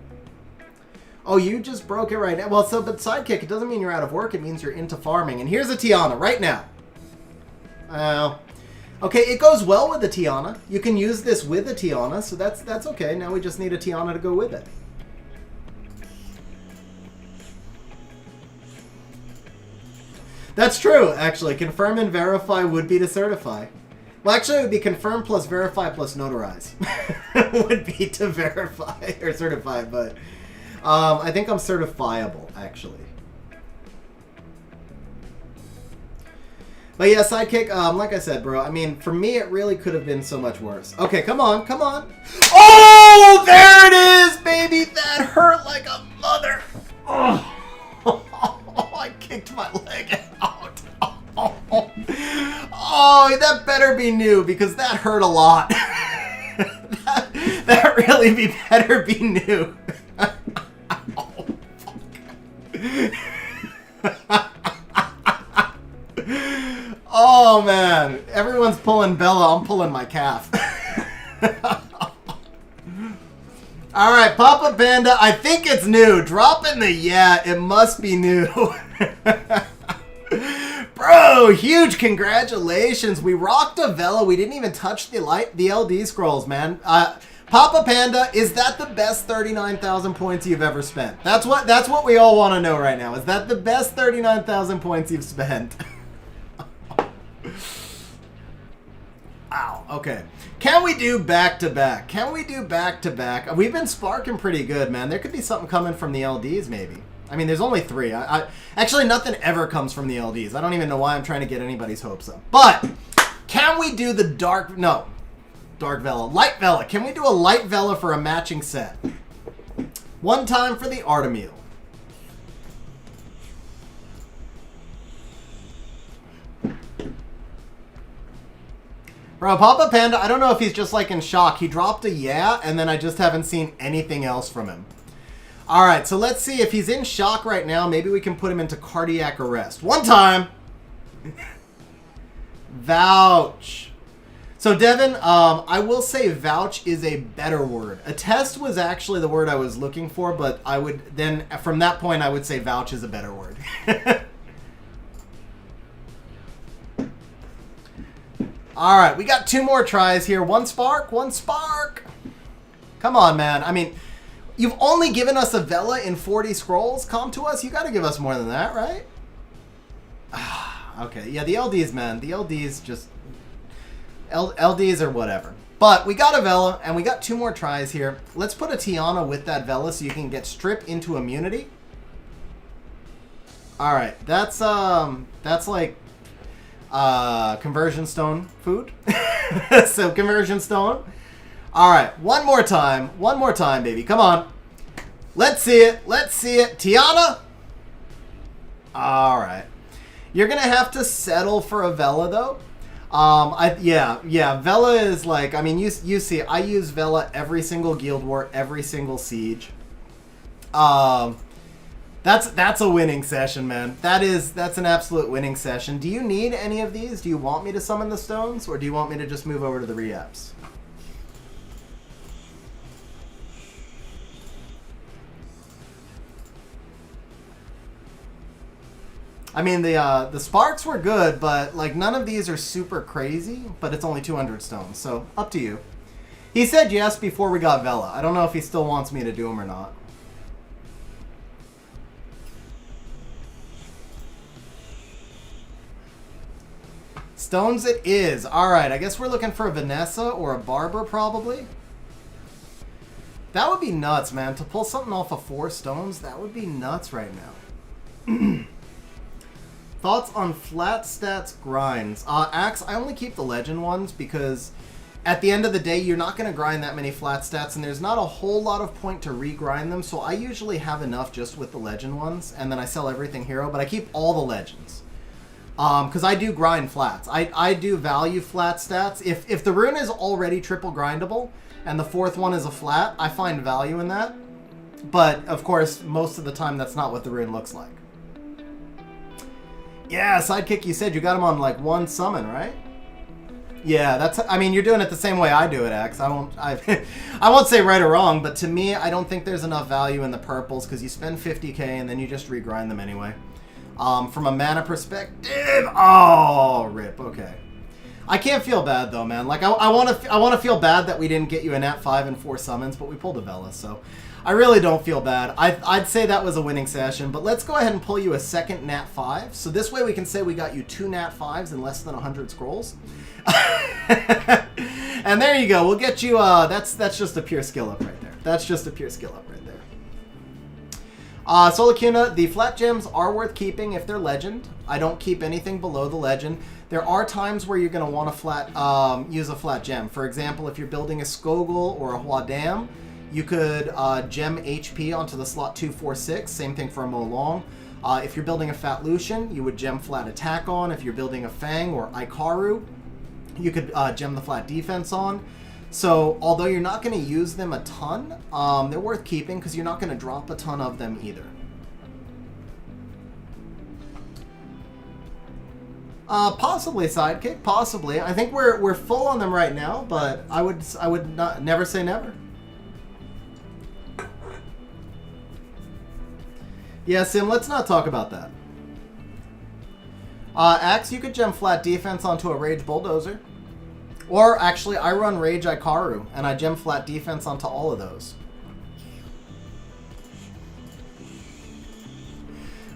Oh, you just broke it right now. Well, but sidekick, it doesn't mean you're out of work. It means you're into farming. And here's a Tiana right now. Okay, it goes well with the Tiana. You can use this with the Tiana, so that's okay. Now we just need a Tiana to go with it. That's true, actually. Confirm and verify would be to certify. Well, actually, it would be confirm plus verify plus notarize. Would be to verify or certify, but I think I'm certifiable, actually. But yeah, sidekick, like I said, bro, I mean, for me, it really could have been so much worse. Okay, come on, come on. Oh, there it is, baby. That hurt like a mother. Oh, I kicked my leg out. Oh, that better be new because that hurt a lot. that really better be new. Oh, fuck. Oh, man. Everyone's pulling Bella. I'm pulling my calf. All right, Papa Panda. I think it's new. Drop in the yeah. It must be new. Bro, huge congratulations. We rocked a Vela. We didn't even touch the LD scrolls, man. Papa Panda, is that the best 39,000 points you've ever spent? That's what we all want to know right now. Is that the best 39,000 points you've spent? Ow, okay. Can we do back-to-back? Can we do back-to-back? We've been sparking pretty good, man. There could be something coming from the LDs, maybe. I mean, there's only 3. Actually, nothing ever comes from the LDs. I don't even know why I'm trying to get anybody's hopes up. But, can we do the dark Vela. Light Vela. Can we do a light Vela for a matching set? One time for the Artemil. Bro, Papa Panda, I don't know if he's just like in shock. He dropped a yeah, and then I just haven't seen anything else from him. All right, so let's see if he's in shock right now. Maybe we can put him into cardiac arrest. One time. Vouch. So Devin, I will say vouch is a better word. Attest was actually the word I was looking for, but I would then, from that point, I would say vouch is a better word. All right, we got 2 more tries here. One spark, one spark. Come on, man. I mean, you've only given us a Vela in 40 scrolls. Come to us. You got to give us more than that, right? Okay, yeah, the LDs, man. The LDs just... LDs or whatever. But we got a Vela, and we got 2 more tries here. Let's put a Tiana with that Vela so you can get Strip into immunity. All right, that's like conversion stone food. So conversion stone. All right, one more time, baby. Come on. Let's see it. Let's see it. Tiana. All right. You're going to have to settle for a Vela, though. Yeah. Vela is like, I mean, you see, I use Vela every single Guild War, every single siege. That's a winning session, man. That's an absolute winning session. Do you need any of these? Do you want me to summon the stones, or do you want me to just move over to the re-apps? I mean, the sparks were good, but like none of these are super crazy, but it's only 200 stones, so up to you. He said yes before we got Vela. I don't know if he still wants me to do them or not. Stones it is. All right, I guess we're looking for a Vanessa or a Barber probably. That would be nuts, man. To pull something off of 4 stones, that would be nuts right now. Thoughts on flat stats grinds? Axe, I only keep the legend ones because at the end of the day, you're not going to grind that many flat stats, and there's not a whole lot of point to regrind them, so I usually have enough just with the legend ones, and then I sell everything hero, but I keep all the legends. Because I do grind flats. I do value flat stats. If the rune is already triple grindable, and the 4th one is a flat, I find value in that. But, of course, most of the time, that's not what the rune looks like. Yeah, Sidekick, you said you got him on, like, 1 summon, right? Yeah, that's... I mean, you're doing it the same way I do it, Axe. I won't say right or wrong, but to me, I don't think there's enough value in the purples, because you spend 50k, and then you just regrind them anyway. From a mana perspective... Oh, rip. Okay. I can't feel bad, though, man. Like, I want to feel bad that we didn't get you a Nat 5 and 4 summons, but we pulled a Vela, so... I really don't feel bad. I'd say that was a winning session, but let's go ahead and pull you a second Nat 5. So this way we can say we got you 2 Nat 5s in less than 100 scrolls. And there you go. We'll get you, that's just a pure skill up right there. That's just a pure skill up right there. Solacuna, the flat gems are worth keeping if they're legend. I don't keep anything below the legend. There are times where you're going to want to use a flat gem. For example, if you're building a Skogul or a Huadam, you could gem HP onto the slot 246. Same thing for a Molong. If you're building a Fat Lucian, you would gem flat attack on. If you're building a Fang or Ikaru, you could gem the flat defense on. So, although you're not going to use them a ton, they're worth keeping because you're not going to drop a ton of them either. Possibly Sidekick, possibly. I think we're full on them right now, but I would never say never. Yeah, Sim, let's not talk about that. Axe, you could gem flat defense onto a Rage Bulldozer. Or, actually, I run Rage Ikaru, and I gem flat defense onto all of those.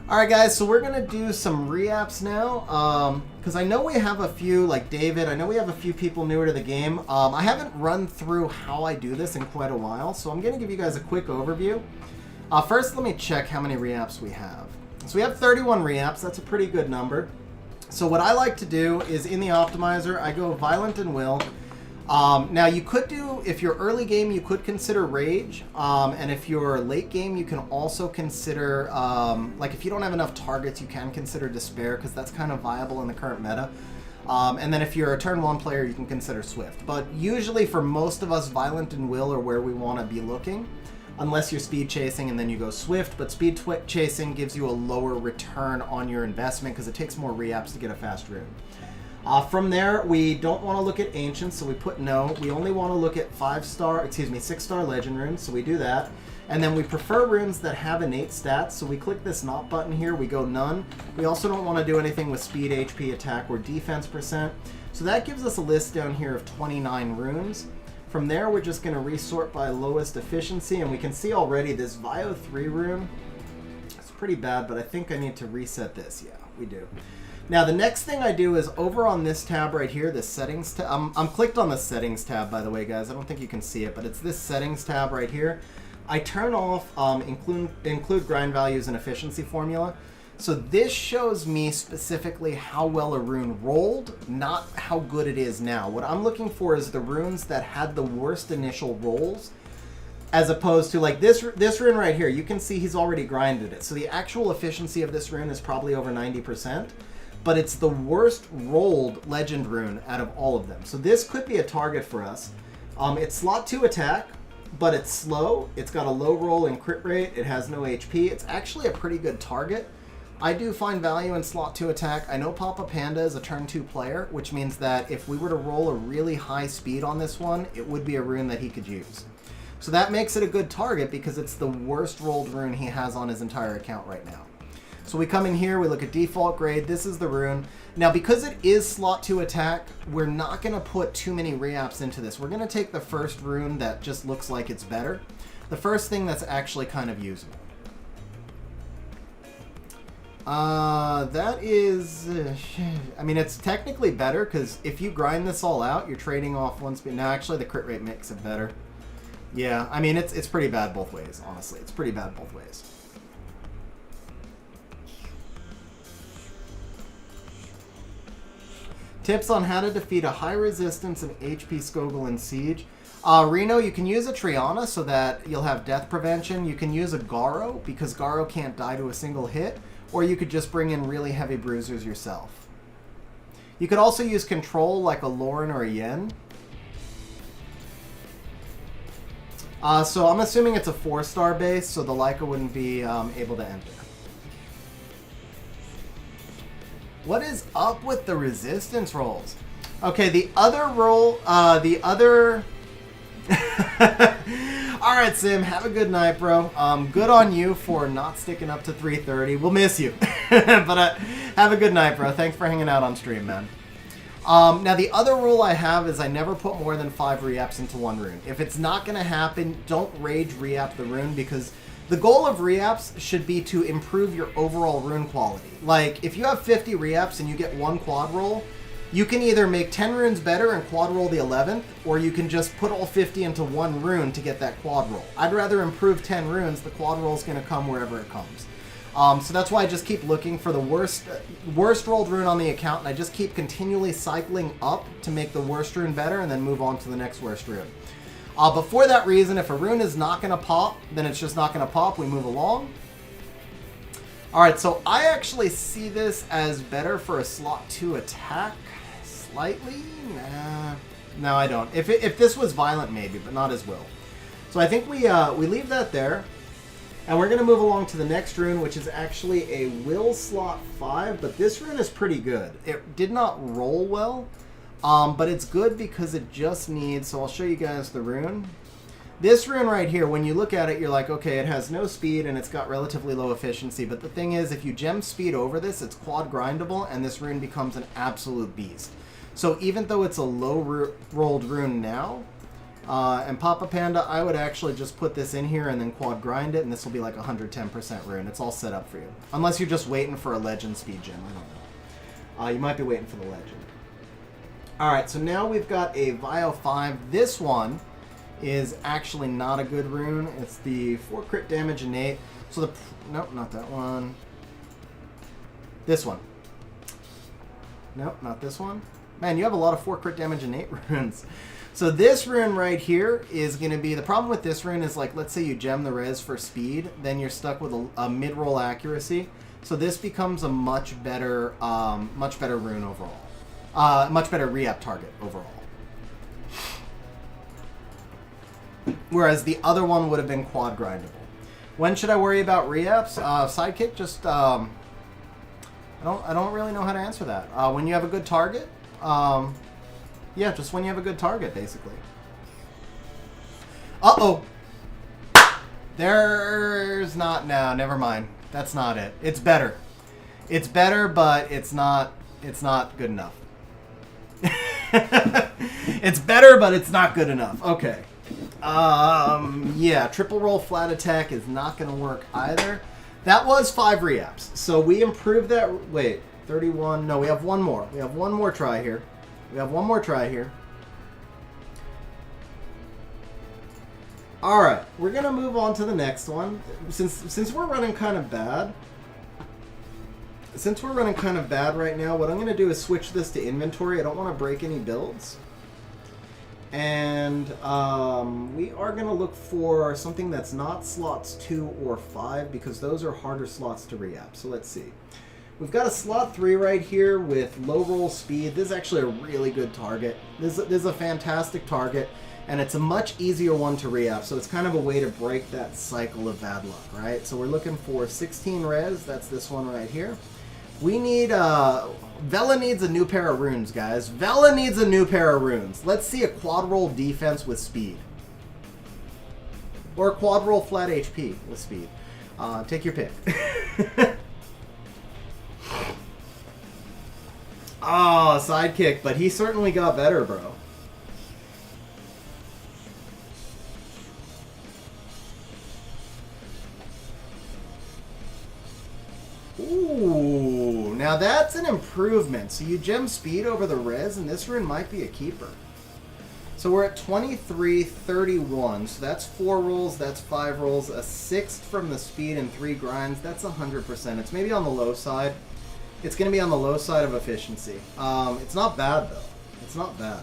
Alright, guys, so we're going to do some re-apps now. Because I know we have a few, like David, I know we have a few people newer to the game. I haven't run through how I do this in quite a while, so I'm going to give you guys a quick overview. First, let me check how many re-apps we have. So we have 31 re-apps. That's a pretty good number. So what I like to do is in the optimizer, I go Violent and Will. Now you could do, if you're early game, you could consider Rage. And if you're late game, you can also consider, like if you don't have enough targets, you can consider Despair because that's kind of viable in the current meta. And then if you're a turn 1 player, you can consider Swift. But usually for most of us, Violent and Will are where we want to be looking. unless you're speed chasing and then you go swift, but speed chasing gives you a lower return on your investment because it takes more reaps to get a fast rune. From there, we don't want to look at ancients, so we put no. We only want to look at 6-star legend runes, so we do that. And then we prefer runes that have innate stats, so we click this not button here, we go none. We also don't want to do anything with speed, HP, attack, or defense percent. So that gives us a list down here of 29 runes. From there, we're just going to resort by lowest efficiency, and we can see already this Vio 3 rune. It's pretty bad, but I think I need to reset this. Yeah, we do. Now, the next thing I do is over on this tab right here, the settings tab. I'm clicked on the settings tab, by the way, guys. I don't think you can see it, but it's this settings tab right here. I turn off include grind values and efficiency formula. So this shows me specifically how well a rune rolled, not how good it is now. What I'm looking for is the runes that had the worst initial rolls, as opposed to like this rune right here. You can see he's already grinded it. So the actual efficiency of this rune is probably over 90%, but it's the worst rolled legend rune out of all of them. So this could be a target for us. It's slot 2 attack, but it's slow. It's got a low roll and crit rate. It has no HP. It's actually a pretty good target. I do find value in slot 2 attack. I know Papa Panda is a turn 2 player, which means that if we were to roll a really high speed on this one, it would be a rune that he could use. So that makes it a good target because it's the worst rolled rune he has on his entire account right now. So we come in here, we look at default grade. This is the rune. Now, because it is slot 2 attack, we're not going to put too many reaps into this. We're going to take the first rune that just looks like it's better. The first thing that's actually kind of usable. That is... I mean, it's technically better because if you grind this all out, you're trading off one speed. No, actually, the crit rate makes it better. Yeah, I mean, it's pretty bad both ways, honestly. It's pretty bad both ways. Tips on how to defeat a high resistance and HP Skogul in Siege. Reno, you can use a Triana so that you'll have death prevention. You can use a Garo because Garo can't die to a single hit. Or you could just bring in really heavy bruisers yourself. You could also use control like a Lauren or a Yen. So I'm assuming it's a 4-star base, so the Leica wouldn't be able to enter. What is up with the resistance rolls? Okay, the other roll, Alright, Sim, have a good night, bro. Good on you for not sticking up to 3:30. We'll miss you. But have a good night, bro. Thanks for hanging out on stream, man. Now, the other rule I have is I never put more than 5 re-ups into one rune. If it's not going to happen, don't rage re-up the rune because the goal of re-ups should be to improve your overall rune quality. Like, if you have 50 re-ups and you get 1 quad roll, you can either make 10 runes better and quad roll the 11th, or you can just put all 50 into 1 rune to get that quad roll. I'd rather improve 10 runes. The quad roll is going to come wherever it comes. So that's why I just keep looking for the worst rolled rune on the account, and I just keep continually cycling up to make the worst rune better and then move on to the next worst rune. But for that reason, if a rune is not going to pop, then it's just not going to pop. We move along. Alright, so I actually see this as better for a slot 2 attack. Slightly? Nah. No, I don't. If this was violent, maybe, but not as will. So I think we leave that there. And we're going to move along to the next rune, which is actually a will slot 5. But this rune is pretty good. It did not roll well. But it's good because it just needs... So I'll show you guys the rune. This rune right here, when you look at it, you're like, okay, it has no speed and it's got relatively low efficiency. But the thing is, if you gem speed over this, it's quad grindable and this rune becomes an absolute beast. So even though it's a low rolled rune now, and Papa Panda, I would actually just put this in here and then quad grind it, and this will be like 110% rune. It's all set up for you. Unless you're just waiting for a legend speed gem. I don't know. You might be waiting for the legend. Alright, so now we've got a Vio 5. This one is actually not a good rune. It's the 4 crit damage innate. So the... Nope, not that one. This one. Nope, not this one. Man, you have a lot of 4 crit damage innate runes. So this rune right here is going to be... The problem with this rune is, like, let's say you gem the res for speed, then you're stuck with a mid-roll accuracy. So this becomes a much better rune overall. Much better re-up target overall. whereas the other one would have been quad grindable. When should I worry about re-ups? Sidekick, just I don't really know how to answer that. When you have a good target, yeah, just when you have a good target, basically. Uh-oh. There's not, no, never mind. That's not it. It's better. It's better, but it's not good enough. It's better, but it's not good enough. Okay. Yeah, triple roll flat attack is not going to work either. That was 5 re-ups. So we improved that. Wait, 31. No, we have one more. We have one more try here. We have one more try here. All right, we're going to move on to the next one. Since we're running kind of bad. Since we're running kind of bad right now, what I'm going to do is switch this to inventory. I don't want to break any builds. And we are going to look for something that's not slots 2 or 5 because those are harder slots to re-up. So let's see. We've got a slot 3 right here with low roll speed. This is actually a really good target. This is a fantastic target, and it's a much easier one to re-up. So it's kind of a way to break that cycle of bad luck, right? So we're looking for 16 res. That's this one right here. We need, Vela needs a new pair of runes, guys. Vela needs a new pair of runes. Let's see a quad roll defense with speed. Or quad roll flat HP with speed. Take your pick. Oh, sidekick, but he certainly got better, bro. Ooh, now that's an improvement. So you gem speed over the res, and this rune might be a keeper. So we're at 23-31. So that's 4 rolls, that's 5 rolls, a 6th from the speed and 3 grinds. That's 100%. It's maybe on the low side. It's going to be on the low side of efficiency. It's not bad, though. It's not bad.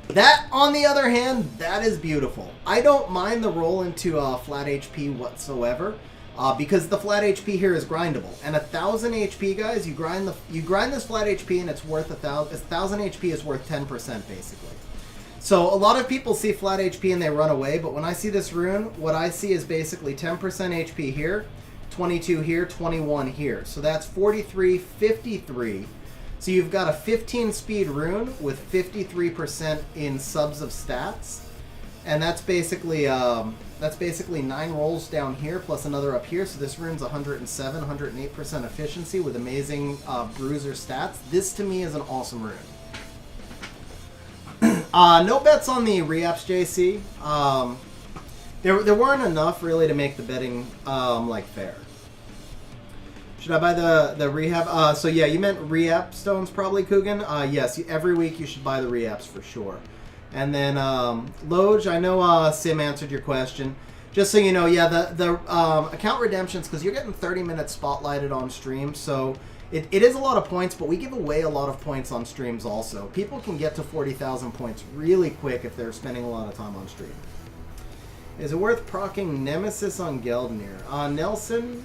That, on the other hand, that is beautiful. I don't mind the roll into flat HP whatsoever, because the flat HP here is grindable. And 1,000 HP, guys, you grind this flat HP, and it's worth 1,000 HP is worth 10% basically. So a lot of people see flat HP and they run away, but when I see this rune, what I see is basically 10% HP here, 22 here, 21 here. So that's 43, 53. So you've got a 15 speed rune with 53% in subs of stats, and that's basically 9 rolls down here plus another up here. So this rune's 107, 108% efficiency with amazing bruiser stats. This to me is an awesome rune. No bets on the re-ups, JC. There weren't enough really to make the betting like fair. Should I buy the rehab? So yeah, you meant re-up stones probably, Coogan. Yes, every week you should buy the re-ups for sure. And then Loj, I know Sim answered your question. Just so you know, yeah, the account redemptions, because you're getting 30 minutes spotlighted on stream, so it is a lot of points, but we give away a lot of points on streams also. People can get to 40,000 points really quick if they're spending a lot of time on stream. Is it worth proccing Nemesis on Geldnir? Nelson?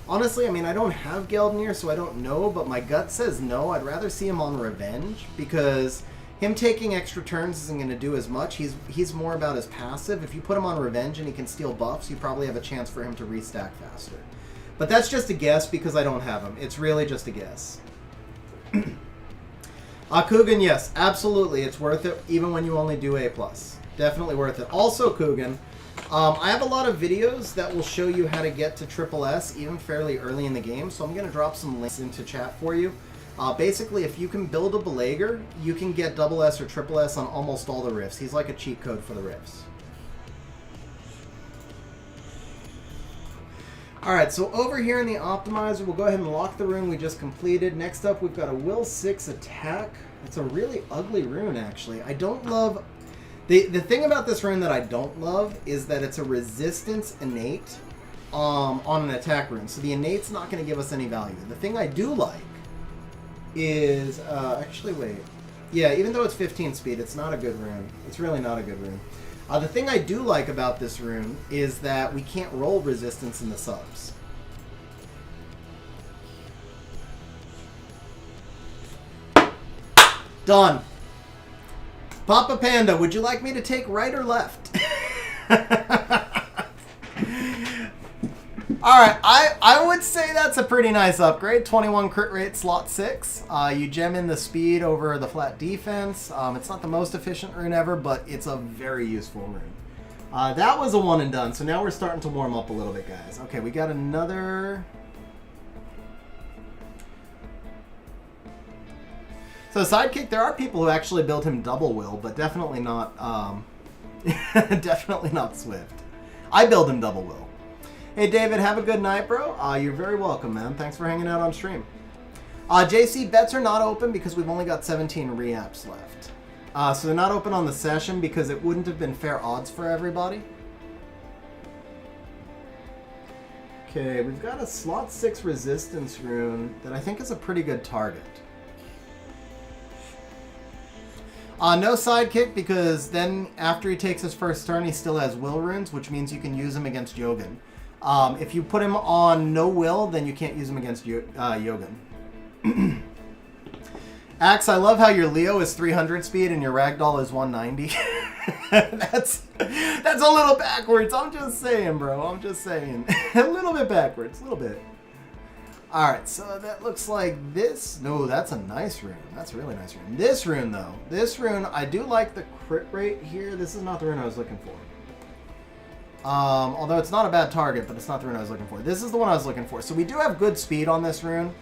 Honestly, I mean, I don't have Geldnir, so I don't know, but my gut says no. I'd rather see him on Revenge, because him taking extra turns isn't going to do as much. He's more about his passive. If you put him on Revenge and he can steal buffs, you probably have a chance for him to restack faster. But that's just a guess because I don't have him. It's really just a guess. Coogan, yes, absolutely. It's worth it even when you only do A+. Definitely worth it. Also, Coogan, I have a lot of videos that will show you how to get to Triple S even fairly early in the game, so I'm going to drop some links into chat for you. Basically, if you can build a Belager, you can get Double S or Triple S on almost all the rifts. He's like a cheat code for the rifts. Alright, so over here in the Optimizer, we'll go ahead and lock the rune we just completed. Next up, we've got a Will 6 attack. It's a really ugly rune, actually. I don't love... The thing about this rune that I don't love is that it's a resistance innate on an attack rune. So the innate's not going to give us any value. The thing I do like is... actually, wait. Yeah, even though it's 15 speed, it's not a good rune. It's really not a good rune. The thing I do like about this rune is that we can't roll resistance in the subs. Done. Papa Panda, would you like me to take right or left? Alright, I would say that's a pretty nice upgrade. 21 crit rate, slot 6. You gem in the speed over the flat defense. It's not the most efficient rune ever, but it's a very useful rune. That was a one and done, so now we're starting to warm up a little bit, guys. Okay, we got another... So Sidekick, there are people who actually build him double will, but definitely not, definitely not Swift. I build him double will. Hey David, have a good night, bro. You're very welcome, man. Thanks for hanging out on stream. JC, bets are not open because we've only got 17 re-apps left. So they're not open on the session because it wouldn't have been fair odds for everybody. Okay, we've got a slot 6 resistance rune that I think is a pretty good target. No Sidekick because then after he takes his first turn, he still has will runes, which means you can use him against Yogan. If you put him on no will, then you can't use him against Yogan. Axe, I love how your Leo is 300 speed and your Ragdoll is 190. That's a little backwards. I'm just saying, bro. I'm just saying. A little bit backwards. A little bit. Alright, so that looks like this. No, that's a nice rune. That's a really nice rune. This rune, though. This rune, I do like the crit rate here. This is not the rune I was looking for. Although it's not a bad target, but it's not the rune I was looking for. This is the one I was looking for. So we do have good speed on this rune.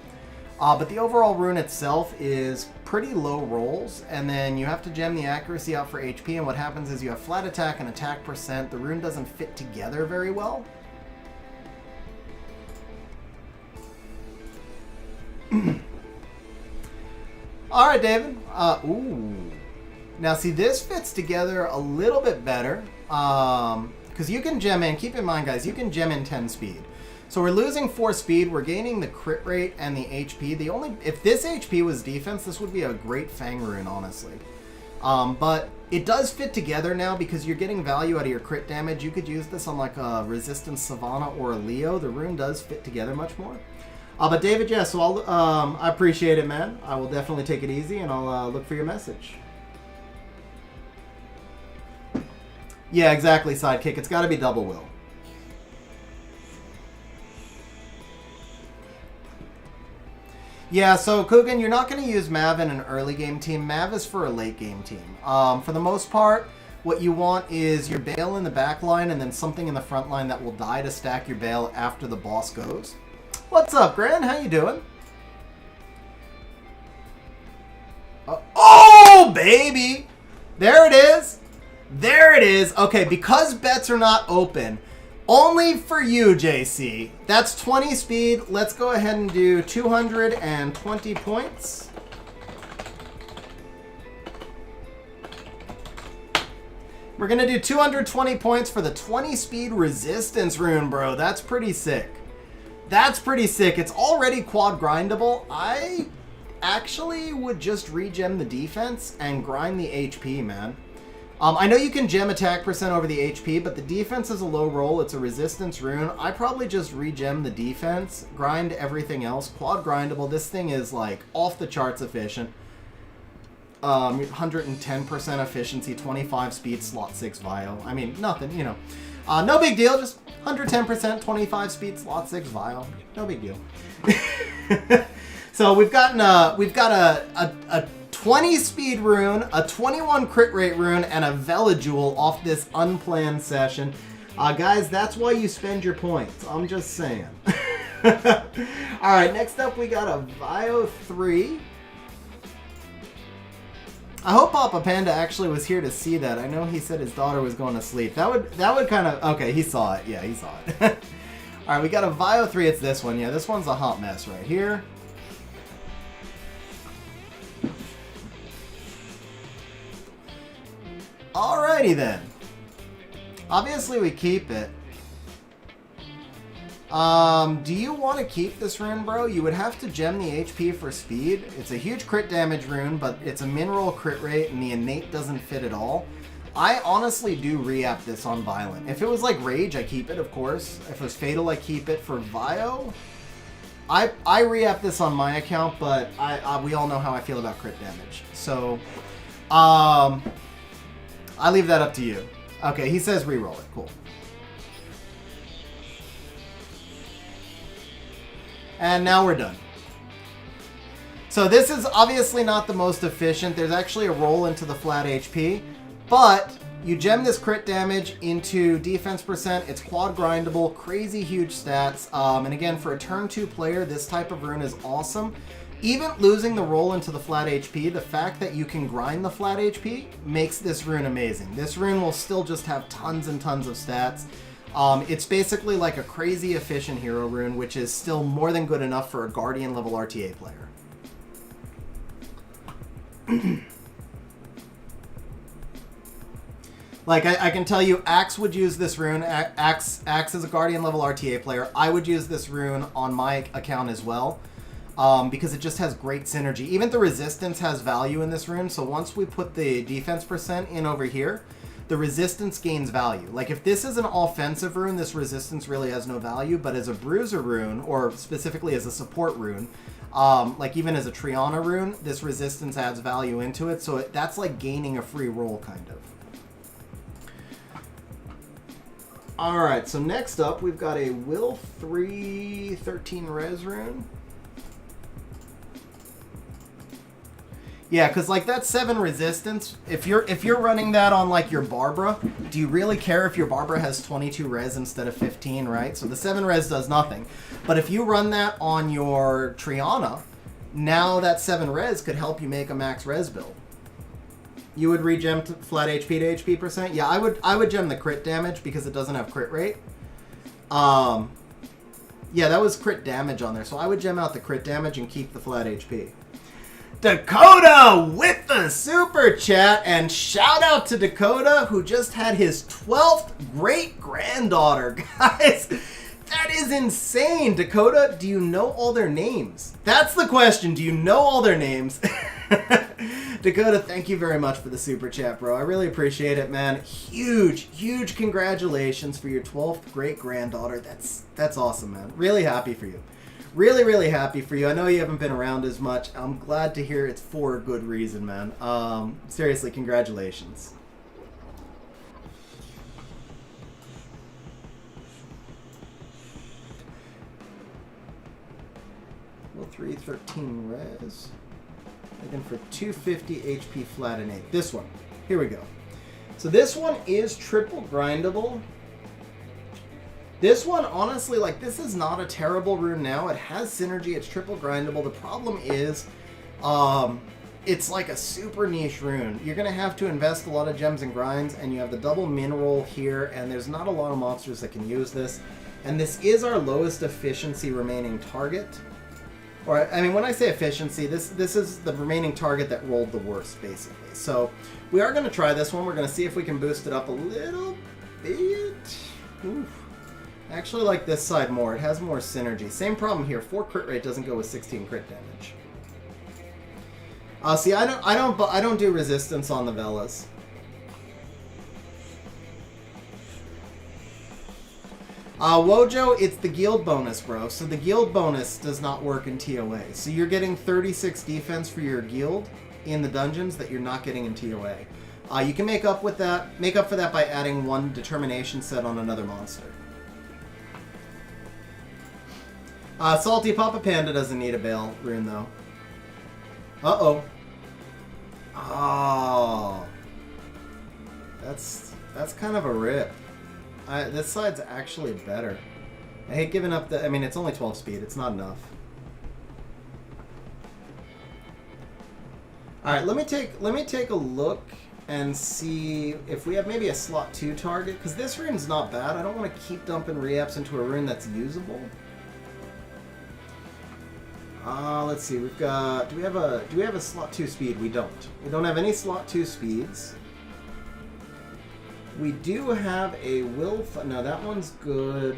But the overall rune itself is pretty low rolls. And then you have to gem the accuracy out for HP. And what happens is you have flat attack and attack percent. The rune doesn't fit together very well. Alright, David. Ooh. Now, see, this fits together a little bit better. Because you can gem in, keep in mind, guys, you can gem in 10 speed. So we're losing 4 speed, we're gaining the crit rate and the HP. If this HP was defense, this would be a great Fang rune, honestly. But it does fit together now because you're getting value out of your crit damage. You could use this on like a Resistance Savannah or a Leo. The rune does fit together much more. But David, yeah, so I appreciate it, man. I will definitely take it easy, and I'll look for your message. Yeah, exactly, Sidekick. It's got to be double will. Yeah, so Coogan, you're not going to use Mav in an early game team. Mav is for a late game team. For the most part, what you want is your Bale in the back line and then something in the front line that will die to stack your Bale after the boss goes. What's up, Gran? How you doing? Oh, baby! There it is. There it is. Okay, because bets are not open, only for you, JC. That's 20 speed. Let's go ahead and do 220 points. We're going to do 220 points for the 20 speed resistance rune, bro. That's pretty sick. That's pretty sick. It's already quad grindable. I actually would just regem the defense and grind the HP, man. I know you can gem attack percent over the HP, but the defense is a low roll. It's a resistance rune. I probably just regem the defense, grind everything else. Quad grindable. This thing is like off the charts efficient. 110% efficiency, 25 speed, slot 6 vial. I mean, nothing, you know. No big deal, just 110%, 25 speed, slot 6 vial. No big deal. So we've got a 20 speed rune, a 21 crit rate rune, and a Velajewel off this unplanned session. Guys, that's why you spend your points. I'm just saying. Alright, next up we got a Vio 3. I hope Papa Panda actually was here to see that. I know he said his daughter was going to sleep. That would kind of... Okay, he saw it. Yeah, he saw it. Alright, we got a Vio 3. It's this one. Yeah, this one's a hot mess right here. Alrighty then. Obviously we keep it. Do you want to keep this rune, bro? You would have to gem the HP for speed. It's a huge crit damage rune, but it's a mineral crit rate, and the innate doesn't fit at all. I honestly do re-app this on Violent. If it was like Rage, I keep it, of course. If it was Fatal, I keep it. For Vio, I re-up this on my account, but we all know how I feel about crit damage. So, I leave that up to you. Okay, he says re-roll it. Cool. And now we're done. So this is obviously not the most efficient. There's actually a roll into the flat HP, but you gem this crit damage into defense percent. It's quad grindable, crazy huge stats. And again, for a turn 2 player, this type of rune is awesome. Even losing the roll into the flat HP, the fact that you can grind the flat HP makes this rune amazing. This rune will still just have tons and tons of stats. It's basically like a crazy efficient hero rune, which is still more than good enough for a Guardian level RTA player. Like, I can tell you, Axe would use this rune. Axe is a Guardian level RTA player. I would use this rune on my account as well, because it just has great synergy. Even the resistance has value in this rune, so once we put the defense percent in over here, the resistance gains value. Like, if this is an offensive rune, this resistance really has no value, but as a bruiser rune, or specifically as a support rune, like even as a Triana rune, this resistance adds value into it, so that's like gaining a free roll, kind of. Alright, so next up, we've got a Will 3 13 res rune. Yeah, because like that 7 resistance, if you're running that on like your Barbara, do you really care if your Barbara has 22 res instead of 15, right? So the 7 res does nothing. But if you run that on your Triana, now that 7 res could help you make a max res build. You would regem flat HP to HP percent? Yeah, I would gem the crit damage because it doesn't have crit rate. Yeah, that was crit damage on there, so I would gem out the crit damage and keep the flat HP. Dakota with the super chat, and shout out to Dakota who just had his 12th great granddaughter. Guys, that is insane. Dakota, do you know all their names? That's the question. Do you know all their names? Dakota, thank you very much for the super chat, bro. I really appreciate it, man. Huge congratulations for your 12th great granddaughter. That's awesome, man. Really happy for you. Really happy for you. I know you haven't been around as much. I'm glad to hear it's for a good reason, man. Seriously, congratulations. Well, 313 res. Looking for 250 HP flat innate. This one. Here we go. So this one is triple grindable. This one, honestly, like, this is not a terrible rune now. It has synergy. It's triple grindable. The problem is, it's like a super niche rune. You're going to have to invest a lot of gems and grinds, and you have the double mineral here, and there's not a lot of monsters that can use this. And this is our lowest efficiency remaining target. Or, I mean, when I say efficiency, this is the remaining target that rolled the worst, basically. So, we are going to try this one. We're going to see if we can boost it up a little bit. Oof. I actually like this side more. It has more synergy. Same problem here. 4 crit rate doesn't go with 16 crit damage. See, I don't do resistance on the Velas. Wojo, it's the guild bonus, bro. So the guild bonus does not work in TOA. So you're getting 36 defense for your guild in the dungeons that you're not getting in TOA. You can make up for that by adding 1 determination set on another monster. Salty Papa Panda doesn't need a Bale rune, though. Uh-oh. Oh. That's kind of a rip. This side's actually better. I hate giving up the... I mean, it's only 12 speed. It's not enough. Alright, let me take a look and see if we have maybe a slot 2 target. Because this rune's not bad. I don't want to keep dumping re-ups into a rune that's usable. Let's see. We've got... Do we have a slot 2 speed? We don't. We don't have any slot 2 speeds. We do have a will... No, that one's good.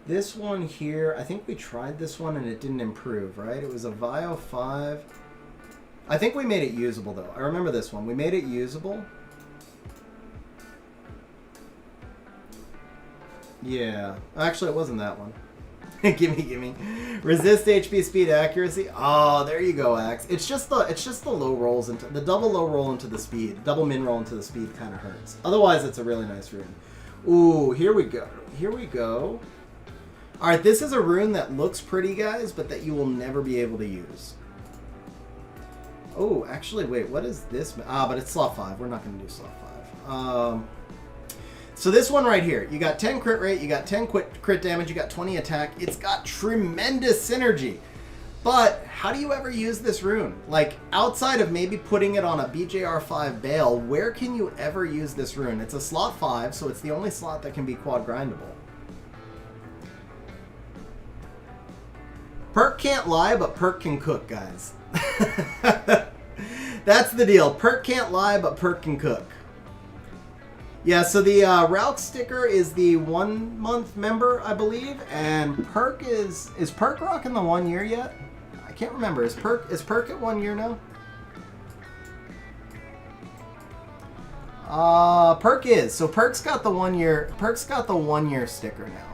This one here, I think we tried this one and it didn't improve, right? It was a Vio 5. I think we made it usable, though. I remember this one. We made it usable. Yeah. Actually, it wasn't that one. Gimme. Resist HP, speed, accuracy. Oh, there you go, Axe. It's just the low rolls into the double low roll into the speed, double min roll into the speed kind of hurts. Otherwise, it's a really nice rune. Ooh, here we go. All right, this is a rune that looks pretty, guys, but that you will never be able to use. Oh, actually, wait, what is this? Ah, but it's slot 5. We're not going to do slot 5. So this one right here, you got 10 crit rate, you got 10 crit damage, you got 20 attack. It's got tremendous synergy. But how do you ever use this rune? Like, outside of maybe putting it on a BJR5 Bale, where can you ever use this rune? It's a slot 5, so it's the only slot that can be quad grindable. Perk can't lie, but Perk can cook, guys. That's the deal. Perk can't lie, but Perk can cook. Yeah, so the Ralk sticker is the 1 month member, I believe, and Perk is Perk rocking the 1 year yet? I can't remember. Is Perk at 1 year now? Perk is. So Perk's got the 1 year. Perk's got the 1 year sticker now.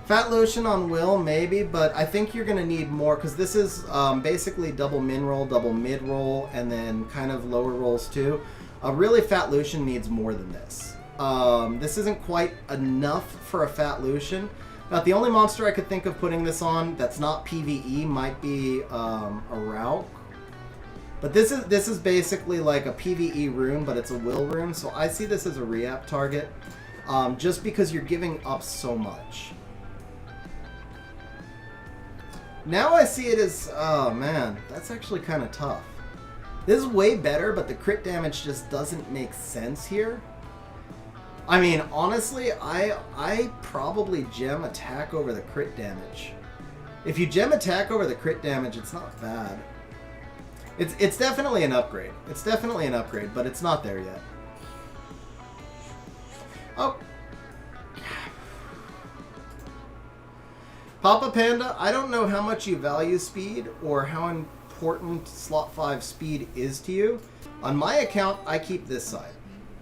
Fat Lotion on Will, maybe, but I think you're going to need more, because this is basically double min roll, double mid roll, and then kind of lower rolls too. Really, Fat Lucian needs more than this. This isn't quite enough for a Fat Lucian. About the only monster I could think of putting this on that's not PvE might be a Ralk. But this is basically like a PvE rune, but it's a will rune, so I see this as a re-app target, just because you're giving up so much. Now I see it as, oh man, that's actually kind of tough. This is way better, but the crit damage just doesn't make sense here. I mean, honestly, I probably gem attack over the crit damage. If you gem attack over the crit damage, it's not bad. It's definitely an upgrade. It's definitely an upgrade, but it's not there yet. Oh. Papa Panda, I don't know how much you value speed or how important slot 5 speed is to you. On my account, I keep this side.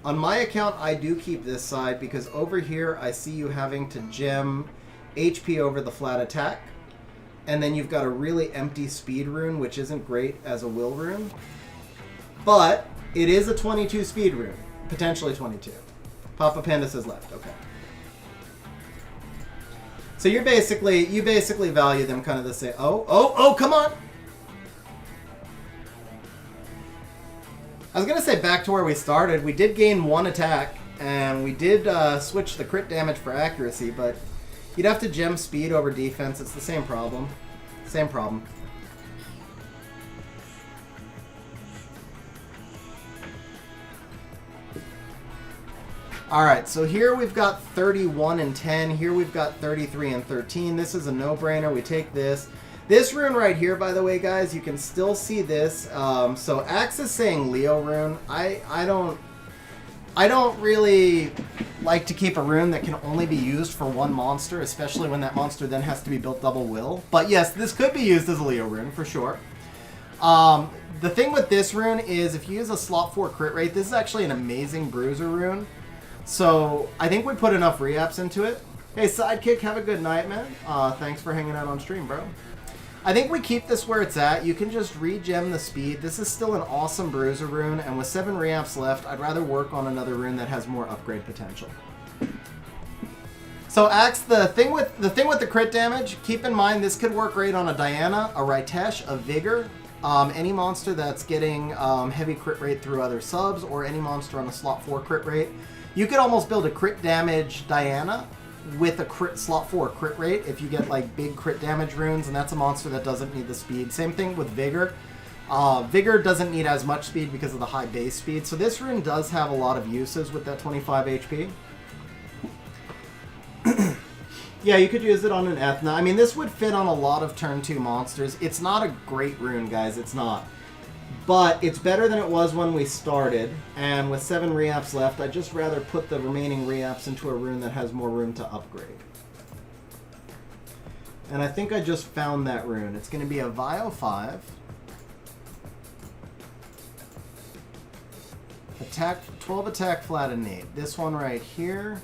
On my account, I do keep this side because over here, I see you having to gem HP over the flat attack. And then you've got a really empty speed rune, which isn't great as a will rune. But it is a 22 speed rune. Potentially 22. Papa Panda says left. Okay. So you basically value them kind of the same. Oh, come on! I was going to say back to where we started. We did gain 1 attack, and we did switch the crit damage for accuracy, but you'd have to gem speed over defense. It's the same problem. Same problem. Alright, so here we've got 31 and 10. Here we've got 33 and 13. This is a no-brainer. We take this. This rune right here, by the way, guys, you can still see this. So Axe is saying Leo rune. I don't really like to keep a rune that can only be used for 1 monster, especially when that monster then has to be built double will. But yes, this could be used as a Leo rune for sure. The thing with this rune is if you use a slot 4 crit rate, this is actually an amazing bruiser rune. So I think we put enough re-apps into it. Hey, Sidekick, have a good night, man. Thanks for hanging out on stream, bro. I think we keep this where it's at. You can just re-gem the speed. This is still an awesome bruiser rune, and with 7 re-apps left, I'd rather work on another rune that has more upgrade potential. So Axe, the thing with the crit damage, keep in mind this could work great on a Diana, a Ritesh, a Vigor, any monster that's getting heavy crit rate through other subs, or any monster on a slot 4 crit rate. You could almost build a crit damage Diana with a crit slot 4 crit rate if you get like big crit damage runes, and that's a monster that doesn't need the speed. Same thing with Vigor. Vigor doesn't need as much speed because of the high base speed, so this rune does have a lot of uses with that 25 HP. Yeah, you could use it on an Ethna. I mean, this would fit on a lot of turn 2 monsters. It's not a great rune, guys. It's not. But it's better than it was when we started, and with 7 re-apps left, I'd just rather put the remaining re-apps into a rune that has more room to upgrade. And I think I just found that rune. It's going to be a Vio 5. 12 attack flat innate. This one right here.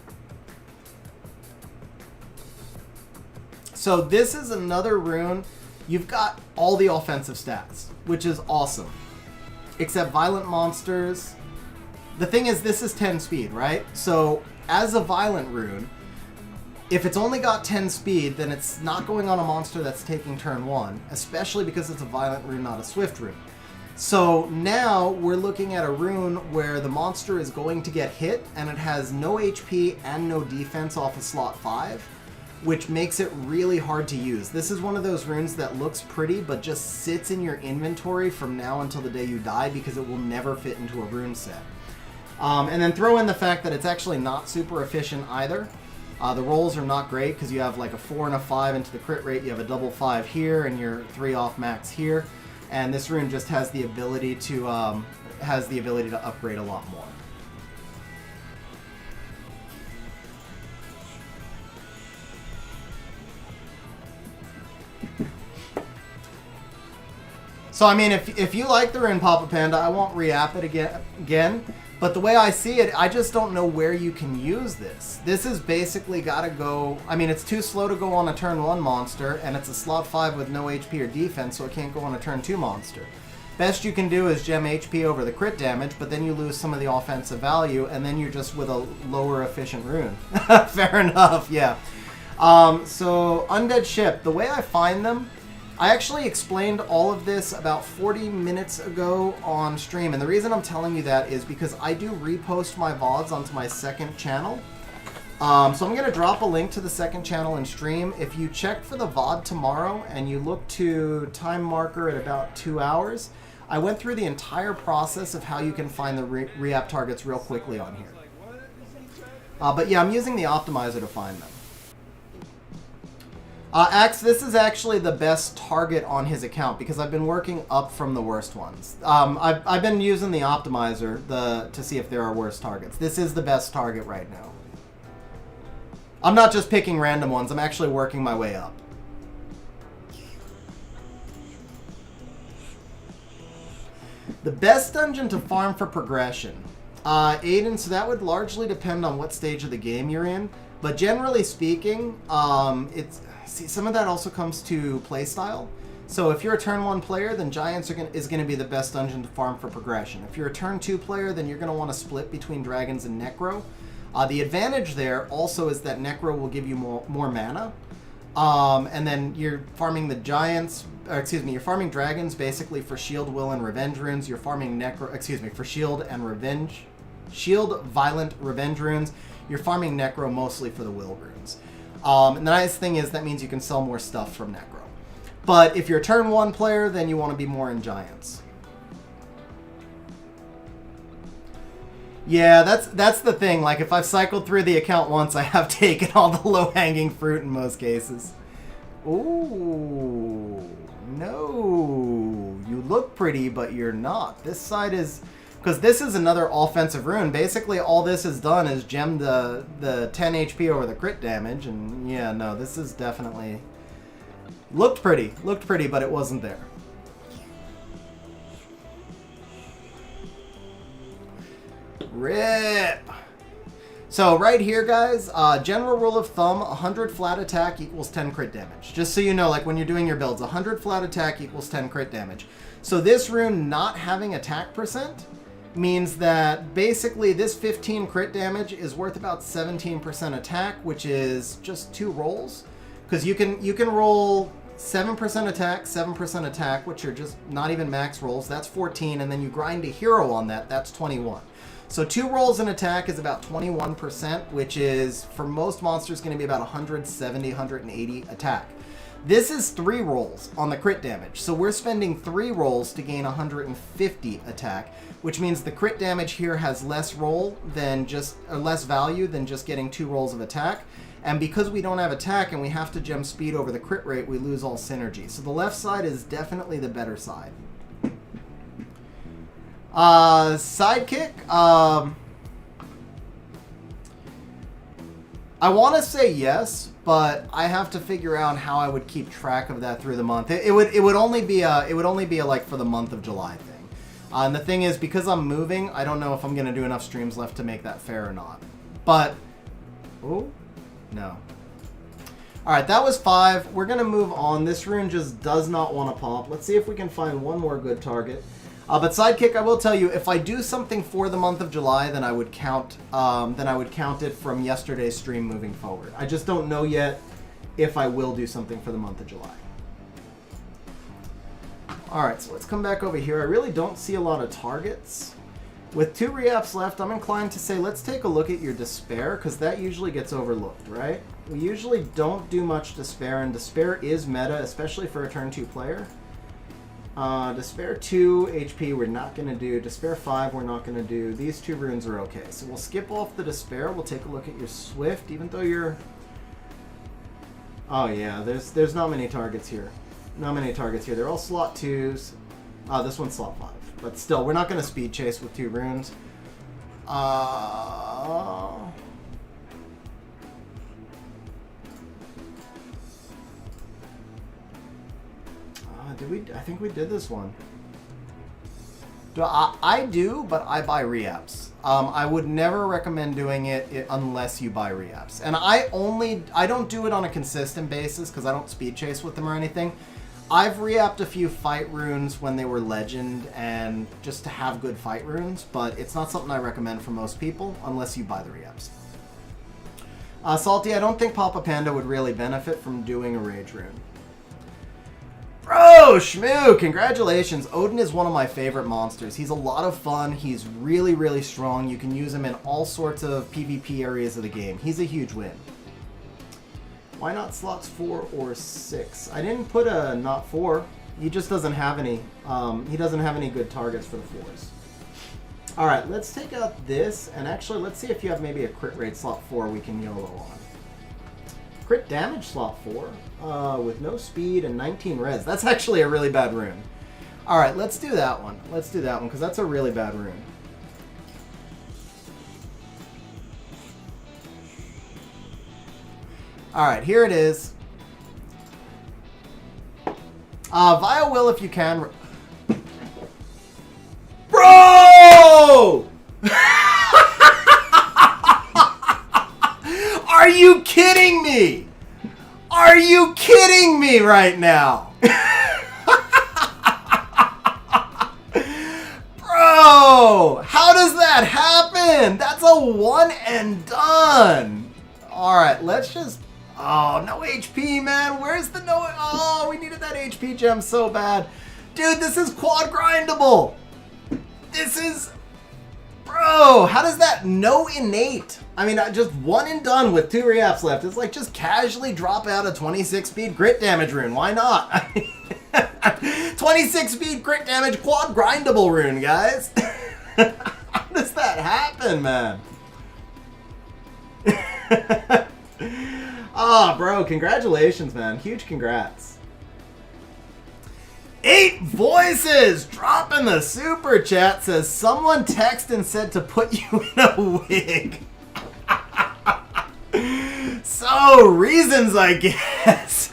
So this is another rune. You've got all the offensive stats, which is awesome. Except violent monsters. The thing is, this is 10 speed, right? So as a violent rune, if it's only got 10 speed, then it's not going on a monster that's taking turn 1, especially because it's a violent rune, not a swift rune. So now we're looking at a rune where the monster is going to get hit, and it has no HP and no defense off of slot 5, which makes it really hard to use. This is one of those runes that looks pretty, but just sits in your inventory from now until the day you die because it will never fit into a rune set. And then throw in the fact that it's actually not super efficient either. The rolls are not great because you have like a 4 and a 5 into the crit rate. You have a double 5 here and your 3 off max here. And this rune just has the ability to upgrade a lot more. So I mean, if you like the rune Papa Panda, I won't re-app it again. But the way I see it, I just don't know where you can use this. This is basically got to go... I mean, it's too slow to go on a turn 1 monster, and it's a slot 5 with no HP or defense, so it can't go on a turn 2 monster. Best you can do is gem HP over the crit damage, but then you lose some of the offensive value, and then you're just with a lower efficient rune. Fair enough, yeah. So, Undead Ship. The way I find them... I actually explained all of this about 40 minutes ago on stream, and the reason I'm telling you that is because I do repost my VODs onto my second channel. So I'm going to drop a link to the second channel in stream. If you check for the VOD tomorrow and you look to time marker at about 2 hours, I went through the entire process of how you can find the re-app targets real quickly on here. But yeah, I'm using the optimizer to find them. Axe, this is actually the best target on his account because I've been working up from the worst ones. I've been using the optimizer to see if there are worse targets. This is the best target right now. I'm not just picking random ones. I'm actually working my way up. The best dungeon to farm for progression. Aiden, so that would largely depend on what stage of the game you're in. But generally speaking, see, some of that also comes to playstyle. So if you're a turn 1 player, then Giants is going to be the best dungeon to farm for progression. If you're a turn 2 player, then you're going to want to split between Dragons and Necro. The advantage there also is that Necro will give you more mana. And then you're farming the Giants, or excuse me, you're farming Dragons basically for Shield, Will, and Revenge runes. You're farming for Shield and Revenge. Shield, Violent, Revenge runes. You're farming Necro mostly for the Will runes. And the nice thing is that means you can sell more stuff from Necro. But if you're a turn 1 player, then you want to be more in Giants. Yeah, that's the thing. Like, if I've cycled through the account once, I have taken all the low-hanging fruit in most cases. Ooh, no. You look pretty, but you're not. This side is... Because this is another offensive rune. Basically, all this has done is gem the 10 HP over the crit damage. And yeah, no, this is definitely... Looked pretty, but it wasn't there. RIP! So right here, guys, general rule of thumb, 100 flat attack equals 10 crit damage. Just so you know, like when you're doing your builds, 100 flat attack equals 10 crit damage. So this rune not having attack percent means that basically this 15 crit damage is worth about 17% attack, which is just 2 rolls. Because you can roll 7% attack, 7% attack, which are just not even max rolls. That's 14, and then you grind a hero on that. That's 21. So 2 rolls in attack is about 21%, which is, for most monsters, going to be about 170, 180 attack. This is 3 rolls on the crit damage. So we're spending 3 rolls to gain 150 attack, which means the crit damage here has less value than just getting 2 rolls of attack. And because we don't have attack and we have to gem speed over the crit rate, we lose all synergy. So the left side is definitely the better side. Sidekick. I want to say yes, but I have to figure out how I would keep track of that through the month. It would only be a like for the month of July thing. And the thing is, because I'm moving, I don't know if I'm going to do enough streams left to make that fair or not. But, oh, no. Alright, that was 5. We're going to move on. This rune just does not want to pop. Let's see if we can find one more good target. But Sidekick, I will tell you, if I do something for the month of July, then I would count it from yesterday's stream moving forward. I just don't know yet if I will do something for the month of July. Alright, so let's come back over here. I really don't see a lot of targets. With 2 re-apps left, I'm inclined to say let's take a look at your Despair, because that usually gets overlooked, right? We usually don't do much Despair, and Despair is meta, especially for a turn 2 player. Despair 2 HP we're not going to do. Despair 5 we're not going to do. These 2 runes are okay. So we'll skip off the Despair. We'll take a look at your Swift, even though you're... Oh yeah, there's not many targets here. Not many targets here. They're all slot 2s. This one's slot 5. But still, we're not going to speed chase with 2 runes. Did we? I think we did this one. I do, but I buy re-apps. I would never recommend doing it unless you buy re-apps. And I don't do it on a consistent basis because I don't speed chase with them or anything. I've re-apped a few fight runes when they were legend and just to have good fight runes, but it's not something I recommend for most people unless you buy the re-apps. Salty, I don't think Papa Panda would really benefit from doing a rage rune. Bro, Shmoo, congratulations. Odin is one of my favorite monsters. He's a lot of fun. He's really, really strong. You can use him in all sorts of PvP areas of the game. He's a huge win. Why not slots 4 or 6? I didn't put a not 4. He just doesn't have any. He doesn't have any good targets for the 4s. All right, let's take out this, and actually, let's see if you have maybe a crit rate slot 4 we can YOLO on. Crit damage slot 4 with no speed and 19 res. That's actually a really bad rune. All right, let's do that one. Let's do that one because that's a really bad rune. All right, here it is. Via will if you can. Bro! Are you kidding me? Are you kidding me right now? Bro, how does that happen? That's a one and done. All right, let's just... Oh, no HP, man. Where's the no... Oh, we needed that HP gem so bad. Dude, this is quad grindable. This is... Bro, how does that no innate? I mean, just one and done with 2 re-apps left. It's like just casually drop out a 26 speed crit damage rune. Why not? 26 speed crit damage quad grindable rune, guys. How does that happen, man? Ah, oh, bro, congratulations, man. Huge congrats. 8 voices dropping the super chat says someone texted and said to put you in a wig. So, reasons, I guess.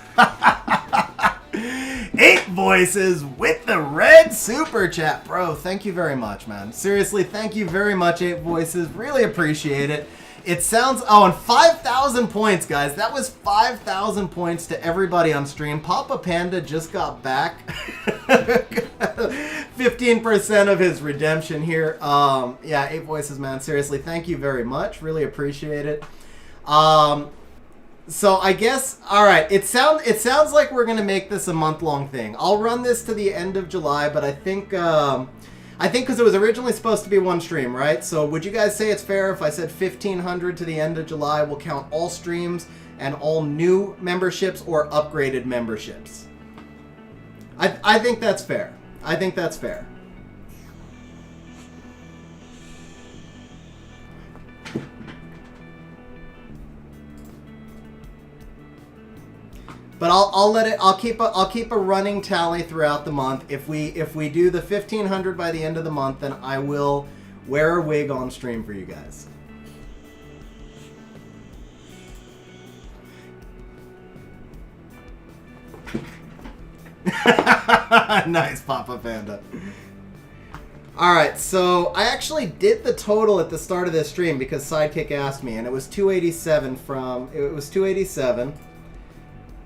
8 voices with the red super chat. Bro, thank you very much, man. Seriously, thank you very much, 8 voices. Really appreciate it. It sounds... Oh, and 5,000 points, guys. That was 5,000 points to everybody on stream. Papa Panda just got back 15% of his redemption here. Yeah, 8 voices, man. Seriously, thank you very much. Really appreciate it. So I guess... Alright, it sounds like we're going to make this a month-long thing. I'll run this to the end of July, but I think because it was originally supposed to be 1 stream, right? So would you guys say it's fair if I said 1,500 to the end of July will count all streams and all new memberships or upgraded memberships? I think that's fair. I think that's fair. But I'll keep a running tally throughout the month. If we do the 1,500 by the end of the month, then I will wear a wig on stream for you guys. Nice, Papa Panda. Alright, so I actually did the total at the start of this stream because Sidekick asked me, and it was 287 from... It was 287.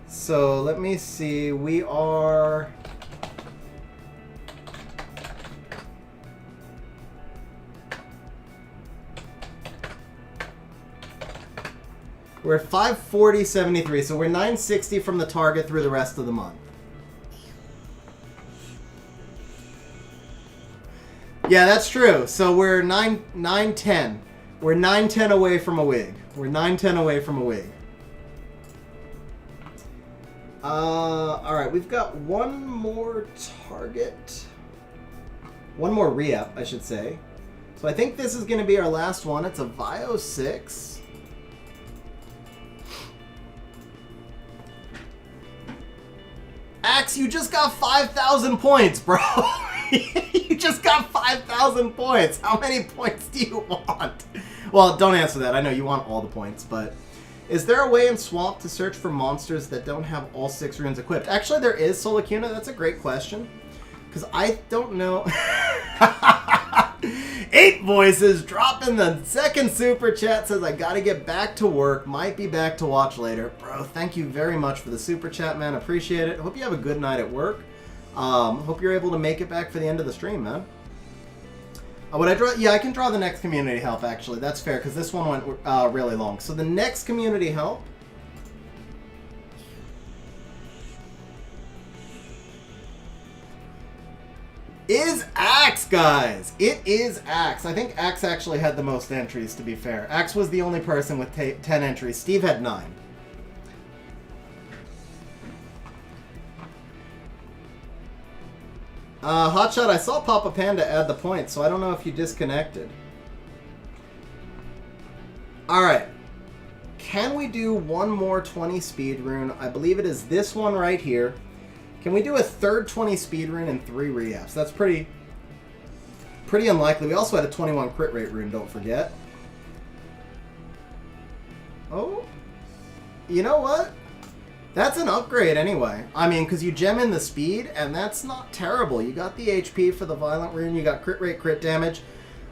So, let me see. We are... We're at 540.73, so we're 960 from the target through the rest of the month. Yeah, that's true. So we're 910. We're 910 away from a wig. We're 910 away from a wig. Alright, we've got one more target. One more re-up, I should say. So I think this is going to be our last one. It's a Vio 6. Axe, you just got 5,000 points, bro. You just got 5,000 points. How many points do you want? Well, don't answer that. I know you want all the points, but... Is there a way in Swamp to search for monsters that don't have all 6 runes equipped? Actually, there is, Solacuna. That's a great question. Because I don't know... 8 Voices dropping the second super chat, says I gotta get back to work, might be back to watch later. Bro, thank you very much for the super chat, man. Appreciate it. Hope you have a good night at work. Hope you're able to make it back for the end of the stream, man. Would I draw? Yeah, I can draw the next community help, actually. That's fair, because this one went really long. So the next community help is Axe, guys. It is Axe. I think Axe actually had the most entries, to be fair. Axe was the only person with 10 entries. Steve had 9. Hotshot, I saw Papa Panda add the points, so I don't know if you disconnected. Alright. Can we do one more 20 speed rune? I believe it is this one right here. Can we do a third 20 speed rune and 3 re-ups? That's pretty unlikely. We also had a 21 crit rate rune, don't forget. Oh. You know what? That's an upgrade anyway. I mean, because you gem in the speed, and that's not terrible. You got the HP for the violent rune, you got crit rate, crit damage.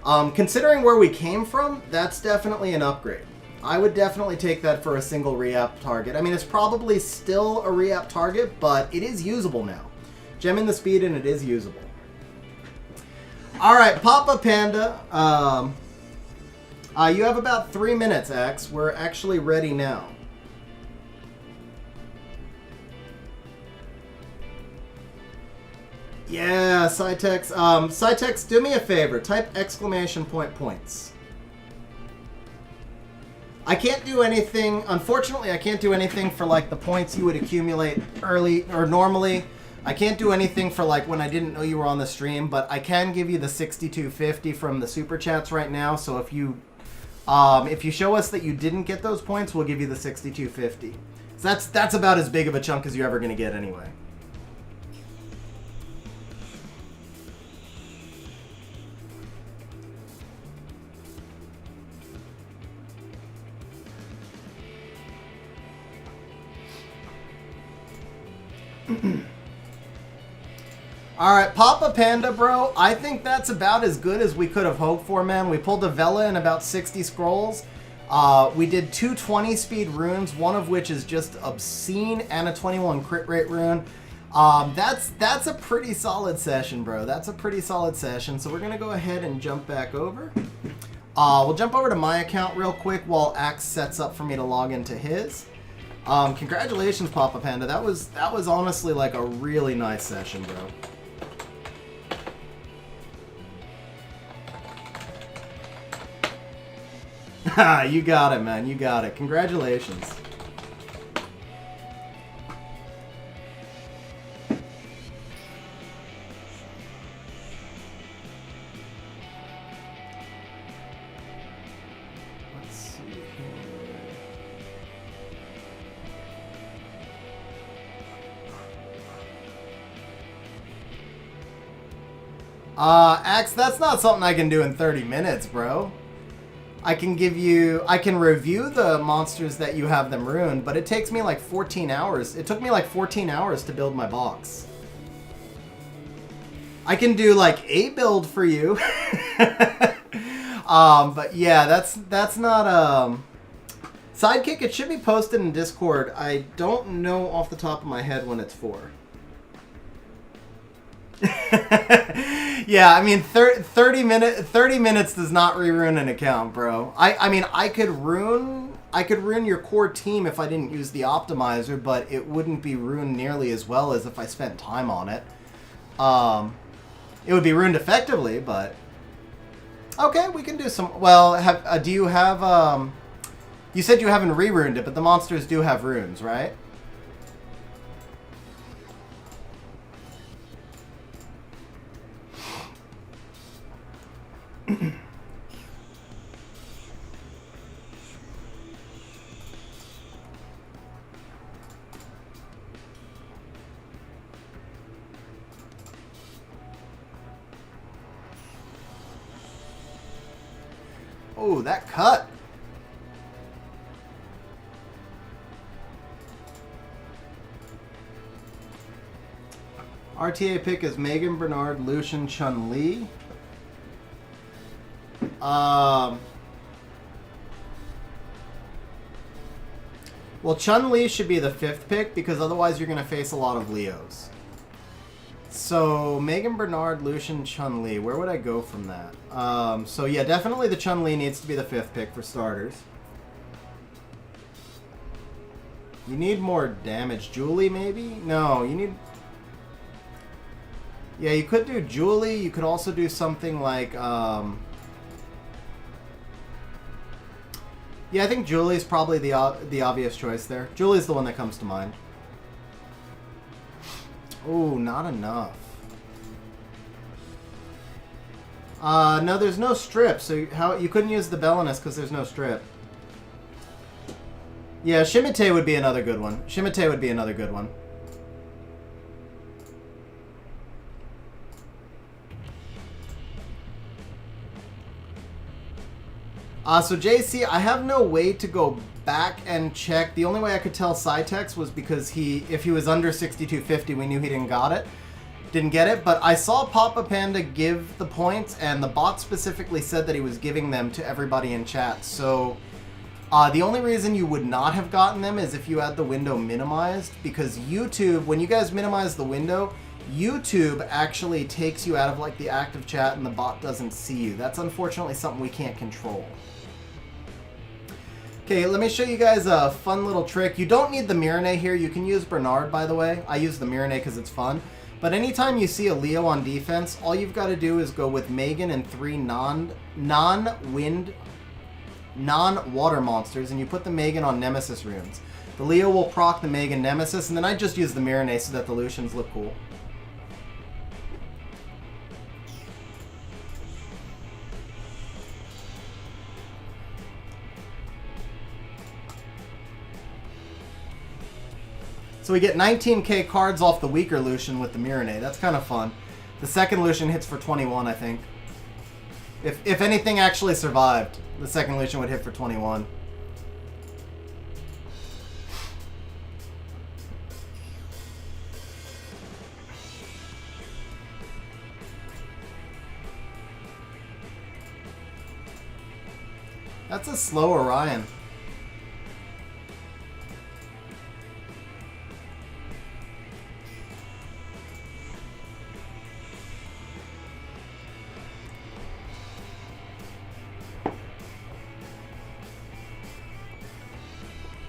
Considering where we came from, that's definitely an upgrade. I would definitely take that for a single re-up target. I mean, it's probably still a re-up target, but it is usable now. Gem in the speed, and it is usable. Alright, Papa Panda. You have about 3 minutes, Axe. We're actually ready now. Yeah, Cytex. Cytex, do me a favor. Type exclamation point points. I can't do anything. Unfortunately, I can't do anything for like the points you would accumulate early or normally. I can't do anything for like when I didn't know you were on the stream, but I can give you the 6250 from the super chats right now. So if you show us that you didn't get those points, we'll give you the 6250. So that's about as big of a chunk as you're ever going to get anyway. Alright, Papa Panda, bro. I think that's about as good as we could have hoped for, man. We pulled a Vela in about 60 scrolls. We did 2 20 speed runes, one of which is just obscene, and a 21 crit rate rune. That's a pretty solid session, bro. That's a pretty solid session. So we're going to go ahead and jump back over. We'll jump over to my account real quick while Axe sets up for me to log into his. Congratulations, Papa Panda. That was honestly like a really nice session, bro. You got it, man. You got it. Congratulations. Let's see here. Axe, that's not something I can do in 30 minutes, bro. I can review the monsters that you have them ruined, but it takes me like 14 hours. It took me like 14 hours to build my box. I can do like a build for you. But yeah, that's not Sidekick. It should be posted in Discord. I don't know off the top of my head when it's for. Yeah, I mean 30 minutes does not re-ruin an account, bro. I mean I could ruin your core team if I didn't use the optimizer, but it wouldn't be ruined nearly as well as if I spent time on it. It would be ruined effectively, but okay, we can do some. Well, do you have you said you haven't re-ruined it, but the monsters do have runes, right? Oh, that cut. RTA pick is Megan, Bernard, Lucian, Chun-Li. Well, Chun-Li should be the 5th pick because otherwise you're going to face a lot of Leos. So, Megan, Bernard, Lucian, Chun-Li. Where would I go from that? So yeah, definitely the Chun-Li needs to be the 5th pick for starters. You need more damage. Julie, maybe? No, you need... Yeah, you could do Julie. You could also do something like... Yeah, I think Julie's probably the obvious choice there. Julie's the one that comes to mind. Ooh, not enough. No, there's no strip, so how you couldn't use the Belinus because there's no strip. Yeah, Shimite would be another good one. Shimite would be another good one. So JC, I have no way to go back and check. The only way I could tell Cytex was because if he was under 6250, we knew he didn't get it. But I saw Papa Panda give the points, and the bot specifically said that he was giving them to everybody in chat. So the only reason you would not have gotten them is if you had the window minimized, because YouTube, when you guys minimize the window, YouTube actually takes you out of like the active chat and the bot doesn't see you. That's unfortunately something we can't control. Okay, let me show you guys a fun little trick. You don't need the Mirene here. You can use Bernard, by the way. I use the Mirene because it's fun. But anytime you see a Leo on defense, all you've got to do is go with Megan and 3 non-water monsters, and you put the Megan on Nemesis runes. The Leo will proc the Megan Nemesis, and then I just use the Mirene so that the Lucians look cool. So we get 19k cards off the weaker Lucian with the Mirene. That's kind of fun. The second Lucian hits for 21, I think. If anything actually survived, the second Lucian would hit for 21. That's a slow Orion.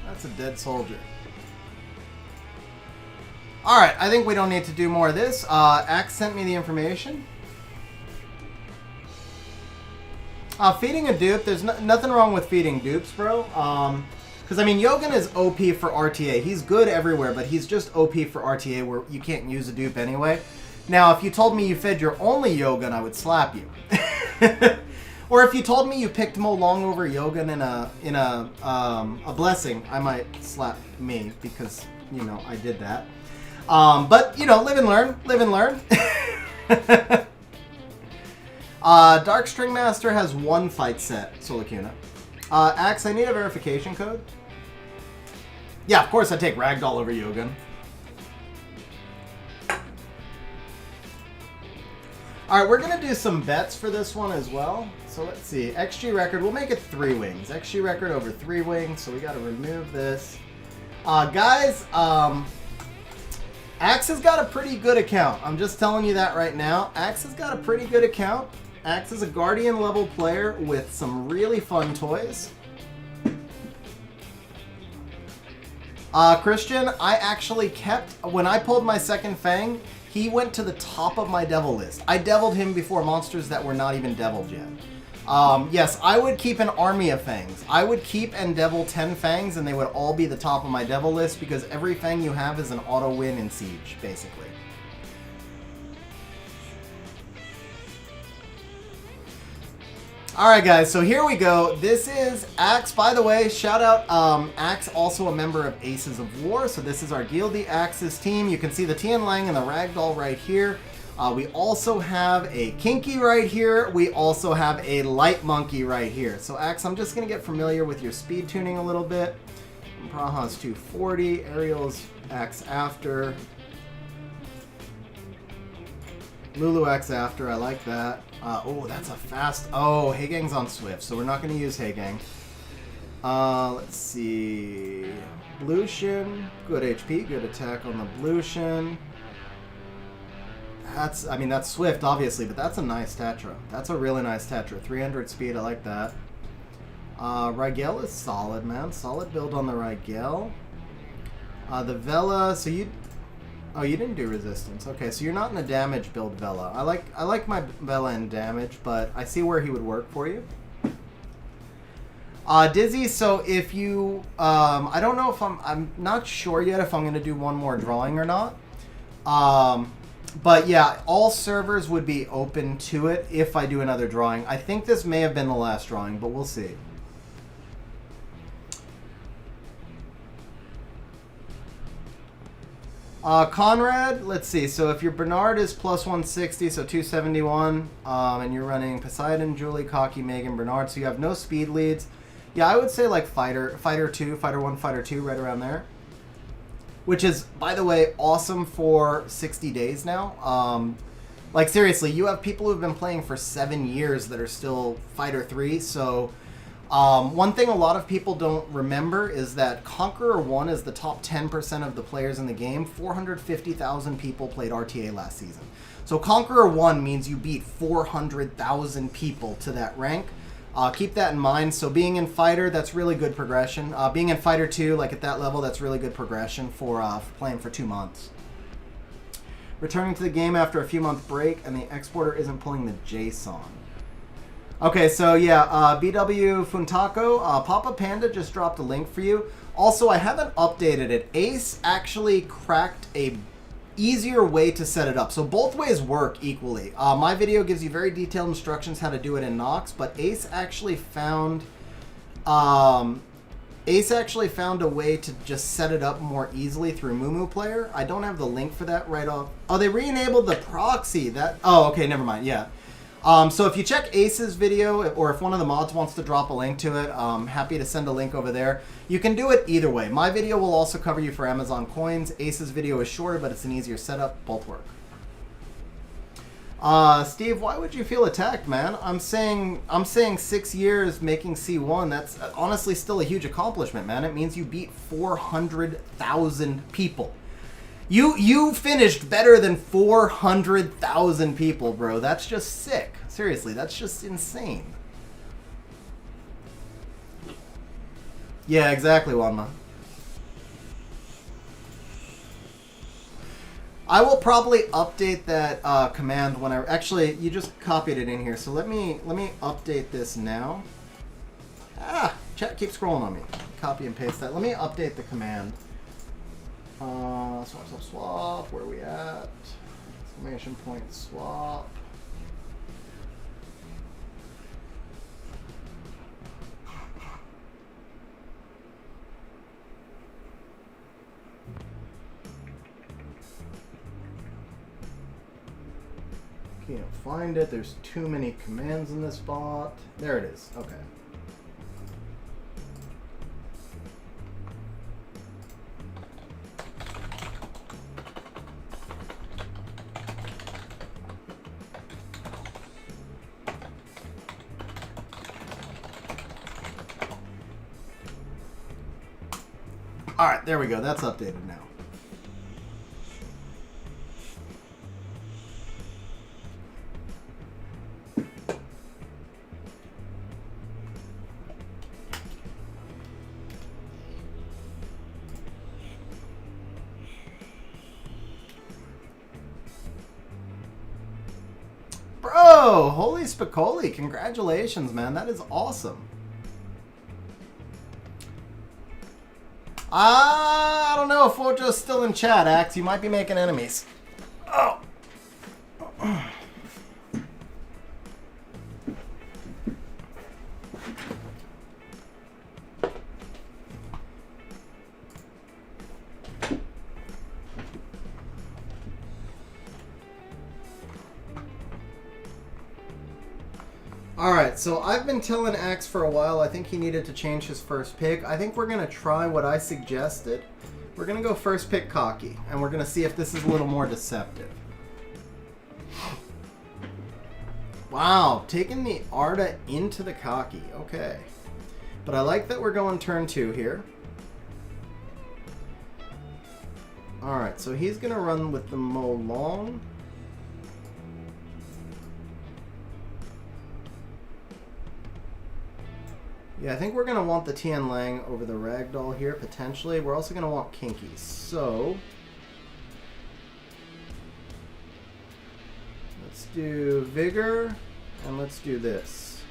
That's a dead soldier. Alright, I think we don't need to do more of this. Axe sent me the information. Feeding a dupe, there's nothing wrong with feeding dupes, bro. Because, I mean, Yogan is OP for RTA. He's good everywhere, but he's just OP for RTA where you can't use a dupe anyway. Now, if you told me you fed your only Yogan, I would slap you. Or if you told me you picked Mo Long over Yogan in a blessing, I might slap me because, you know, I did that. But, you know, live and learn. Live and learn. Dark String Master has 1 fight set, Solacuna. Axe, I need a verification code. Yeah, of course I take Ragdoll over Yogan. All right, we're going to do some bets for this one as well. So let's see. XG record, we'll make it 3 wings. XG record over 3 wings, so we got to remove this. Guys, Axe has got a pretty good account. I'm just telling you that right now. Axe has got a pretty good account. Axe is a Guardian level player with some really fun toys. Christian, I actually kept, when I pulled my second Fang, he went to the top of my devil list. I deviled him before monsters that were not even deviled yet. Yes, I would keep an army of Fangs. I would keep and devil 10 Fangs and they would all be the top of my devil list because every Fang you have is an auto win in Siege, basically. Alright guys, so here we go. This is Axe, by the way, shout out Axe, also a member of Aces of War. So this is our Guildy Axes team. You can see the Tian Lang and the Ragdoll right here. We also have a Kinky right here. We also have a Light Monkey right here. So Axe, I'm just going to get familiar with your speed tuning a little bit. Praha's 240, Ariel's Axe after. Lulu X after, I like that. Oh, that's a fast... Oh, Heigang's on Swift, so we're not going to use Heigang. Let's see... Blution, good HP, good attack on the Blution. That's, I mean, that's Swift, obviously, but that's a nice Tetra. That's a really nice Tetra. 300 speed, I like that. Rigel is solid, man. Solid build on the Rigel. The Vela, so you... Oh, you didn't do resistance. Okay, so you're not in a damage build, Vela. I like my Vela in damage, but I see where he would work for you. Dizzy, so if you... I don't know if I'm not sure yet if I'm going to do one more drawing or not. But yeah, all servers would be open to it if I do another drawing. I think this may have been the last drawing, but we'll see. Conrad, let's see. So if your Bernard is plus 160, so 271, and you're running Poseidon, Julie, Cocky, Megan, Bernard, so you have no speed leads. Yeah, I would say like Fighter 2, Fighter 1, Fighter 2, right around there. Which is, by the way, awesome for 60 days now. Like, seriously, you have people who've been playing for 7 years that are still Fighter 3, so... one thing a lot of people don't remember is that Conqueror 1 is the top 10% of the players in the game. 450,000 people played RTA last season. So Conqueror 1 means you beat 400,000 people to that rank. Keep that in mind. So being in Fighter, that's really good progression. Being in Fighter 2, like at that level, that's really good progression for playing for 2 months. Returning to the game after a few month break, and the exporter isn't pulling the JSON. Okay, so yeah, BW Funtako, Papa Panda just dropped a link for you. Also, I haven't updated it. Ace actually cracked a easier way to set it up. So both ways work equally. My video gives you very detailed instructions how to do it in Nox, but Ace actually found a way to just set it up more easily through Mumu Player. I don't have the link for that right off. Oh, they re-enabled the proxy. Oh, okay, never mind. Yeah. So if you check Ace's video, or if one of the mods wants to drop a link to it, I'm happy to send a link over there. You can do it either way. My video will also cover you for Amazon coins. Ace's video is shorter, but it's an easier setup. Both work. Steve, why would you feel attacked, man? I'm saying 6 years making C1. That's honestly still a huge accomplishment, man. It means you beat 400,000 people. You finished better than 400,000 people, bro. That's just sick. Seriously, that's just insane. Yeah, exactly, Wanma. I will probably update that command when actually, you just copied it in here. So let me update this now. Chat keeps scrolling on me. Copy and paste that. Let me update the command. Swap, where are we at? Exclamation point swap. Can't find it. There's too many commands in this bot. There it is. Okay. Alright, there we go. That's updated now. Bro, holy spicoli. Congratulations, man. That is awesome. I don't know if Fojo's still in chat, Axe. You might be making enemies. Oh. Alright, so I've been telling Axe for a while I think he needed to change his first pick. I think we're going to try what I suggested. We're going to go first pick cocky, and we're going to see if this is a little more deceptive. Wow, taking the Arda into the cocky. Okay. But I like that we're going turn 2 here. Alright, so he's going to run with the Mo Long. Yeah, I think we're going to want the Tian Lang over the Ragdoll here, potentially. We're also going to want Kinky. So, let's do Vigor, and let's do this.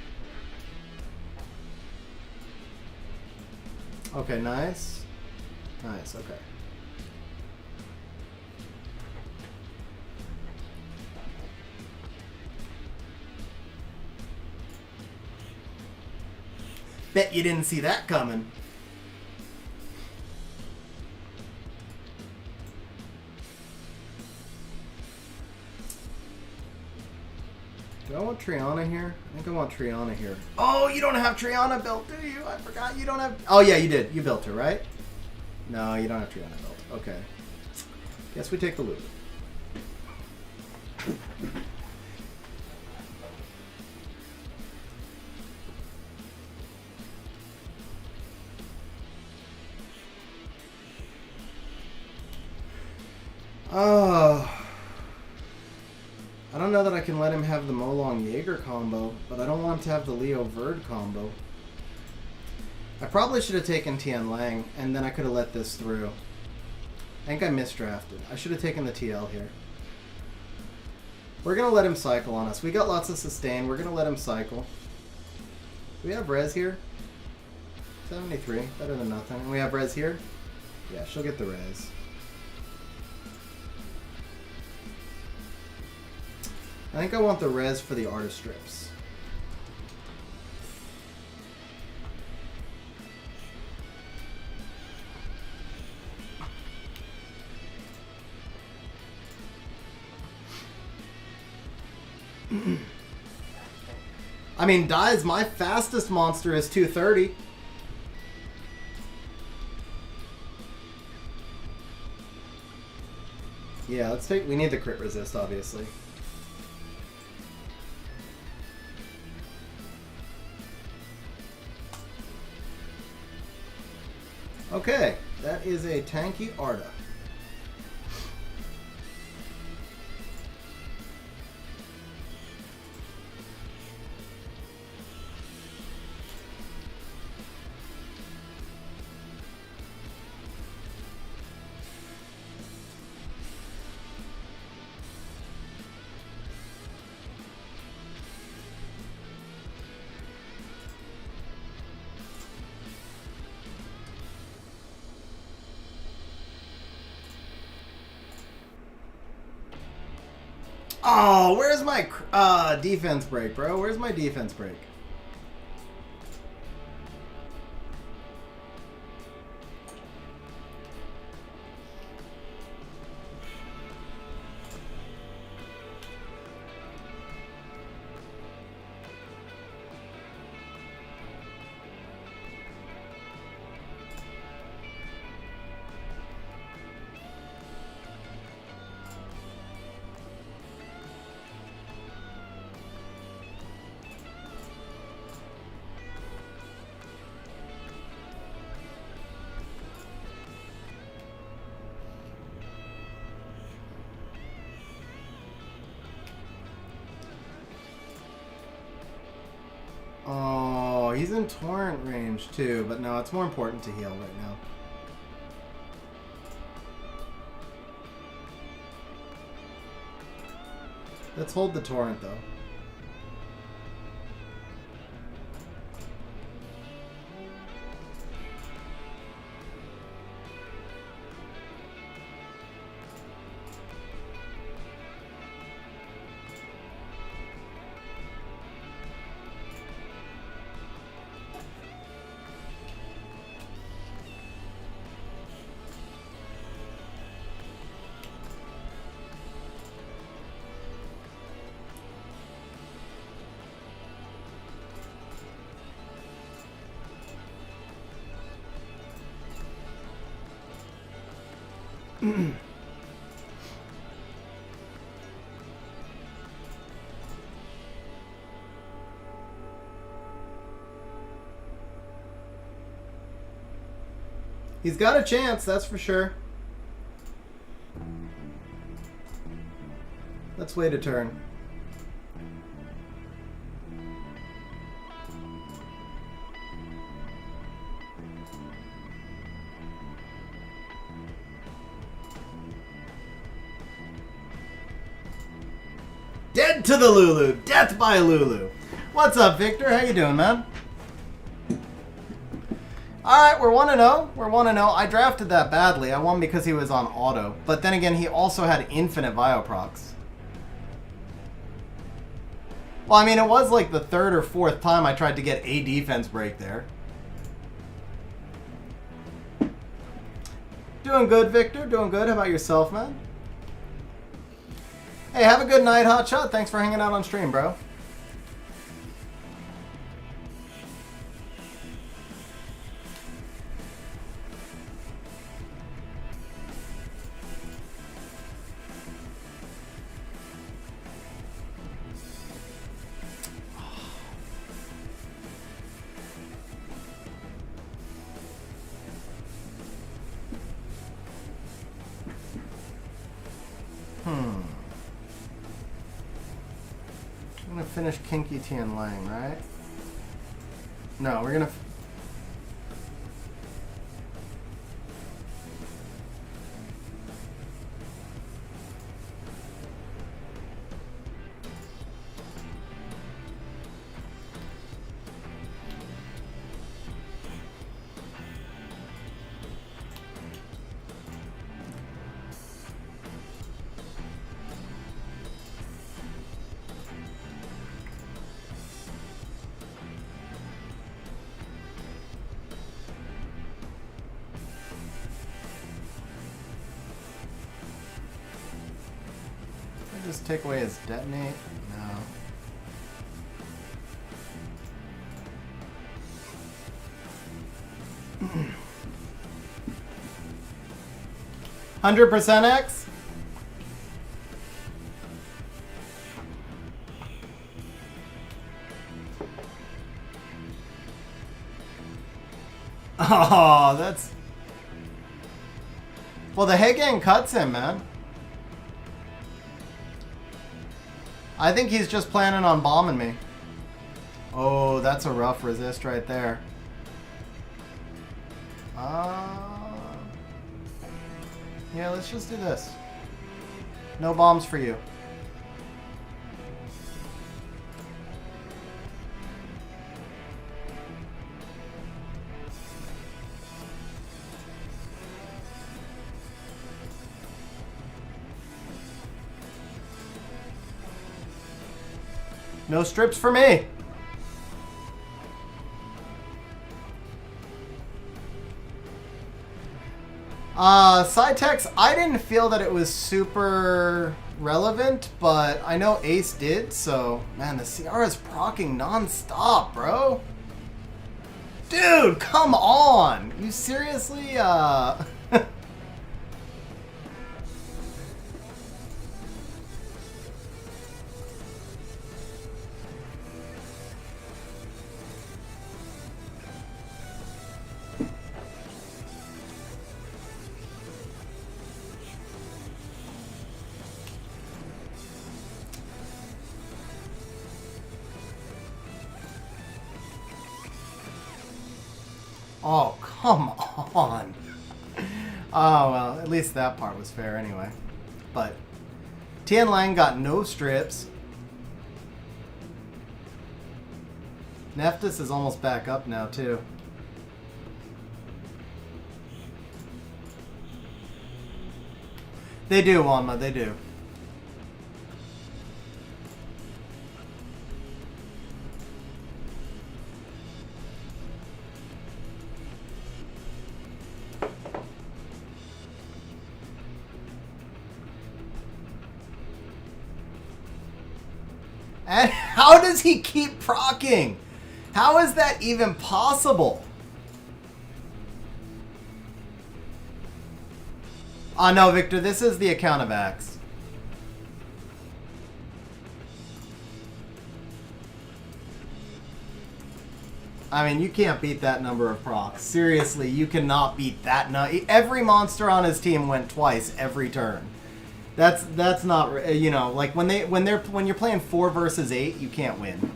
Okay, nice. Nice, okay. Bet you didn't see that coming. Do I want Triana here? I think I want Triana here. Oh, you don't have Triana built, do you? I forgot you don't have... Oh, yeah, you did. You built her, right? No, you don't have Triana built. Okay. Guess we take the loot. Oh, I don't know that I can let him have the Molong Jaeger combo, but I don't want him to have the Leo Verd combo. I probably should have taken Tian Lang, and then I could have let this through. I think I misdrafted. I should have taken the TL here. We're going to let him cycle on us. We got lots of sustain. We're going to let him cycle. Do we have res here? 73. Better than nothing. And we have res here? Yeah, she'll get the res. I think I want the res for the artist strips. I mean, Dies, my fastest monster is 230. Yeah, let's take... We need the crit resist, obviously. Okay, that is a tanky Arda. Oh, where's my defense break, bro? Where's my defense break? in torrent range too, but no, it's more important to heal right now. Let's hold the torrent though. He's got a chance, that's for sure. Let's wait a turn. Dead to the Lulu! Death by Lulu! What's up, Victor? How you doing, man? Alright, we're 1-0. We're 1-0. I drafted that badly. I won because he was on auto. But then again, he also had infinite Bioprocs. Well, I mean, it was like the third or fourth time I tried to get a defense break there. Doing good, Victor. Doing good. How about yourself, man? Hey, have a good night, Hotshot. Thanks for hanging out on stream, bro. I'm gonna finish Kinky Tian Lang, right? No, we're gonna... Just take away his detonate? No. $100% X? Oh, that's... Well, the hit gang cuts him, man. I think he's just planning on bombing me. Oh, that's a rough resist right there. Yeah, let's just do this. No bombs for you. No strips for me. Cytex, I didn't feel that it was super relevant, but I know Ace did, so... Man, the Ciara's procking non-stop, bro. Dude, come on! You seriously, Oh, come on. Oh, well, at least that part was fair anyway. But Tian Lang got no strips. Nephthys is almost back up now, too. They do, Wanma, they do. And how does he keep proccing? How is that even possible? Oh no, Victor, this is the account of Axe. I mean, you can't beat that number of procs. Seriously, you cannot beat that. Every monster on his team went twice every turn. That's not, you know, like when you're playing 4 versus 8, you can't win.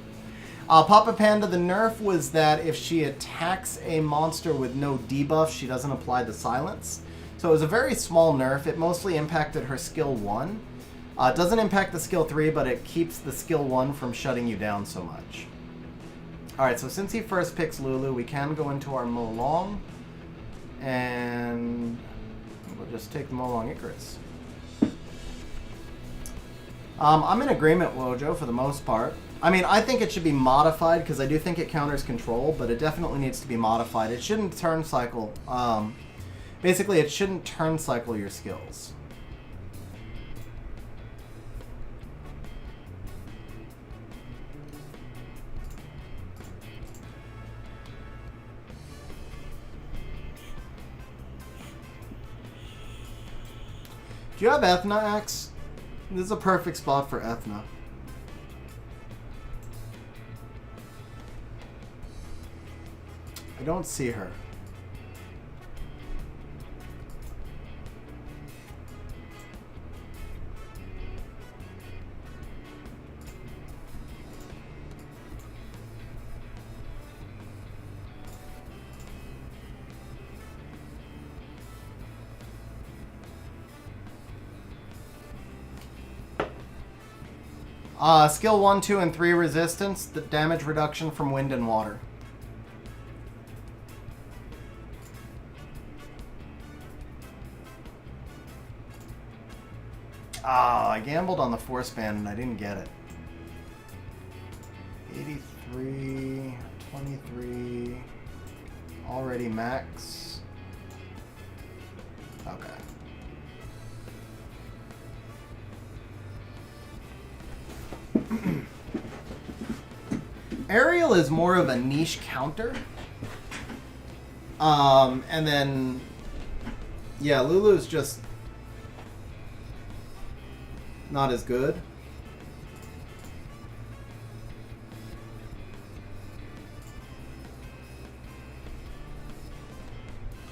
Papa Panda, the nerf was that if she attacks a monster with no debuff, she doesn't apply the silence. So it was a very small nerf. It mostly impacted her skill 1. It doesn't impact the skill 3, but it keeps the skill 1 from shutting you down so much. Alright, so since he first picks Lulu, we can go into our Molong. And we'll just take the Molong Icarus. I'm in agreement, Wojo, for the most part. I mean, I think it should be modified, because I do think it counters control, but it definitely needs to be modified. It shouldn't turn cycle. Basically, it shouldn't turn cycle your skills. Do you have Ethna, Axe? This is a perfect spot for Ethna. I don't see her. Skill 1, 2, and 3 resistance, the damage reduction from wind and water. I gambled on the force band and I didn't get it. 83, 23, already max. Okay. Ariel is more of a niche counter. And then, yeah, Lulu's just not as good.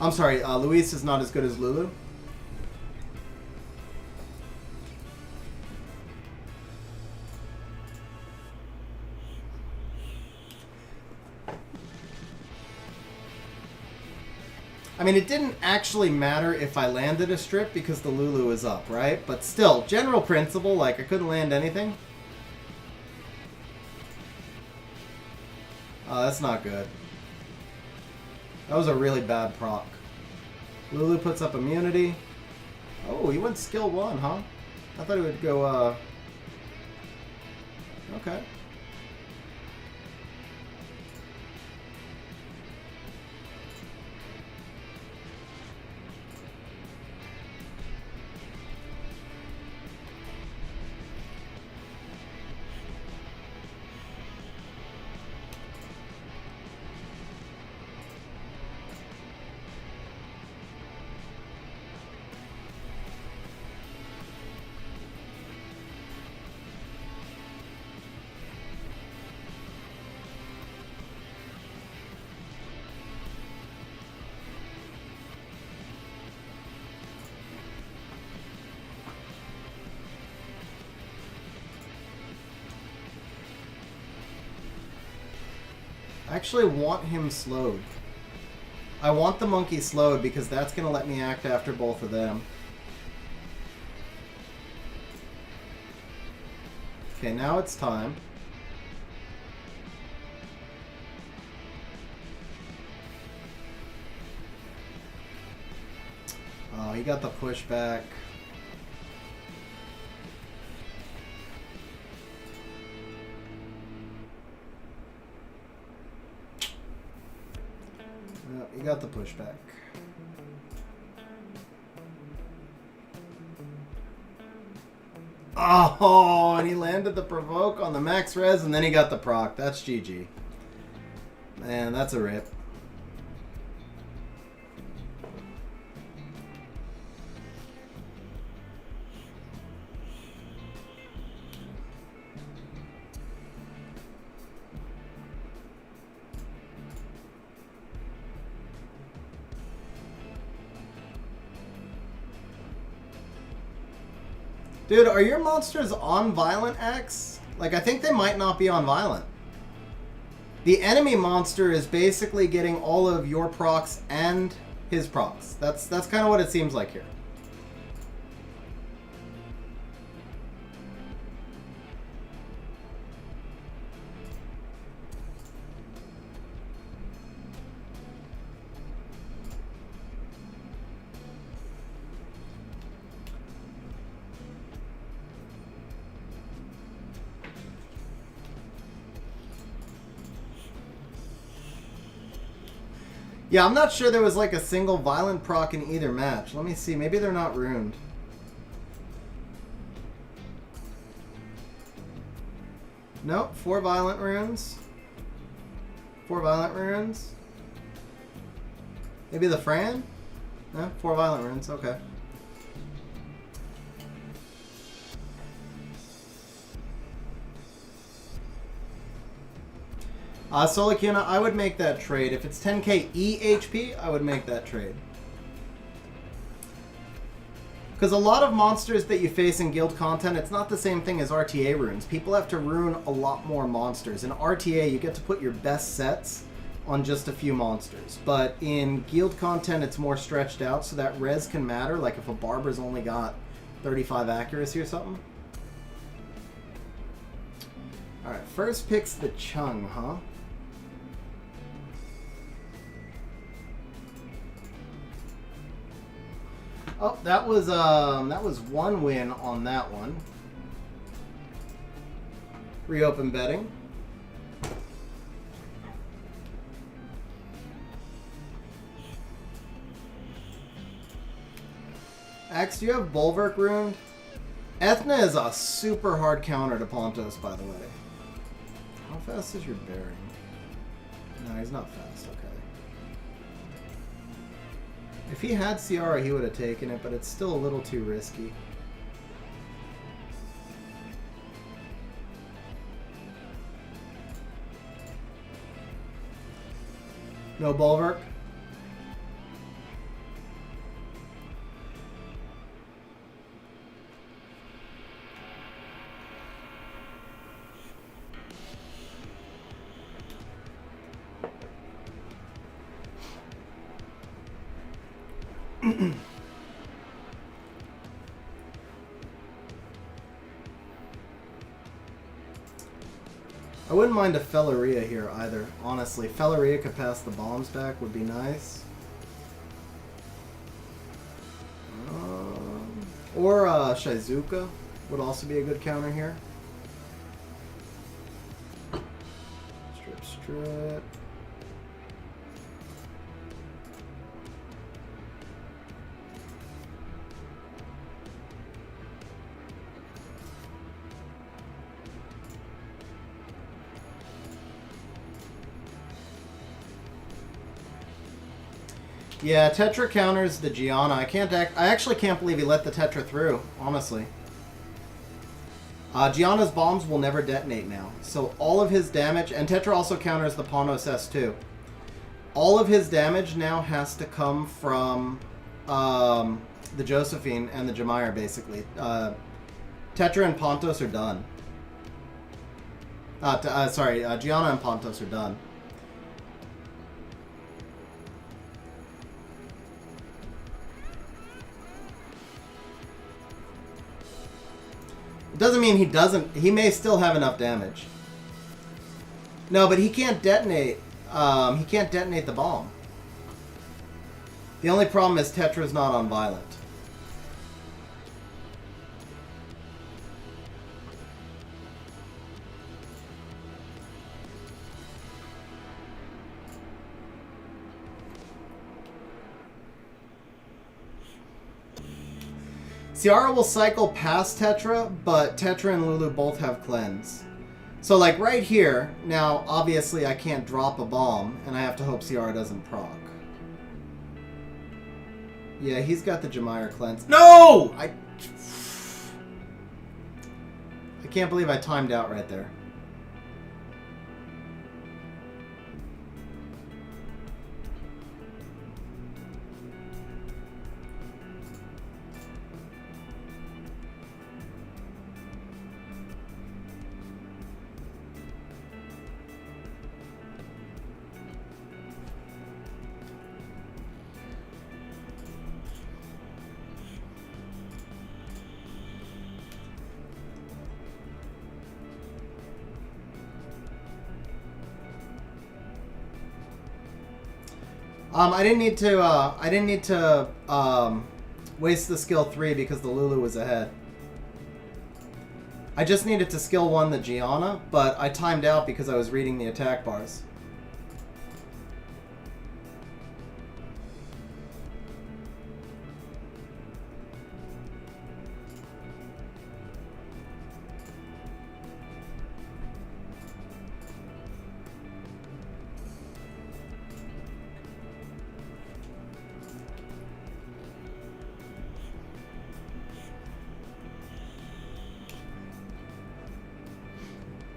I'm sorry, Luis is not as good as Lulu. I mean, it didn't actually matter if I landed a strip because the Lulu is up, right? But still, general principle, like, I couldn't land anything. Oh, that's not good. That was a really bad proc. Lulu puts up immunity. Oh, he went skill 1, huh? I thought he would go, okay. I actually want him slowed. I want the monkey slowed because that's going to let me act after both of them. Okay, now it's time. Oh, he got the pushback. No, he got the pushback. Oh, and he landed the provoke on the max res, and then he got the proc. That's GG. Man, that's a rip. Dude, are your monsters on Violent X? Like, I think they might not be on Violent. The enemy monster is basically getting all of your procs and his procs. That's kind of what it seems like here. Yeah, I'm not sure there was like a single violent proc in either match. Let me see. Maybe they're not ruined. Nope. 4 violent runes. 4 violent runes. Maybe the Fran? No, 4 violent runes. Okay. Solikuna, I would make that trade. If it's 10k EHP, I would make that trade. Because a lot of monsters that you face in guild content, it's not the same thing as RTA runes. People have to rune a lot more monsters. In RTA, you get to put your best sets on just a few monsters. But in guild content, it's more stretched out, so that res can matter. Like if a barber's only got 35 accuracy or something. Alright, first pick's the Chung, huh? Oh, that was one win on that one. Reopen betting. Axe, do you have Bulwark ruined? Ethna is a super hard counter to Pontos, by the way. How fast is your bearing? No, he's not fast. Okay. If he had Ciara, he would have taken it, but it's still a little too risky. No Bulwark? I wouldn't mind a Felleria here either, honestly. Felleria could pass the bombs back, would be nice. Or Shizuka would also be a good counter here. Strip, strip. Yeah, Tetra counters the Gianna. I actually can't believe he let the Tetra through, honestly. Gianna's bombs will never detonate now. So all of his damage, and Tetra also counters the Panos S2. All of his damage now has to come from the Josephine and the Jemire, basically. Tetra and Pontos are done. Gianna and Pontos are done. Doesn't mean he doesn't. He may still have enough damage. No, but he can't detonate. He can't detonate the bomb. The only problem is Tetra's not on violent. Ciara will cycle past Tetra, but Tetra and Lulu both have cleanse. So, like, right here, now, obviously I can't drop a bomb, and I have to hope Ciara doesn't proc. Yeah, he's got the Jemire cleanse. No! I can't believe I timed out right there. I didn't need to waste the skill 3 because the Lulu was ahead. I just needed to skill 1 the Gianna, but I timed out because I was reading the attack bars.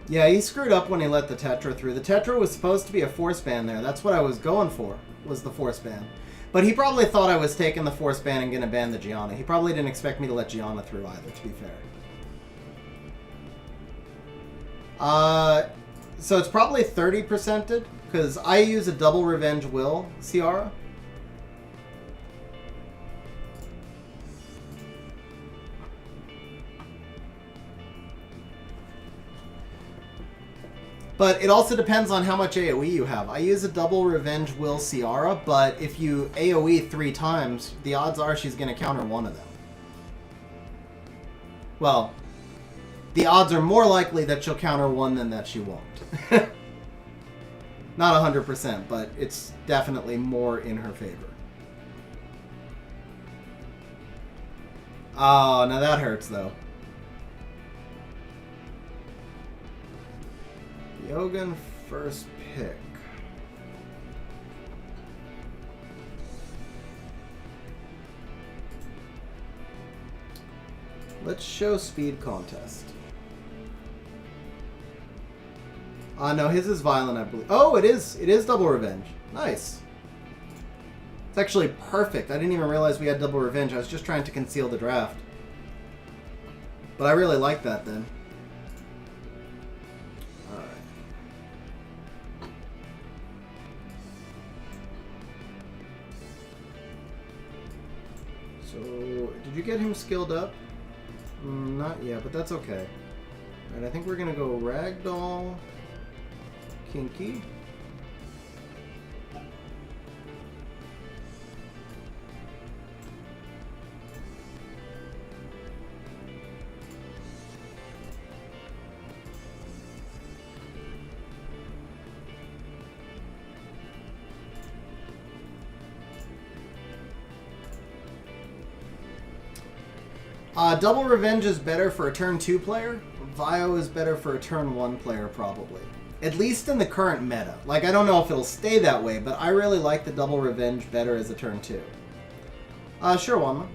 Yeah, he screwed up when he let the Tetra through. The Tetra was supposed to be a force ban there. That's what I was going for, was the force ban. But he probably thought I was taking the force ban and going to ban the Gianna. He probably didn't expect me to let Gianna through either, to be fair. So it's probably 30%ed, because I use a double revenge will, Ciara. But it also depends on how much AoE you have. I use a double revenge will Ciara, but if you AoE 3 times, the odds are she's going to counter one of them. Well, the odds are more likely that she'll counter one than that she won't. Not 100%, but it's definitely more in her favor. Oh, now that hurts, though. Yogan first pick. Let's show speed contest. No, his is violent, I believe. Oh, it is double revenge. Nice. It's actually perfect. I didn't even realize we had double revenge. I was just trying to conceal the draft. But I really like that then. Did you get him skilled up? Not yet, but that's okay. Alright, I think we're gonna go Ragdoll, Kinky. Double Revenge is better for a turn 2 player. Vio is better for a turn 1 player, probably. At least in the current meta. Like, I don't know if it'll stay that way, but I really like the Double Revenge better as a turn 2. Sure, Wanma.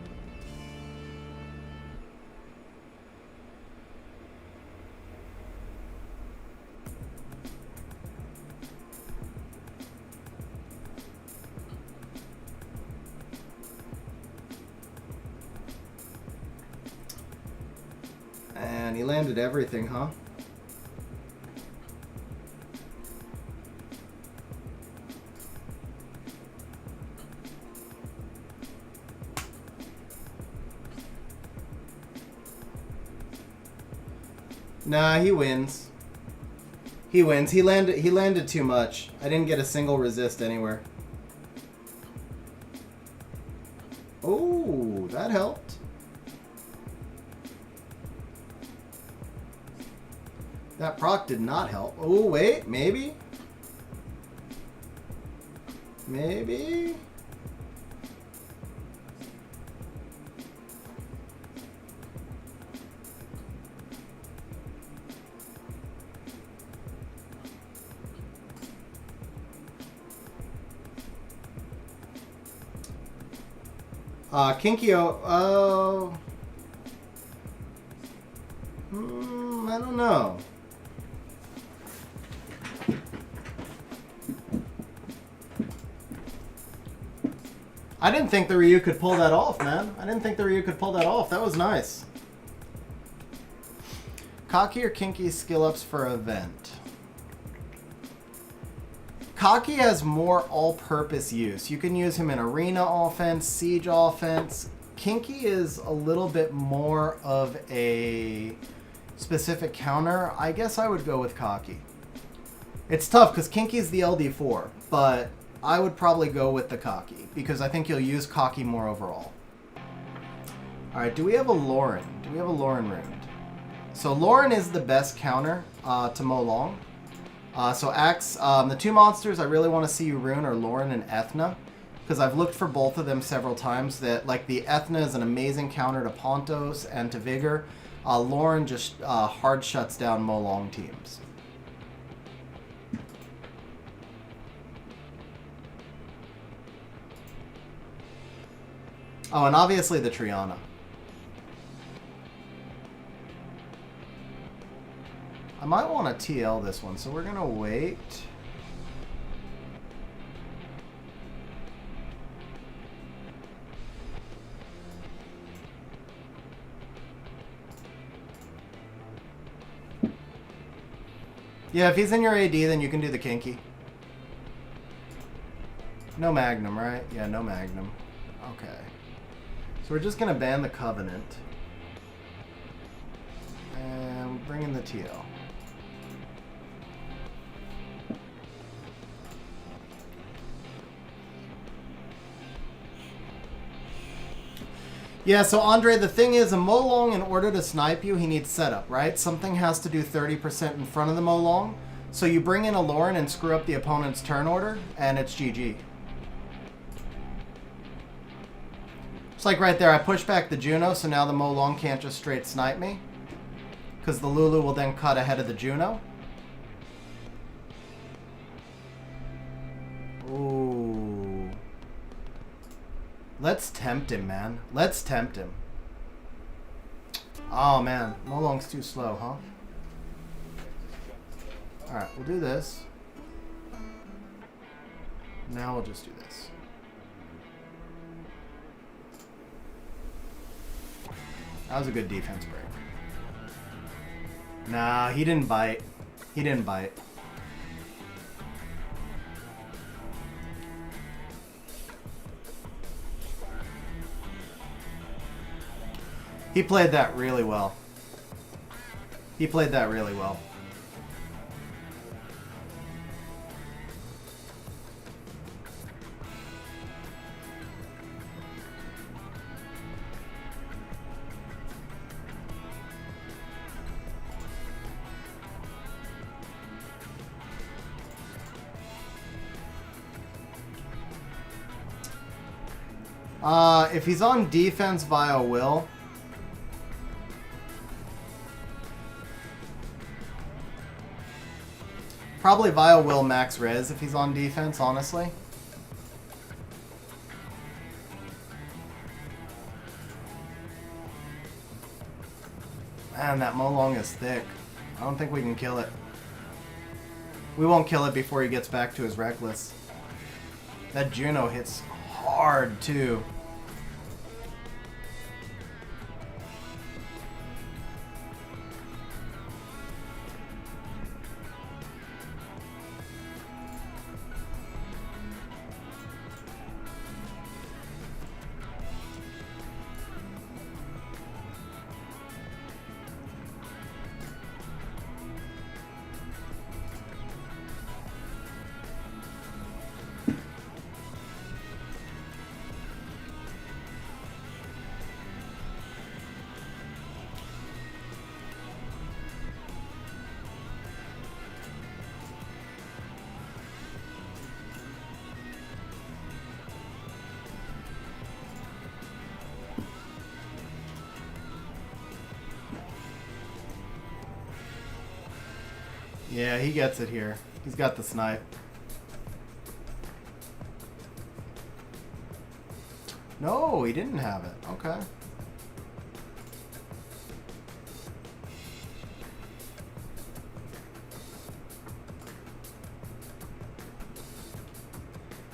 And he landed everything, huh? Nah, he wins. He wins. He landed too much. I didn't get a single resist anywhere. Oh, that helped. That proc did not help. Oh, wait, maybe? Maybe? Kinkyo, I don't know. I didn't think the Ryu could pull that off, man. I didn't think the Ryu could pull that off. That was nice. Cocky or Kinky skill ups for event? Cocky has more all-purpose use. You can use him in arena offense, siege offense. Kinky is a little bit more of a specific counter. I guess I would go with Cocky. It's tough because Kinky is the LD4, but I would probably go with the Cocky because I think you'll use Cocky more overall. Alright, do we have a Lauren? Do we have a Lauren ruined? So Lauren is the best counter to Mo Long. So Axe, the two monsters I really want to see you rune are Lauren and Ethna, because I've looked for both of them several times. That like the Ethna is an amazing counter to Pontos and to Vigor. Lauren just hard shuts down Mo Long teams. Oh, and obviously the Triana. I might want to TL this one, so we're going to wait. Yeah, if he's in your AD, then you can do the Kinky. No Magnum, right? Yeah, no Magnum. Okay. So we're just going to ban the Covenant. And bring in the TL. Yeah, so Andre, the thing is, a Mo Long, in order to snipe you, he needs setup, right? Something has to do 30% in front of the Mo Long. So you bring in a Lauren and screw up the opponent's turn order, and it's GG. It's like right there, I push back the Juno, so now the Mo Long can't just straight snipe me. Because the Lulu will then cut ahead of the Juno. Ooh. Let's tempt him, man. Let's tempt him. Oh, man. Mo Long's too slow, huh? Alright, we'll do this. Now we'll just do this. That was a good defense break. Nah, he didn't bite. He didn't bite. He played that really well. He played that really well. If he's on defense via Will, probably via Will max res if he's on defense, honestly. Man, that Mo Long is thick. I don't think we can kill it. We won't kill it before he gets back to his Reckless. That Juno hits hard, too. Yeah, he gets it here. He's got the snipe. No, he didn't have it. Okay.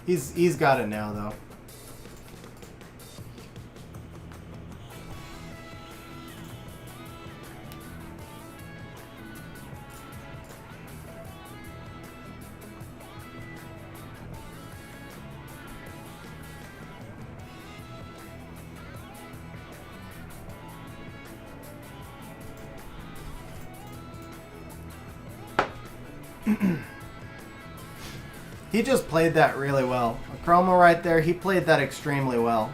He's got it now, though. He just played that really well. A Chroma right there, he played that extremely well.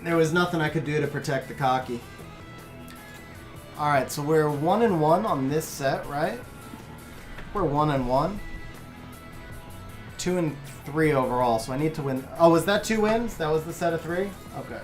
There was nothing I could do to protect the cocky. Alright, so we're 1-1 on this set, right? We're 1-1. 2-3 overall, so I need to win. Oh, was that 2 wins? That was the set of 3? Okay.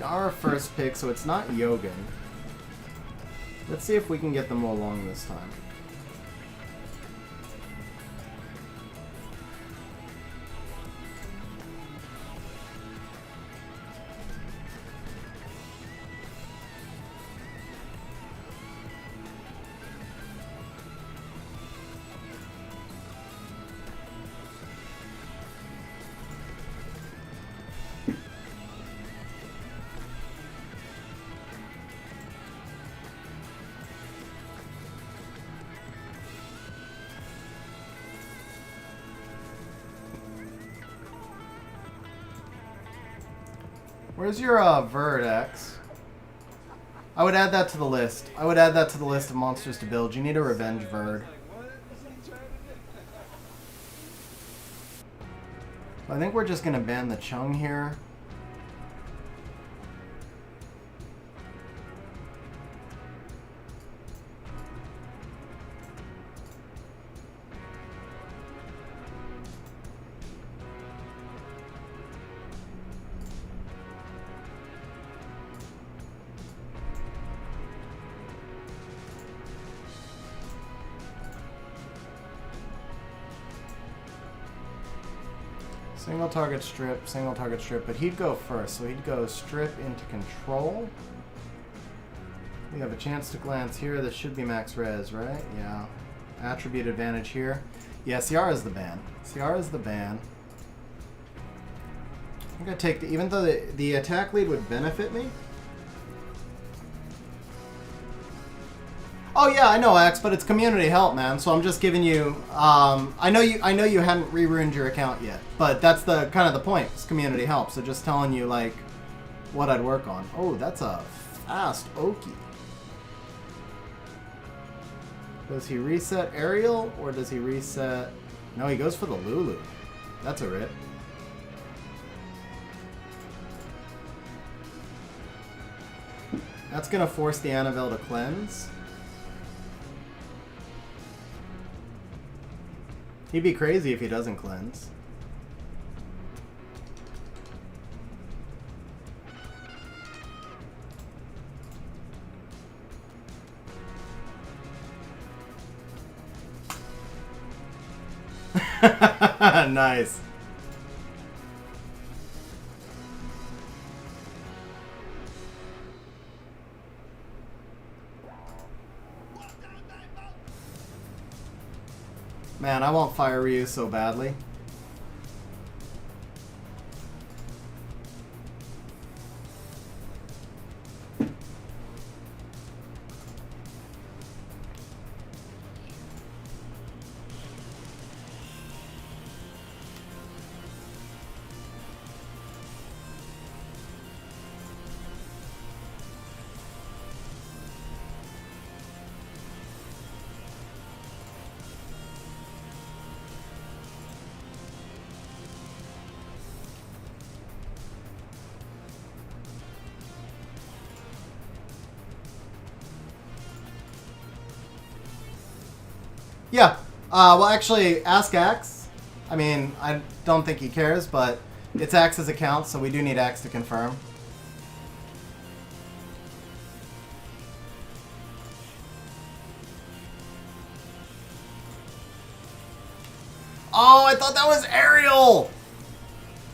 Our first pick, so it's not Yogan. Let's see if we can get them all along this time. Where's your Vertex? I would add that to the list. I would add that to the list of monsters to build. You need a Revenge Verd. I think we're just going to ban the Chung here. Single target strip, but he'd go first, so he'd go strip into control. We have a chance to glance here. This should be max res, right? Yeah. Attribute advantage here. Yeah, Ciara's the ban. Ciara's the ban. I'm gonna take the, even though the attack lead would benefit me. Oh yeah, I know, X, but it's community help, man. So I'm just giving you. I know you hadn't re-ruined your account yet, but that's the kind of the point. It's community help. So just telling you like what I'd work on. Oh, that's a fast Oki. Does he reset Ariel or does he reset? No, he goes for the Lulu. That's a rip. That's gonna force the Annabelle to cleanse. He'd be crazy if he doesn't cleanse. Nice. Man, I want Fire Ryu so badly. Yeah, Well, actually, ask Axe. I mean, I don't think he cares, but it's Axe's account, so we do need Axe to confirm. Oh, I thought that was Ariel!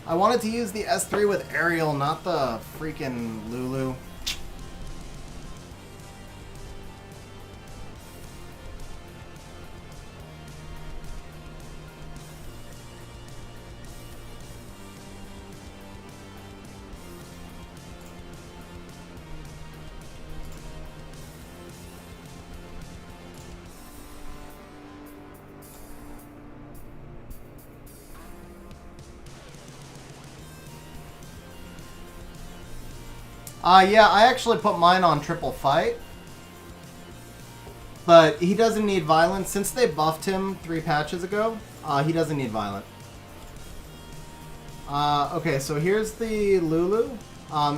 I wanted to use the S3 with Ariel, not the freaking Lulu. Yeah, I actually put mine on triple fight. But he doesn't need violence. Since they buffed him 3 patches ago, he doesn't need violent. Okay, so here's the Lulu.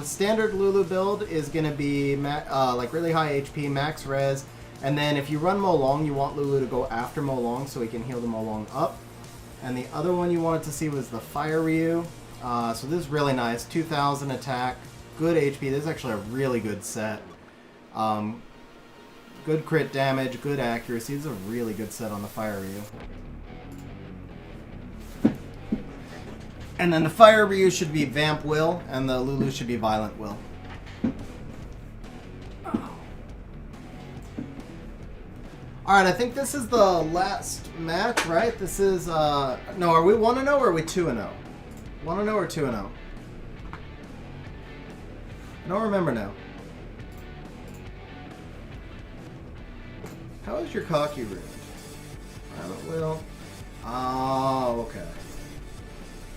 Standard Lulu build is going to be like really high HP, max res. And then if you run Molong, you want Lulu to go after Molong so he can heal the Molong up. And the other one you wanted to see was the Fire Ryu. So this is really nice. 2000 attack. Good HP. This is actually a really good set. Good crit damage, good accuracy. This is a really good set on the Fire Ryu. And then the Fire Ryu should be Vamp Will, and the Lulu should be Violent Will. Alright, I think this is the last match, right? This is, no, are we 1-0 or are we 2-0? 1-0 or 2-0? I don't remember now. How is your cocky ruined? Violent Will. Oh, okay.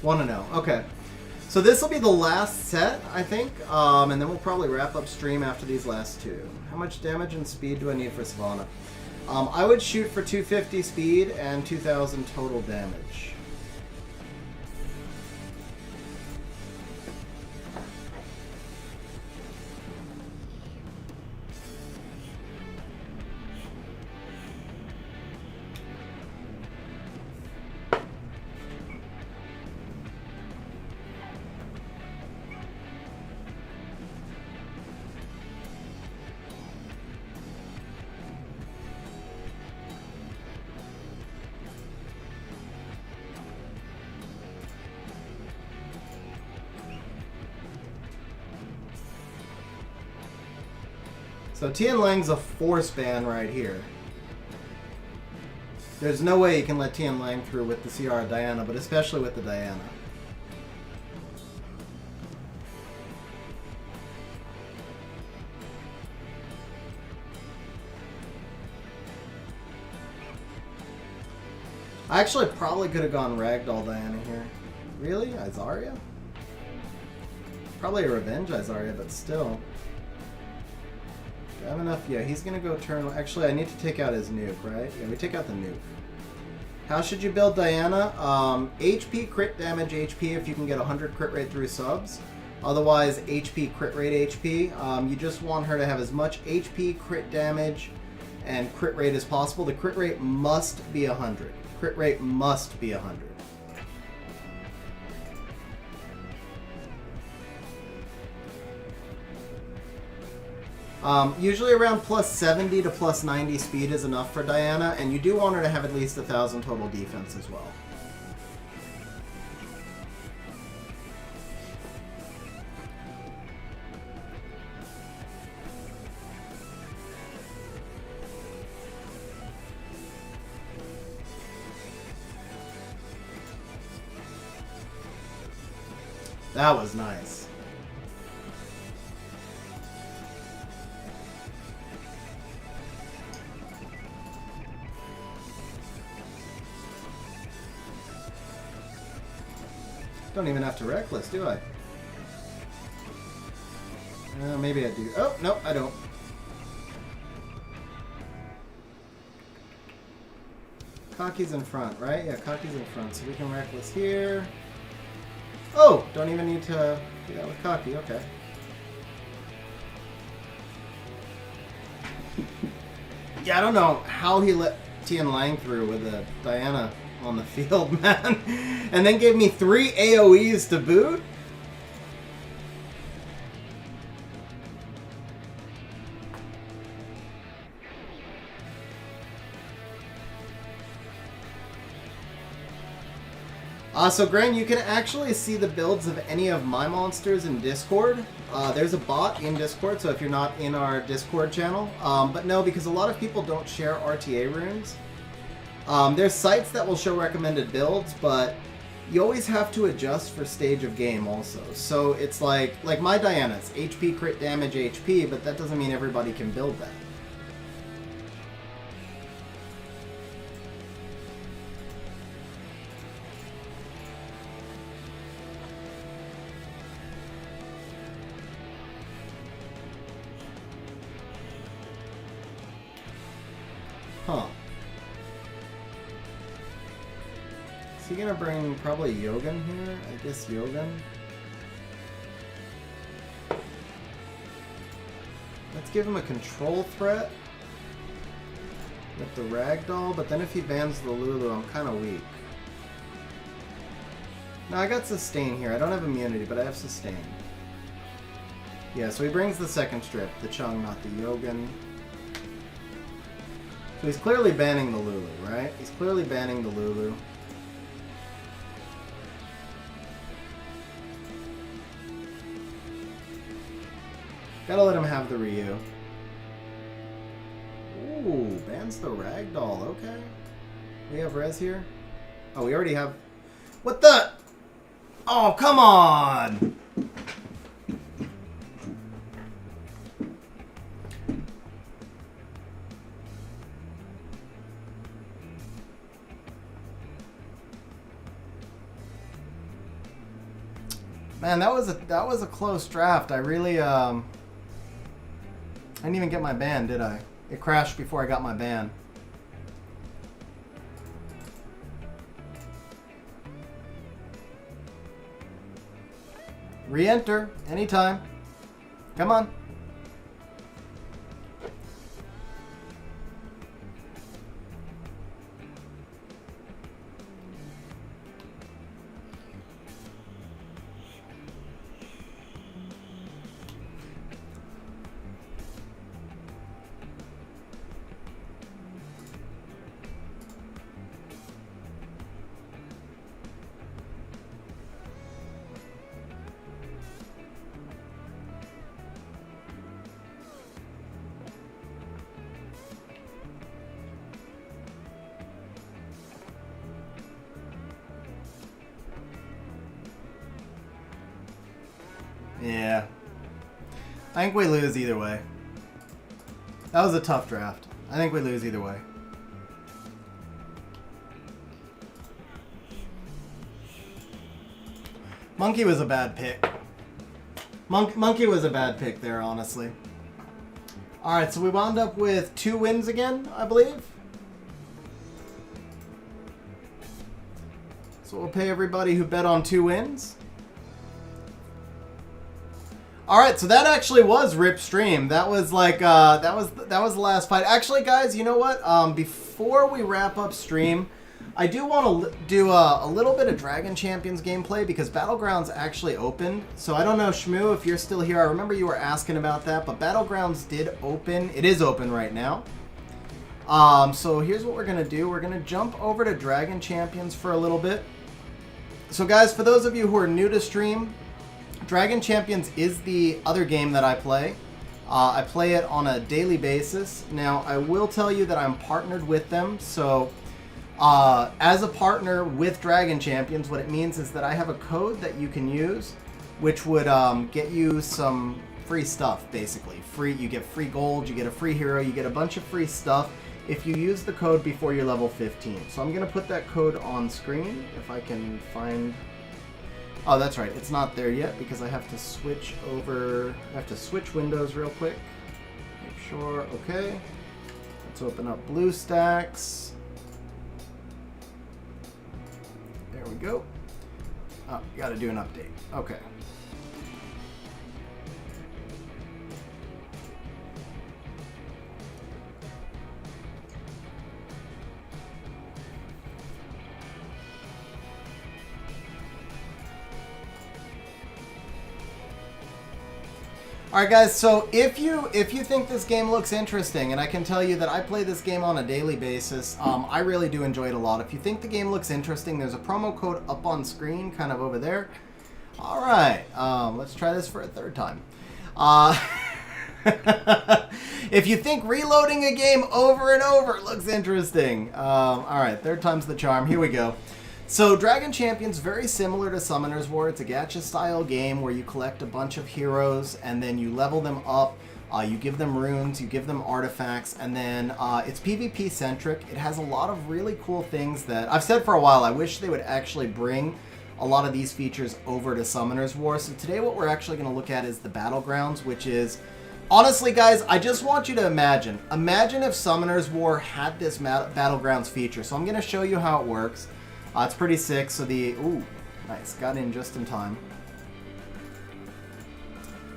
1-0. Okay. So this will be the last set, I think. And then we'll probably wrap up stream after these last two. How much damage and speed do I need for Savannah? I would shoot for 250 speed and 2000 total damage. So Tian Lang's a force ban right here. There's no way you can let Tian Lang through with the CR Diana, but especially with the Diana. I actually probably could have gone Ragdoll Diana here. Really? Izaria? Probably a Revenge Izaria, but still. Do I have enough? Yeah, he's going to go turn... Actually, I need to take out his nuke, right? Yeah, we take out the nuke. How should you build Diana? HP, crit damage, HP if you can get 100 crit rate through subs. Otherwise, HP, crit rate, HP. You just want her to have as much HP, crit damage, and crit rate as possible. The crit rate must be 100. Crit rate must be 100. Usually around plus 70 to plus 90 speed is enough for Diana, and you do want her to have at least 1,000 total defense as well. That was nice. Don't even have to reckless, do I? Maybe I do. Oh, no, I don't. Cocky's in front, right? Yeah, Cocky's in front, so we can reckless here. Oh, don't even need to do that with Cocky, okay. Yeah, I don't know how he let Tian Lang through with a Diana on the field, man. And then gave me 3 AoEs to boot? So Gran, you can actually see the builds of any of my monsters in Discord. There's a bot in Discord, so if you're not in our Discord channel. But no, because a lot of people don't share RTA runes. There's sites that will show recommended builds, but you always have to adjust for stage of game also. So it's like my Diana's HP, crit damage, HP, but that doesn't mean everybody can build that. Huh. Is he gonna bring probably Yogan here? I guess Yogan. Let's give him a control threat with the Ragdoll, but then if he bans the Lulu, I'm kind of weak. No, I got Sustain here. I don't have immunity, but I have Sustain. Yeah, so he brings the second strip, the Chung, not the Yogan. So he's clearly banning the Lulu, right? He's clearly banning the Lulu. Gotta let him have the Ryu. Ooh, bans the Ragdoll, okay. We have res here? Oh, we already have... What the... Oh, come on! Man, that was a close draft. I really I didn't even get my ban, did I? It crashed before I got my ban. Re-enter anytime. Come on. Yeah. I think we lose either way. That was a tough draft. I think we lose either way. Monkey was a bad pick. Monkey was a bad pick there, honestly. Alright, so we wound up with 2 wins again, I believe. So we'll pay everybody who bet on 2 wins. All right, so that actually was Rip Stream. That was like that was the last fight. Actually, guys, you know what? Before we wrap up stream, I do want to do a little bit of Dragon Champions gameplay because Battlegrounds actually opened. So I don't know, Shmoo, if you're still here. I remember you were asking about that, but Battlegrounds did open. It is open right now. So here's what we're gonna do. We're gonna jump over to Dragon Champions for a little bit. So guys, for those of you who are new to stream, Dragon Champions is the other game that I play. I play it on a daily basis. Now, I will tell you that I'm partnered with them. So, as a partner with Dragon Champions, what it means is that I have a code that you can use, which would get you some free stuff, basically. You get free gold, you get a free hero, you get a bunch of free stuff if you use the code before you're level 15. So I'm going to put that code on screen if I can find... Oh, that's right. It's not there yet because I have to switch over. I have to switch windows real quick. Make sure. Okay. Let's open up BlueStacks. There we go. Oh, got to do an update. Okay. All right, guys. So if you think this game looks interesting, and I can tell you that I play this game on a daily basis, I really do enjoy it a lot. If you think the game looks interesting, there's a promo code up on screen, kind of over there. All right, let's try this for a third time. If you think reloading a game over and over looks interesting, all right, third time's the charm. Here we go. So Dragon Champion's very similar to Summoner's War. It's a gacha style game where you collect a bunch of heroes and then you level them up. You give them runes, you give them artifacts, and then it's PvP centric. It has a lot of really cool things that I've said for a while. I wish they would actually bring a lot of these features over to Summoner's War. So today what we're actually going to look at is the Battlegrounds, which is, honestly guys, I just want you to imagine if Summoner's War had this Battlegrounds feature. So I'm going to show you how it works. It's pretty sick. So ooh, nice, got in just in time.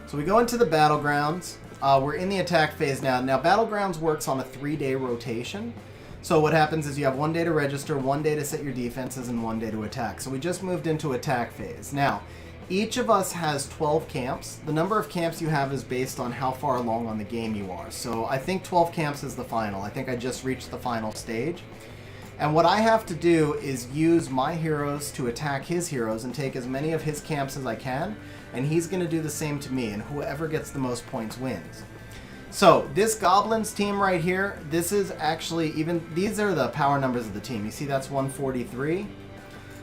So we go into the Battlegrounds. We're in the attack phase now. Now Battlegrounds works on a 3-day rotation. So what happens is you have 1 day to register, 1 day to set your defenses, and 1 day to attack. So we just moved into attack phase. Now, each of us has 12 camps. The number of camps you have is based on how far along on the game you are. So I think 12 camps is the final. I think I just reached the final stage. And what I have to do is use my heroes to attack his heroes and take as many of his camps as I can. And he's going to do the same to me, and whoever gets the most points wins. So this Goblins team right here, this is actually these are the power numbers of the team. You see that's 143.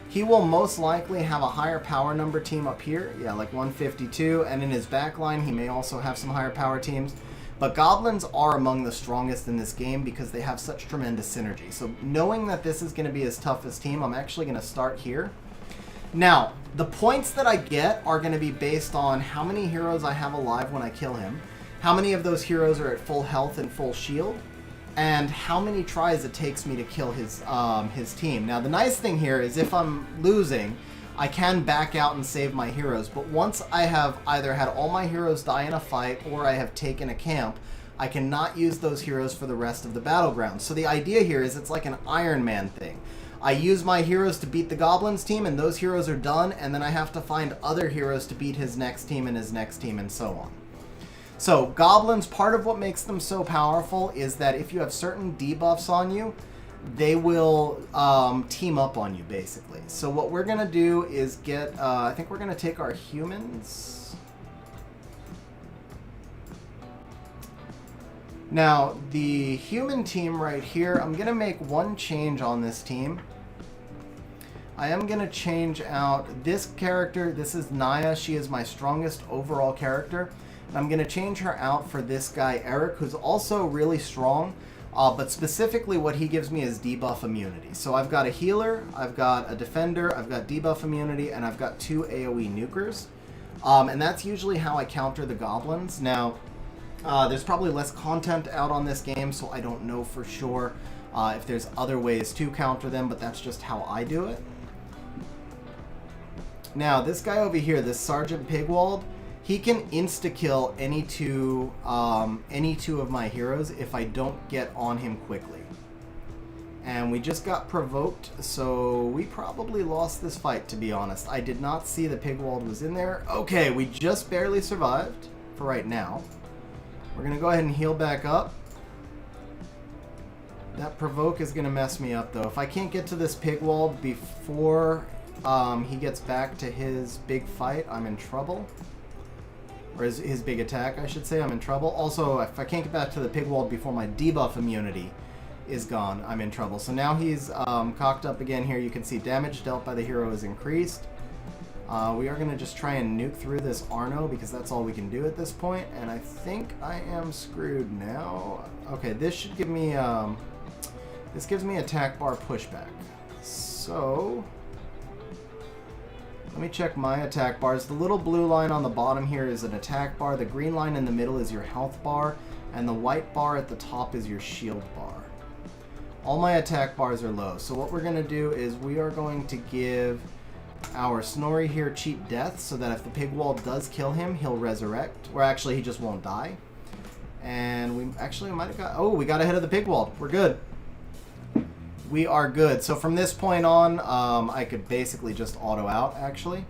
He will most likely have a higher power number team up here. Yeah, like 152. And in his back line, he may also have some higher power teams. But Goblins are among the strongest in this game because they have such tremendous synergy. So knowing that this is going to be his toughest team, I'm actually going to start here. Now, the points that I get are going to be based on how many heroes I have alive when I kill him, how many of those heroes are at full health and full shield, and how many tries it takes me to kill his team. Now, the nice thing here is if I'm losing, I can back out and save my heroes, but once I have either had all my heroes die in a fight or I have taken a camp, I cannot use those heroes for the rest of the battleground. So the idea here is it's like an Iron Man thing. I use my heroes to beat the Goblins team, and those heroes are done, and then I have to find other heroes to beat his next team and his next team and so on. So Goblins, part of what makes them so powerful is that if you have certain debuffs on you, they will team up on you, basically. So what we're going to do is get, I think we're going to take our humans. Now, the human team right here, I'm going to make one change on this team. I am going to change out this character. This is Naya. She is my strongest overall character. And I'm going to change her out for this guy, Eric, who's also really strong. But specifically what he gives me is debuff immunity. So I've got a healer, I've got a defender, I've got debuff immunity, and I've got 2 AoE nukers. And that's usually how I counter the Goblins. Now, there's probably less content out on this game, so I don't know for sure if there's other ways to counter them, but that's just how I do it. Now, this guy over here, this Sergeant Pigwald, he can insta-kill any two of my heroes if I don't get on him quickly. And we just got provoked, so we probably lost this fight, to be honest. I did not see the Pigwald was in there. Okay, we just barely survived for right now. We're going to go ahead and heal back up. That provoke is going to mess me up, though. If I can't get to this Pigwald before he gets back to his big fight, I'm in trouble. Or his big attack, I should say, I'm in trouble. Also, if I can't get back to the Pigwald before my debuff immunity is gone, I'm in trouble. So now he's cocked up again here. You can see damage dealt by the hero is increased. We are going to just try and nuke through this Arno because that's all we can do at this point. And I think I am screwed now. Okay, this should give me... this gives me attack bar pushback. So... let me check my attack bars. The little blue line on the bottom here is an attack bar. The green line in the middle is your health bar. And the white bar at the top is your shield bar. All my attack bars are low. So what we're going to do is we are going to give our Snorri here cheap death so that if the Pigwald does kill him, he'll resurrect. Or actually, he just won't die. And we might have got... oh, we got ahead of the Pigwald. We're good. We are good. So from this point on, I could basically just auto out, actually.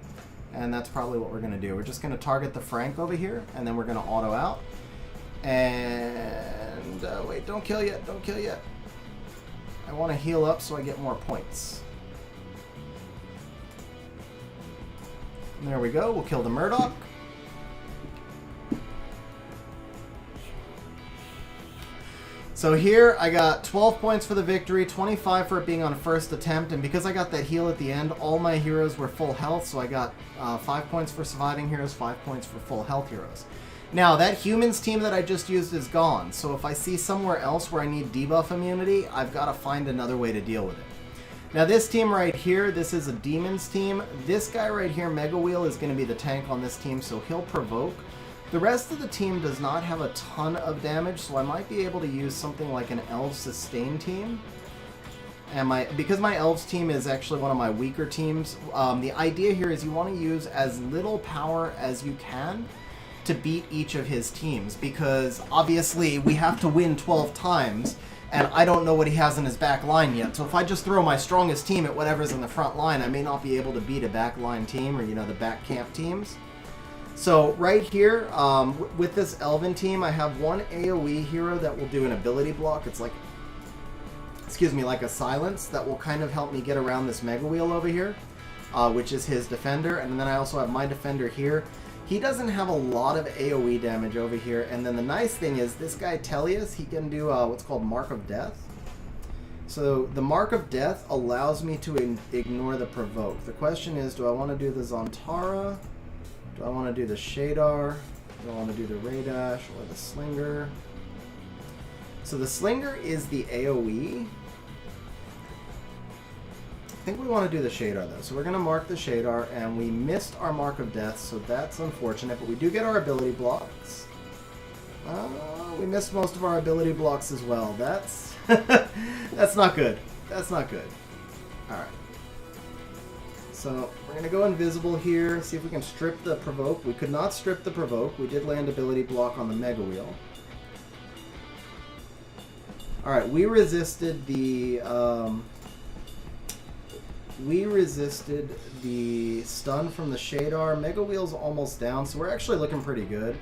And that's probably what we're going to do. We're just going to target the Frank over here, and then we're going to auto out. And wait, don't kill yet, don't kill yet. I want to heal up so I get more points. And there we go, we'll kill the Murdoch. So here I got 12 points for the victory, 25 for it being on first attempt, and because I got that heal at the end, all my heroes were full health, so I got 5 points for surviving heroes, 5 points for full health heroes. Now, that humans team that I just used is gone, so if I see somewhere else where I need debuff immunity, I've got to find another way to deal with it. Now, this team right here, this is a demons team. This guy right here, Mega Wheel, is going to be the tank on this team, so he'll provoke. The rest of the team does not have a ton of damage, so I might be able to use something like an Elves Sustain team. And because my Elves team is actually one of my weaker teams, the idea here is you want to use as little power as you can to beat each of his teams, because obviously we have to win 12 times, and I don't know what he has in his back line yet. So if I just throw my strongest team at whatever's in the front line, I may not be able to beat a back line team or, you know, the back camp teams. So right here, with this Elven team, I have one AoE hero that will do an ability block. It's like, excuse me, like a silence that will kind of help me get around this Mega Wheel over here, which is his defender. And then I also have my defender here. He doesn't have a lot of AoE damage over here. And then the nice thing is this guy Tellius, he can do what's called Mark of Death. So the Mark of Death allows me to ignore the provoke. The question is, do I want to do the Zantara? Do I want to do the Shadar? Do I want to do the Raydash or the Slinger? So the Slinger is the AoE. I think we want to do the Shadar though. So we're going to mark the Shadar, and we missed our Mark of Death, so that's unfortunate, but we do get our ability blocks. We missed most of our ability blocks as well. That's that's not good. That's not good. Alright. So we're going to go invisible here, see if we can strip the provoke. We could not strip the provoke. We did land ability block on the Mega Wheel. Alright, we resisted the stun from the Shadar. Mega Wheel's almost down, so we're actually looking pretty good.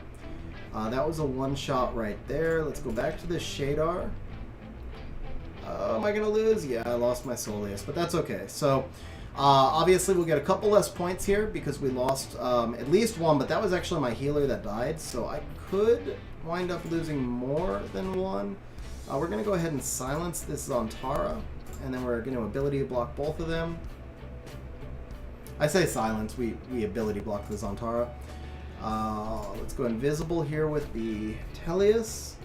That was a one-shot right there. Let's go back to the Shadar. Am I going to lose? Yeah, I lost my Soleus, but that's okay. So obviously we'll get a couple less points here because we lost at least one, but that was actually my healer that died, so I could wind up losing more than one. We're going to go ahead and silence this Zantara, and then we're going to ability block both of them. I say silence, we ability block the Zantara. Let's go invisible here with the Tellius.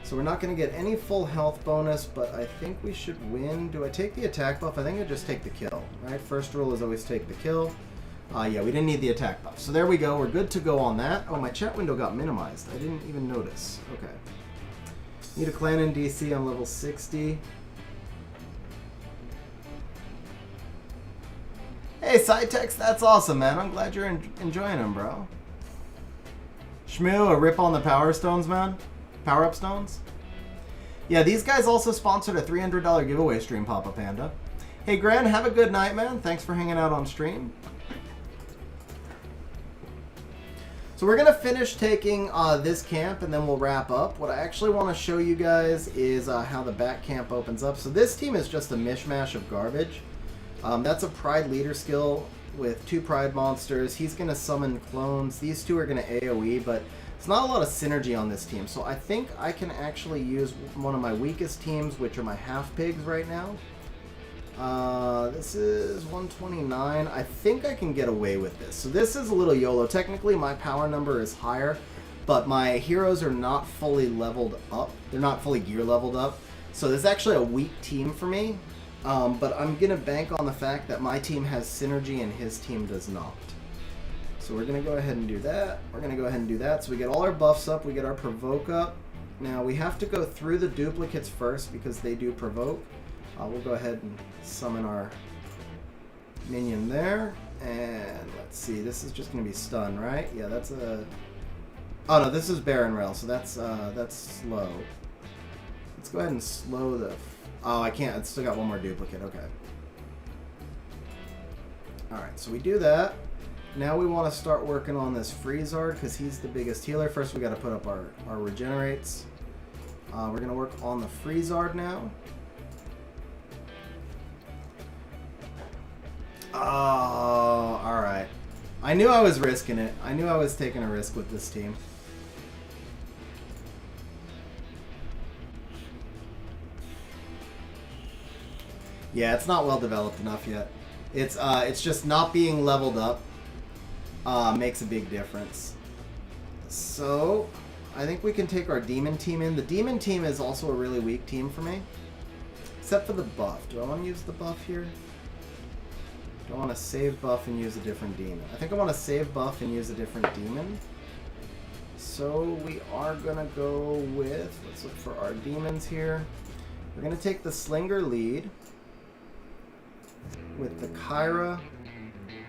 So we're not going to get any full health bonus, but I think we should win. Do I take the attack buff? I think I just take the kill, right? First rule is always take the kill. Yeah, we didn't need the attack buff. So there we go. We're good to go on that. Oh, my chat window got minimized. I didn't even notice. Okay. Need a clan in DC on level 60. Hey, Cytex, that's awesome, man. I'm glad you're enjoying them, bro. Shmoo, a rip on the Power Stones, man. Power-up stones? Yeah, these guys also sponsored a $300 giveaway stream, Papa Panda. Hey, Gran, have a good night, man. Thanks for hanging out on stream. So we're going to finish taking this camp, and then we'll wrap up. What I actually want to show you guys is how the back camp opens up. So this team is just a mishmash of garbage. That's a Pride Leader skill with 2 Pride monsters. He's going to summon clones. These 2 are going to AoE, but it's not a lot of synergy on this team. So I think I can actually use one of my weakest teams, which are my half-pigs right now. This is 129. I think I can get away with this. So this is a little YOLO. Technically, my power number is higher, but my heroes are not fully leveled up. They're not fully gear leveled up. So this is actually a weak team for me. But I'm going to bank on the fact that my team has synergy and his team does not. So we're going to go ahead and do that. We're going to go ahead and do that. So we get all our buffs up. We get our provoke up. Now we have to go through the duplicates first because they do provoke. We'll go ahead and summon our minion there. And let's see. This is just going to be stun, right? Yeah, that's a... Oh, no, this is Baron Rail, so that's slow. Let's go ahead and slow the... Oh, I can't. It's still got one more duplicate. Okay. Alright, so we do that. now we want to start working on this Freezard because he's the biggest healer. First, we got to put up our regenerates. We're going to work on the Freezard now. Oh, alright. I knew I was risking it. I knew I was taking a risk with this team. Yeah, it's not well developed enough yet. It's just not being leveled up makes a big difference. So, I think we can take our demon team in. The demon team is also a really weak team for me. Except for the buff. Do I want to use the buff here? Do I want to save buff and use a different demon? I think I want to save buff and use a different demon. So we are going to go with, let's look for our demons here. We're going to take the Slinger lead with the Kyra.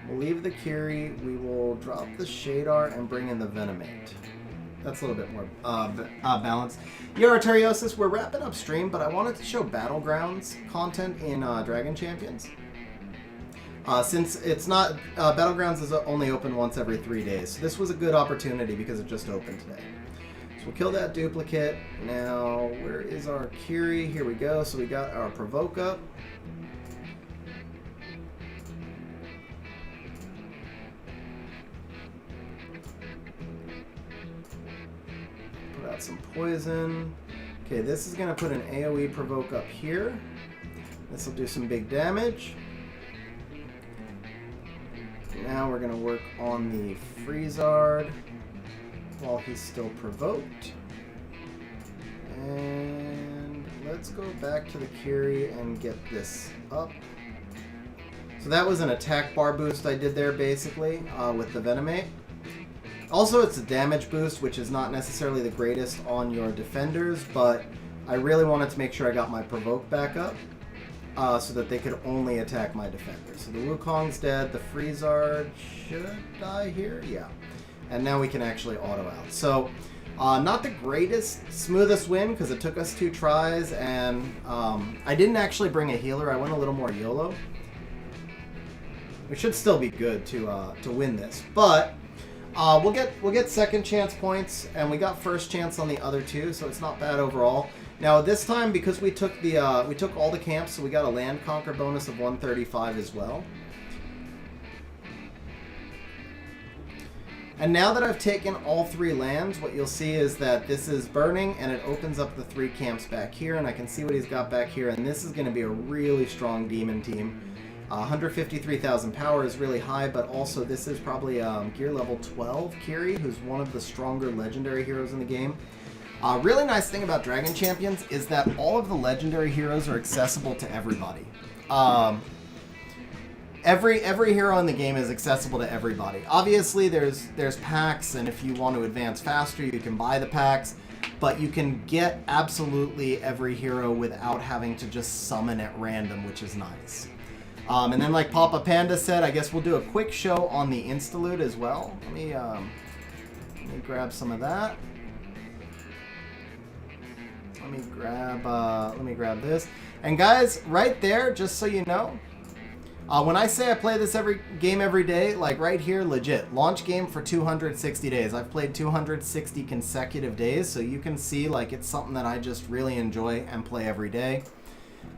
We'll leave the Kiri. We will drop the Shadar and bring in the Venomate. That's a little bit more balanced. Yo, Arteriosis, we're wrapping up stream, but I wanted to show Battlegrounds content in Dragon Champions. Since it's not, Battlegrounds is only open once every 3 days. So this was a good opportunity because it just opened today. So we'll kill that duplicate. Now, where is our Kiri? Here we go. So we got our Provoke up. Put out some poison. Okay, this is going to put an AoE Provoke up here. This will do some big damage. Now we're going to work on the Freezard while he's still provoked. And let's go back to the Kiri and get this up. So that was an attack bar boost I did there basically with the Venomate. Also, it's a damage boost, which is not necessarily the greatest on your defenders, but I really wanted to make sure I got my provoke back up. So that they could only attack my defenders. So the Wukong's dead. The Freezard should die here. Yeah. And now we can actually auto out. So, not the greatest, smoothest win because it took us 2 tries, and I didn't actually bring a healer. I went a little more YOLO. We should still be good to win this, but we'll get second chance points, and we got first chance on the other 2, so it's not bad overall. Now this time, because we took all the camps, so we got a land conquer bonus of 135 as well. And now that I've taken all 3 lands, what you'll see is that this is burning, and it opens up the 3 camps back here, and I can see what he's got back here, and this is going to be a really strong demon team. 153,000 power is really high, but also this is probably gear level 12 Kiri, who's one of the stronger legendary heroes in the game. Really nice thing about Dragon Champions is that all of the legendary heroes are accessible to everybody. Every hero in the game is accessible to everybody. Obviously, there's packs, and if you want to advance faster, you can buy the packs. But you can get absolutely every hero without having to just summon at random, which is nice. And then, like Papa Panda said, I guess we'll do a quick show on the Instaloot as well. Let me grab some of that. Let me grab this. And guys, right there, just so you know, when I say I play this game every day, like right here, legit, launch game for 260 days. I've played 260 consecutive days, so you can see like it's something that I just really enjoy and play every day.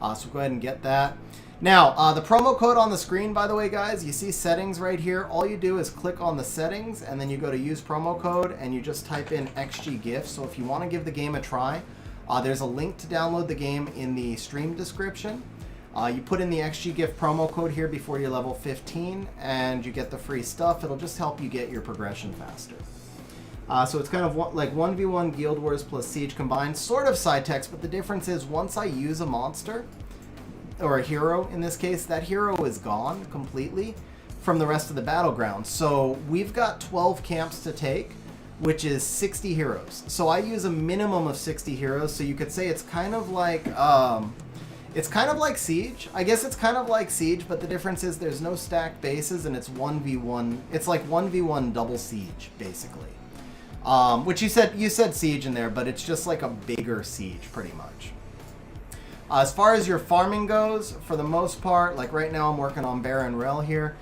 So go ahead and get that. Now, the promo code on the screen, by the way, guys, you see settings right here. All you do is click on the settings, and then you go to use promo code, and you just type in XGGIF. So if you want to give the game a try, there's a link to download the game in the stream description. You put in the XGGIF promo code here before you're level 15, and you get the free stuff. It'll just help you get your progression faster. So it's kind of like 1v1 Guild Wars plus Siege combined, sort of side text, but the difference is once I use a monster, or a hero in this case, that hero is gone completely from the rest of the battleground. So we've got 12 camps to take, which is 60 heroes. So I use a minimum of 60 heroes, so you could say it's kind of like Siege. I guess it's kind of like Siege, but the difference is there's no stacked bases, and it's 1v1. It's like 1v1 double Siege, basically. Which you said Siege in there, but it's just like a bigger Siege, pretty much. As far as your farming goes, for the most part, like right now I'm working on Baron Rel here.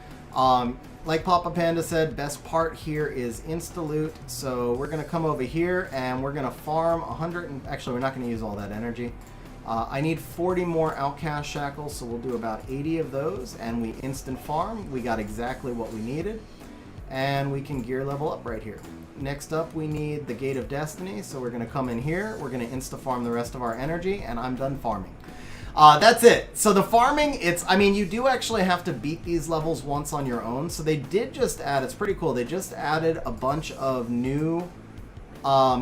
like Papa Panda said, best part here is insta-loot. So we're going to come over here and we're going to farm 100. Actually, we're not going to use all that energy. I need 40 more outcast shackles, so we'll do about 80 of those, and we instant farm. We got exactly what we needed, and we can gear level up right here. Next up, we need the Gate of Destiny, so we're going to come in here. We're going to insta farm the rest of our energy, and I'm done farming. That's it. So the farming, I mean, you do actually have to beat these levels once on your own. So they did just add, it's pretty cool, they just added a bunch of new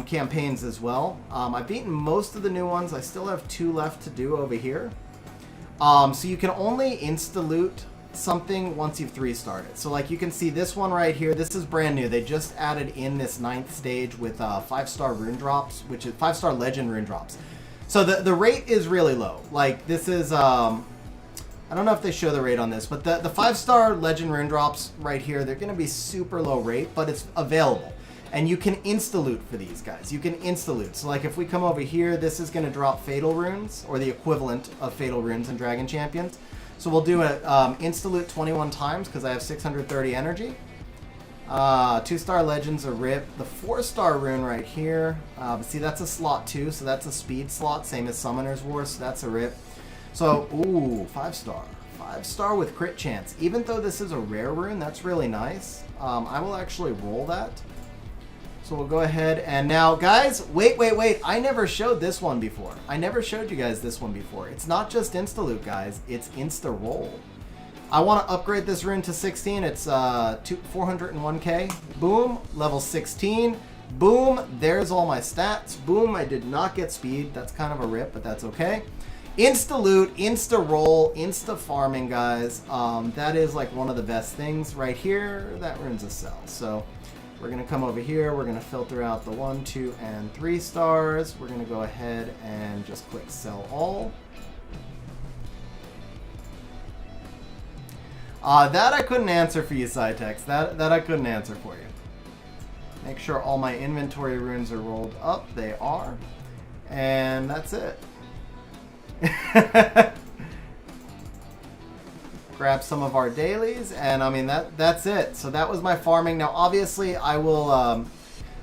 campaigns as well. I've beaten most of the new ones. I still have 2 left to do over here. So you can only insta-loot something once you've 3-starred it. So like you can see this one right here, this is brand new. They just added in this 9th stage with 5-star rune drops, which is 5-star legend rune drops. So the rate is really low. Like this is, I don't know if they show the rate on this, but the 5-star legend rune drops right here, they're going to be super low rate, but it's available. And you can insta-loot for these guys. You can insta-loot. So like if we come over here, this is going to drop fatal runes, or the equivalent of fatal runes in Dragon Champions. So we'll do a insta-loot 21 times because I have 630 energy. 2-star legends are ripped. The 4-star rune right here. See, that's a slot 2, so that's a speed slot, same as Summoner's War, so that's a rip. So, ooh, 5-star. 5-star with crit chance. Even though this is a rare rune, that's really nice. I will actually roll that. So we'll go ahead and now, guys, wait. I never showed this one before. I never showed you guys this one before. It's not just insta-loot, guys. It's insta-roll. I want to upgrade this rune to 16. It's 401k. Boom, level 16. Boom, there's all my stats. Boom, I did not get speed. That's kind of a rip, but that's okay. Insta-loot, insta-roll, insta-farming, guys. That is like one of the best things right here. That rune's a sell. So we're going to come over here. We're going to filter out the 1, 2, and 3 stars. We're going to go ahead and just click sell all. That I couldn't answer for you, Cytex. That I couldn't answer for you. Make sure all my inventory runes are rolled up. They are. And that's it. Grab some of our dailies, and I mean that's it. So that was my farming. Now obviously I will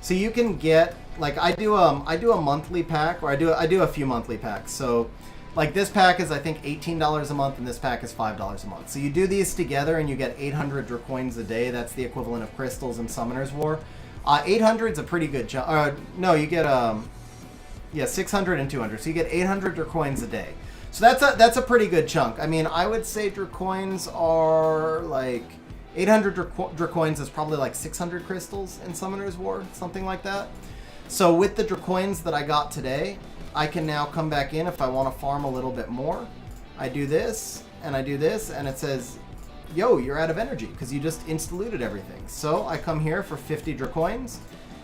so you can get, like, I do a monthly pack, or I do a few monthly packs. So like this pack is I think $18 a month, and this pack is $5 a month. So you do these together and you get 800 Dracoins a day. That's the equivalent of crystals in Summoner's War. 800 is a pretty good chunk. No, you get yeah, 600 and 200. So you get 800 Dracoins a day. So that's a pretty good chunk. I mean, I would say Dracoins are like 800 Dracoins is probably like 600 crystals in Summoner's War, something like that. So with the Dracoins that I got today, I can now come back in if I want to farm a little bit more. I do this, and I do this, and it says, yo, you're out of energy, because you just insta-looted everything. So I come here for 50 Dracoins,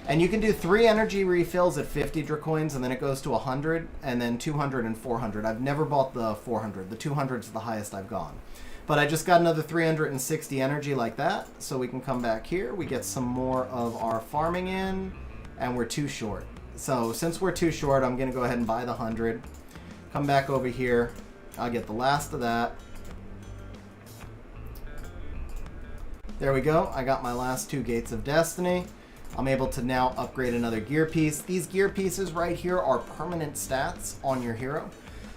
and you can do 3 energy refills at 50 Dracoins, and then it goes to 100, and then 200 and 400. I've never bought the 400. The 200 is the highest I've gone. But I just got another 360 energy like that, so we can come back here. We get some more of our farming in, and we're too short. So since we're too short, I'm going to go ahead and buy the 100. Come back over here. I'll get the last of that. There we go. I got my last 2 Gates of Destiny. I'm able to now upgrade another gear piece. These gear pieces right here are permanent stats on your hero.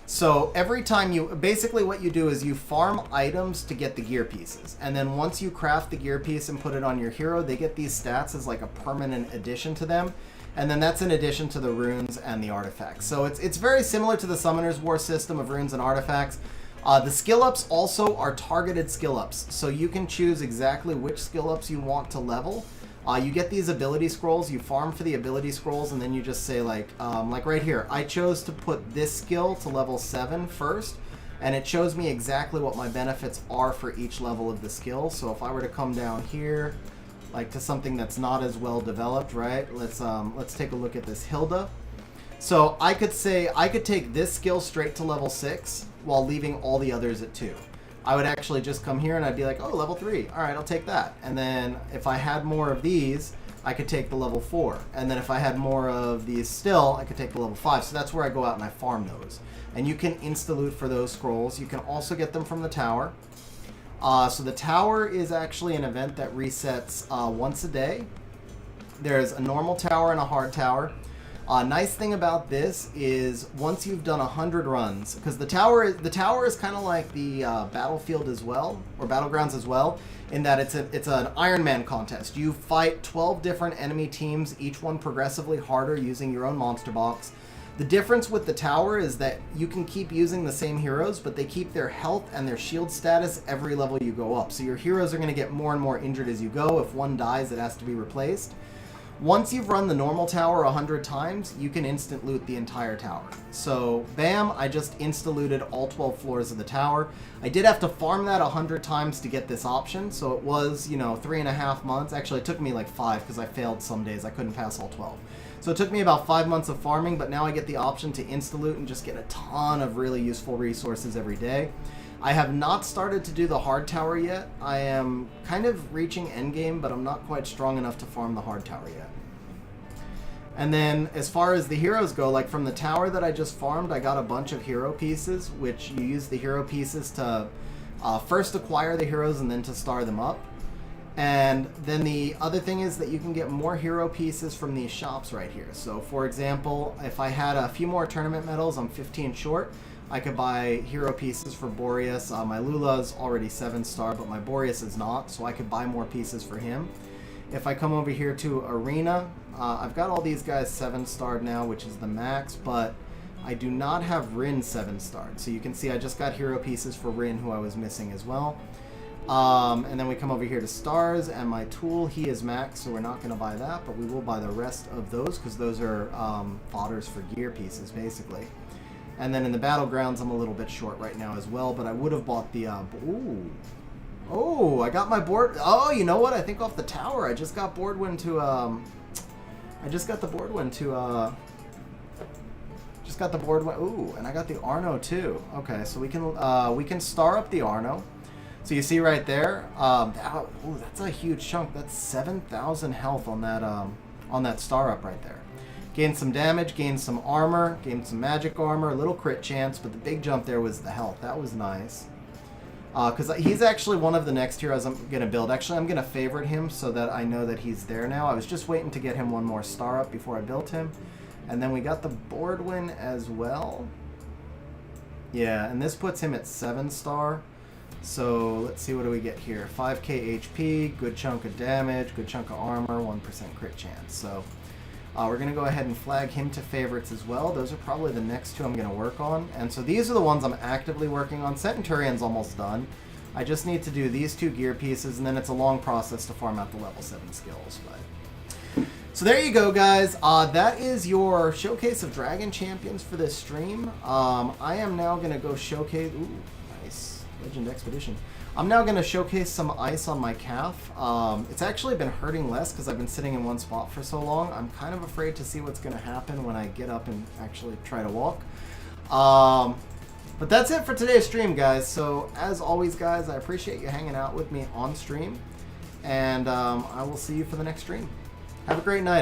So every time you, basically what you do is you farm items to get the gear pieces. And then once you craft the gear piece and put it on your hero, they get these stats as like a permanent addition to them. And then that's in addition to the runes and the artifacts. So it's very similar to the Summoner's War system of runes and artifacts. The skill ups also are targeted skill ups. So you can choose exactly which skill ups you want to level. You get these ability scrolls, you farm for the ability scrolls, and then you just say like right here, I chose to put this skill to level 7 first, and it shows me exactly what my benefits are for each level of the skill. So if I were to come down here, like to something that's not as well developed, right? Let's take a look at this Hilda. So I could say, I could take this skill straight to level 6 while leaving all the others at 2. I would actually just come here and I'd be like, oh, level 3. All right, I'll take that. And then if I had more of these, I could take the level 4. And then if I had more of these still, I could take the level 5. So that's where I go out and I farm those. And you can insta-loot for those scrolls. You can also get them from the tower. So the tower is actually an event that resets once a day. There's a normal tower and a hard tower. Nice thing about this is once you've done 100 runs, because the tower is kind of like the battlefield as well, or battlegrounds as well, in that it's an Iron Man contest. You fight 12 different enemy teams, each one progressively harder using your own monster box. The difference with the tower is that you can keep using the same heroes, but they keep their health and their shield status every level you go up. So your heroes are going to get more and more injured as you go. If one dies, it has to be replaced. Once you've run the normal tower 100 times, you can instant loot the entire tower. So, bam, I just insta-looted all 12 floors of the tower. I did have to farm that 100 times to get this option, so it was, 3.5 months. Actually, it took me like 5 because I failed some days. I couldn't pass all 12. So it took me about 5 months of farming, but now I get the option to insta-loot and just get a ton of really useful resources every day. I have not started to do the hard tower yet. I am kind of reaching endgame, but I'm not quite strong enough to farm the hard tower yet. And then as far as the heroes go, like from the tower that I just farmed, I got a bunch of hero pieces, which you use the hero pieces to first acquire the heroes and then to star them up. And then the other thing is that you can get more hero pieces from these shops right here. So for example, if I had a few more tournament medals, I'm 15 short, I could buy hero pieces for Boreas. My Lula's already 7-star, but my Boreas is not, so I could buy more pieces for him. If I come over here to Arena, I've got all these guys 7-starred now, which is the max, but I do not have Rin 7-starred. So you can see I just got hero pieces for Rin, who I was missing as well. And then we come over here to stars, and my tool, he is max, so we're not going to buy that, but we will buy the rest of those, because those are fodders for gear pieces, basically. And then in the battlegrounds, I'm a little bit short right now as well, but I would have bought the... Oh, I got my board... Oh, you know what? I think off the tower, I just got Boardwind to... I just got the Boardwind to... Just got the Boardwind... Ooh, and I got the Arno too. Okay, so we can star up the Arno. So you see right there, ooh, that's a huge chunk. That's 7,000 health on that star up right there. Gained some damage, gained some armor, gained some magic armor, a little crit chance, but the big jump there was the health. That was nice. Because he's actually one of the next heroes I'm going to build. Actually, I'm going to favorite him so that I know that he's there now. I was just waiting to get him one more star up before I built him. And then we got the Boardwin as well. Yeah, and this puts him at 7-star. So let's see, what do we get here? 5k HP, good chunk of damage, good chunk of armor, 1% crit chance. So we're going to go ahead and flag him to favorites as well. Those are probably the next two I'm going to work on. And so these are the ones I'm actively working on. Centurion's almost done. I just need to do these 2 gear pieces, and then it's a long process to farm out the level 7 skills. But so there you go, guys. That is your showcase of Dragon Champions for this stream. I am now going to go showcase... Ooh, nice. Legend Expedition. I'm now going to showcase some ice on my calf. It's actually been hurting less because I've been sitting in one spot for so long. I'm kind of afraid to see what's going to happen when I get up and actually try to walk. But that's it for today's stream, guys. So as always, guys, I appreciate you hanging out with me on stream. And I will see you for the next stream. Have a great night.